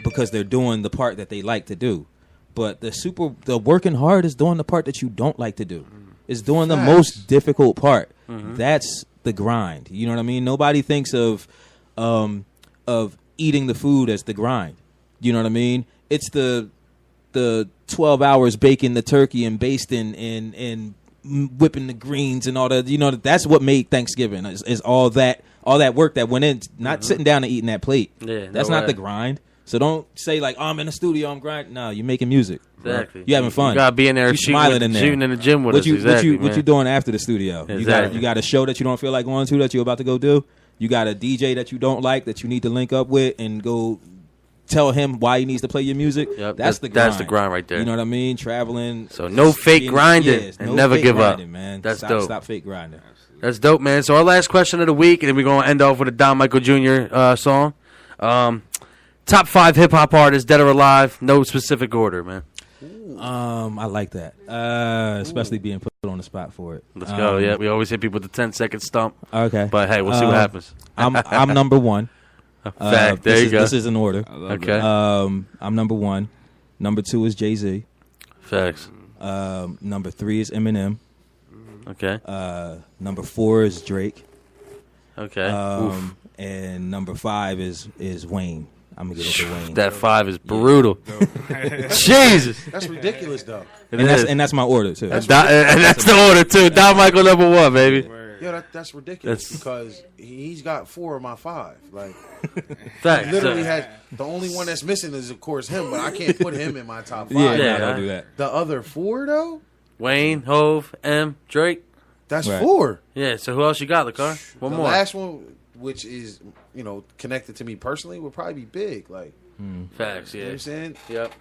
because they're doing the part that they like to do. But the working hard is doing the part that you don't like to do. It's doing the most difficult part. Mm-hmm. That's the grind. You know what I mean? Nobody thinks of eating the food as the grind. You know what I mean? It's the 12 hours baking the turkey and basting and whipping the greens and all that. That's what made Thanksgiving is all that work that went in. Not sitting down and eating that plate. Yeah, That's no not way. the grind. So don't say like, oh, I'm in the studio, I'm grinding. No, you're making music. Exactly. You having fun. You gotta be in there You shooting smiling with- in there. shooting in the gym with what us, You, exactly, what man. you doing after the studio? Exactly. You got a show that you don't feel like going to that you're about to go do. You got a DJ that you don't like that you need to link up with and go tell him why he needs to play your music. Yep, That's the grind. that's the grind right there. You know what I mean? Traveling. So no fake grinding and no never fake give up. grinding, man. That's stop, dope. Stop fake grinding. That's dope, man. So our last question of the week, and then we're going to end off with a Don Michael Jr. Song. Top 5 hip-hop artists, dead or alive, no specific order, man. I like that. Especially being put on the spot for it. Let's go. Yeah, we always hit people with the 10-second stump. Okay. But, hey, we'll see what happens. I'm number one. Fact. There you go. This is in order. Okay. I'm number one. Number 2 is Jay-Z. Facts. Number 3 is Eminem. Okay. Number 4 is Drake. Okay. Oof. And number 5 is Wayne. I'm gonna get over Wayne. That 5 is brutal. Jesus. That's ridiculous, though. And that's my order too. And that's the order too. Don Michael number 1, baby. Yo, that's ridiculous That's- because he's got 4 of my 5. Like, Facts. he literally has the only one that's missing is of course him, but I can't put him in my top 5. Yeah, don't do that. The other 4 though, Wayne, Hove, M, Drake. that's Right. 4. Yeah. So who else you got, Lacar? One The more. last one, which is connected to me personally, would probably be Big. Like, Facts. you know what Yeah. I'm saying? Yep.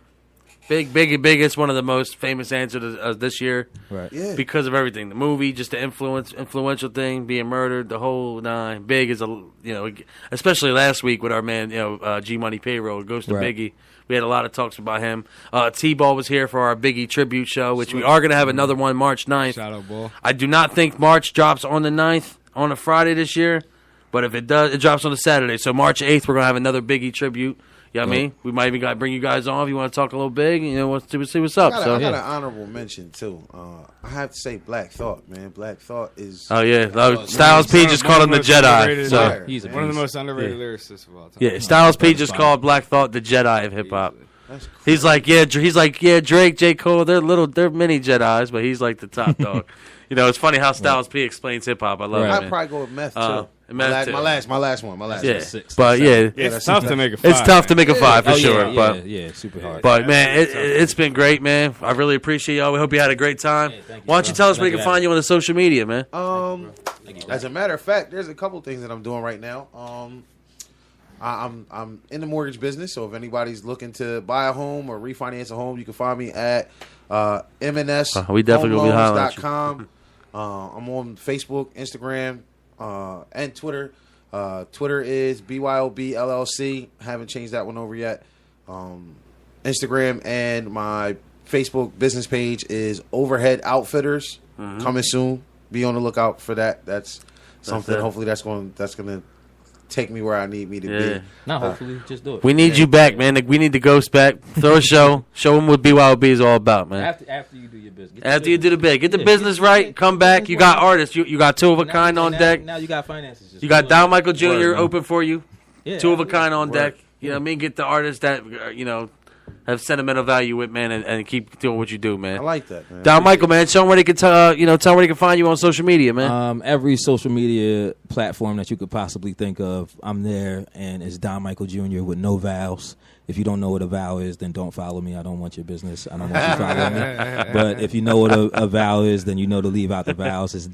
Big is one of the most famous answers this year. Right. Yeah. Because of everything, the movie, just the influential thing, being murdered, the whole nine. Big is especially last week with our man, G Money Payroll. It goes to Right. Biggie. We had a lot of talks about him. T-Ball was here for our Biggie tribute show, which we are going to have another one March 9th. Shout out, Ball. I do not think March drops on the 9th on a Friday this year, but if it does, it drops on a Saturday. So March 8th, we're going to have another Biggie tribute. You know what I mean? We might even bring you guys on if you want to talk a little big. See what's up. I got an honorable mention too. I have to say Black Thought, man. Black Thought is. Oh yeah, Styles P just called him the Jedi. So He's one of the most underrated lyricists of all time. yeah, Styles P just called Black Thought the Jedi of hip hop. He's like, Drake, J. Cole, they're mini Jedis, but he's like the top dog. It's funny how Styles P explains hip hop. I love it. I'd man. probably go with Meth too. Meth too. My last one. Yeah, six, but yeah, It's tough to make a 5. it's tough to make a 5 for Oh, sure. yeah, but yeah, super hard. But man, it's been great, man. I really appreciate y'all. We hope you had a great time. thank you, Why don't you bro. tell us where Glad you to can find you on the social media, man? As a matter of fact, there's a couple things that I'm doing right now. I'm in the mortgage business, so if anybody's looking to buy a home or refinance a home, you can find me at MNS. We definitely will be hollering at you. homeloans.com. I'm on Facebook, Instagram, and Twitter. Twitter is BYOB LLC. Haven't changed that one over yet. Instagram and my Facebook business page is Overhead Outfitters. Coming soon. Be on the lookout for that. That's something. it. Hopefully, that's going to take me where I need me to Yeah. be. No, hopefully, just do it. We need you back, man. We need the ghost back. Throw a show. Show them what BYOB is all about, man. After you do your business. After you do the big, get the Yeah, business right. Come back. You got artists. You got two of a kind on deck. Now you got finances. Just You got do it. Don Michael Jr. Word, man. open for you. Yeah, Two of a absolutely. kind on Word. deck. You know what I mean? Get the artists that have sentimental value with, man, and keep doing what you do, man. I like that, man. Don Michael, man, show them where they can tell them where they can find you on social media, man. Every social media platform that you could possibly think of, I'm there, and it's Don Michael Jr. with no vowels. If you don't know what a vowel is, then don't follow me. I don't want your business. I don't want you following me. But if you know what a vowel is, then you know to leave out the vowels. It's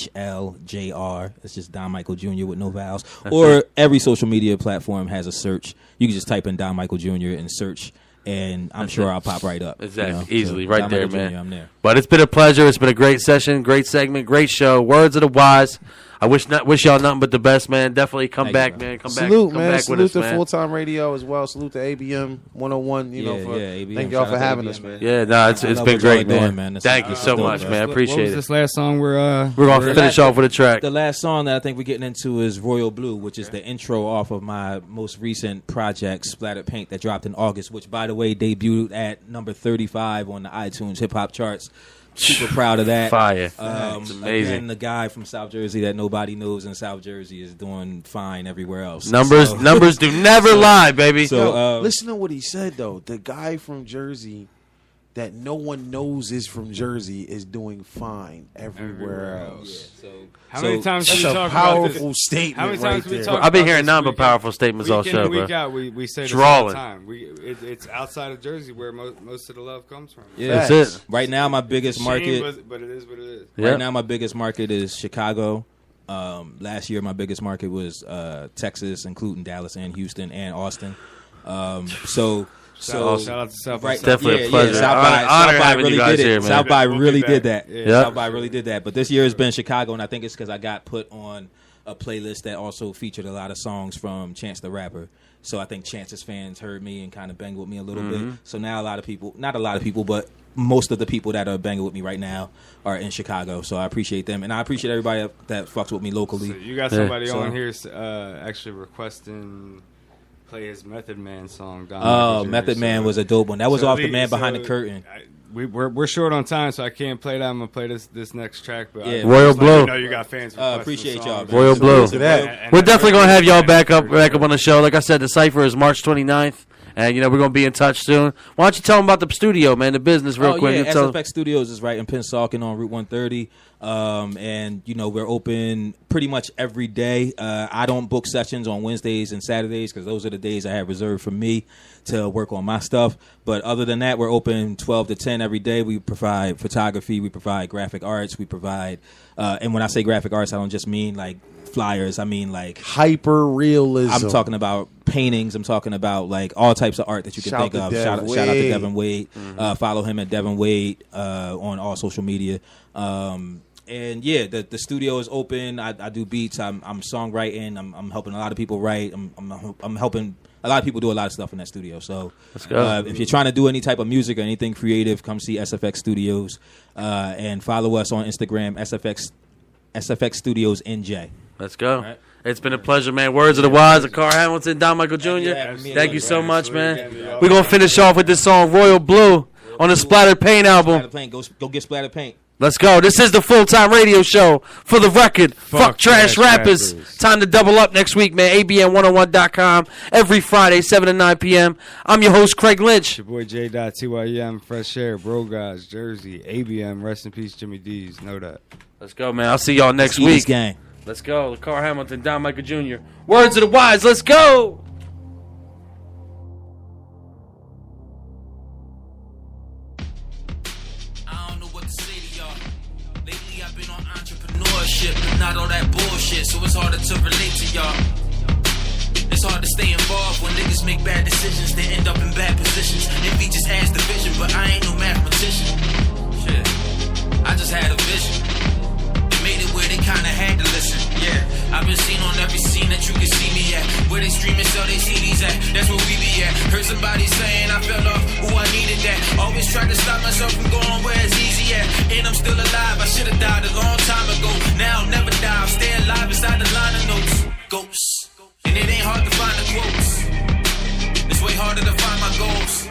DNMCHLJR. It's just Don Michael Jr. with no vowels. Or every social media platform has a search. You can just type in Don Michael Jr. and search, and I'm sure I'll pop right up. Exactly. You know? Easily. So, Right Don there, Michael man. Jr., I'm there. But it's been a pleasure. It's been a great session, great segment, great show. Words of the wise. I wish y'all nothing but the best, man. Definitely come Thank back, you, bro. man. Come Salute, back. Come man. back Salute with us, to man. Full Time Radio as well. Salute to ABM 101. For ABM. thank y'all Shout for out to having ABM, us, man. Yeah, no, it's I been love what great, y'all man. doing, man. That's Thank you so dope, much, bro. man. I What appreciate was it. this last song We're gonna finish off with a track. The last song that I think we're getting into is Royal Blue, which is the intro off of my most recent project, Splattered Paint, that dropped in August, which, by the way, debuted at number 35 on the iTunes hip-hop charts. Super proud of that. Fire. It's amazing. Again, the guy from South Jersey that nobody knows in South Jersey is doing fine everywhere else. Numbers do never lie, baby. So, Listen to what he said though. The guy from Jersey that no one knows is from Jersey is doing fine everywhere else. How many times that's do we a talk about powerful this? statement How many right times do we there. talk I've been about hearing this nothing but week powerful statements all week in show, and bro. week out, we say this all the Drawing. time. It's outside of Jersey where most of the love comes from. Yeah, That's it. Right now, my biggest It's a shame, market. but it is what it is. Yeah. Right now, my biggest market is Chicago. Last year, my biggest market was Texas, including Dallas and Houston and Austin. Shout out to South by Right, Definitely a pleasure. South Honor by having really you guys did it. here, man. South by We'll be really back. did that. Yeah. South by really did that. But this year has been Chicago, and I think it's because I got put on a playlist that also featured a lot of songs from Chance the Rapper. So I think Chance's fans heard me and kind of banged with me a little bit. So now a lot of people, not a lot of people, but most of the people that are banging with me right now are in Chicago. So I appreciate them, and I appreciate everybody that fucks with me locally. So you got somebody Yeah. on So- here actually requesting play his Method Man song. Don Oh, Michael Jr., Method so- Man was a dope one. That was so off the le- Man Behind the so Curtain. We're short on time, so I can't play that. I'm gonna play this next track. But Yeah. Royal Blue. I know you got fans. Appreciate y'all, man. Royal Blue. to that. And We're I definitely gonna really have y'all appreciate back up on the show. Like I said, the Cypher is March 29th. And, we're going to be in touch soon. Why don't you tell them about the studio, man, the business real quick. Yeah, You tell 'em- SFX Studios is right in Pennsauken on Route 130. And, we're open pretty much every day. I don't book sessions on Wednesdays and Saturdays because those are the days I have reserved for me to work on my stuff. But other than that, we're open 12 to 10 every day. We provide photography. We provide graphic arts. We provide, and when I say graphic arts, I don't just mean like flyers. I mean like hyper realism. I'm talking about paintings. I'm talking about like all types of art that you can think of. Shout out to Devin Wade. Follow him at Devin Wade on all social media. And yeah, the studio is open. I do beats. I'm songwriting. I'm helping a lot of people write. I'm helping a lot of people do a lot of stuff in that studio. So let's go. If you're trying to do any type of music or anything creative, come see SFX Studios and follow us on Instagram, SFX Studios NJ. Let's go. Right. It's been a pleasure, man. Words of the wise of Carl Hamilton, Don Michael Jr. Thank you so much, man. We're going to finish off with this song, Royal Blue, on the Splattered Paint album. Go get Splattered Paint. Let's go. This is the full-time radio show. For the record, fuck trash rappers. Time to double up next week, man. ABN101.com every Friday, 7 to 9 p.m. I'm your host, Craig Lynch. Your boy J.TYM, Fresh Air, Bro Guys, Jersey, ABM, rest in peace, Jimmy D's. Know that. Let's go, man. I'll see y'all next week. Gang. Let's go. Carl Hamilton, Don Michael Jr. Words of the wise. Let's go. Not all that bullshit, so it's harder to relate to y'all. It's hard to stay involved when niggas make bad decisions. They end up in bad positions. Envy just adds division, but I ain't no mathematician. Shit, I just had a vision. They made it where they kinda had to listen. Yeah, I've been seen on every scene that you can see me at. Where they streaming, sell they CDs at. That's where we be at. Heard somebody saying I fell off. Ooh, I needed that. Always tried to stop myself from going where it's easy at. And I'm still alive. I should've died a long time ago. Now I'll never die. I'll stay alive inside the line of notes. Ghosts. And it ain't hard to find the quotes. It's way harder to find my goals.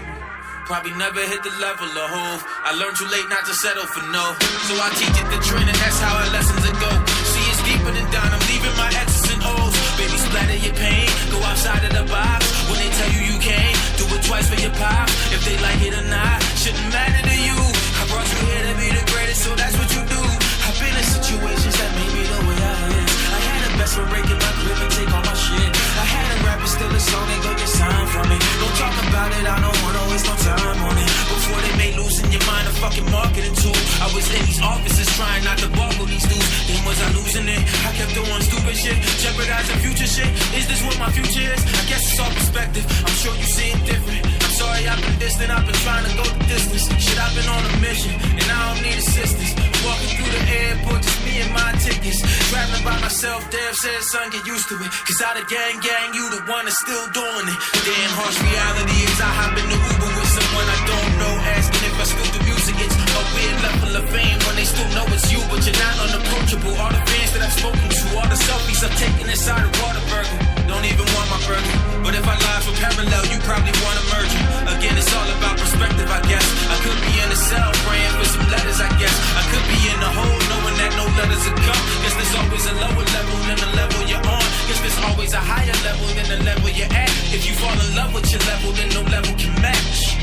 Probably never hit the level of Hove. I learned too late not to settle for no. So I teach it the trend and that's how our lessons will go. See, it's deeper than down. I'm leaving my X's and O's. Baby, splatter your pain. Go outside of the box. When they tell you you can't, do it twice for your pop. If they like it or not, shouldn't matter to you. I brought you here to be the greatest, so that's what you do. I've been in situations that made me the way I am. I had a best for breaking my grip and take all my shit. I had a rapper steal a song and go get signed from it. Don't talk about it, I don't wanna waste no time on it. Before they made losing your mind a fucking marketing tool. I was in these offices trying not to boggle these dudes. Then was I losing it? I kept doing stupid shit, jeopardizing future shit. Is this what my future is? I guess it's all perspective. I'm sure you see it different. I'm sorry I've been distant, I've been trying to go the distance. Shit, I've been on a mission, and I don't need assistance. Walking through the airport, just me and my tickets. Traveling by myself, Dev said, son, get used to it. Cause out of gang, you the one that's still doing it. Damn harsh reality is I hop in the Uber with someone I don't know, asking if I still do music. It's a weird level of fame when they still know it's you, but you're not unapproachable. All the fans that I've spoken to, all the selfies I've taken inside of Whataburger. Don't even want my burger, but if I lie for parallel, you probably want a merger. Again, it's all about perspective, I guess. I could be in a cell praying for some letters, I guess. I could be in a hole knowing that no letters will come. Guess there's always a lower level than the level you're on. Guess there's always a higher level than the level you're at. If you fall in love with your level, then no level can match.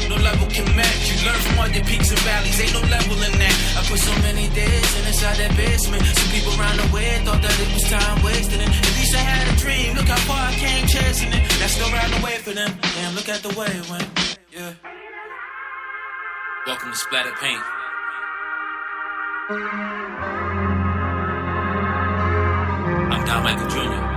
No level can match. You learn from all your peaks and valleys. Ain't no level in that. I put so many days inside that basement. Some people around the way thought that it was time wasting it. At least I had a dream. Look how far I came chasing it. That's still around the way for them. Damn, look at the way it went. Yeah. Welcome to Splattered Paint. I'm Don Michael Jr.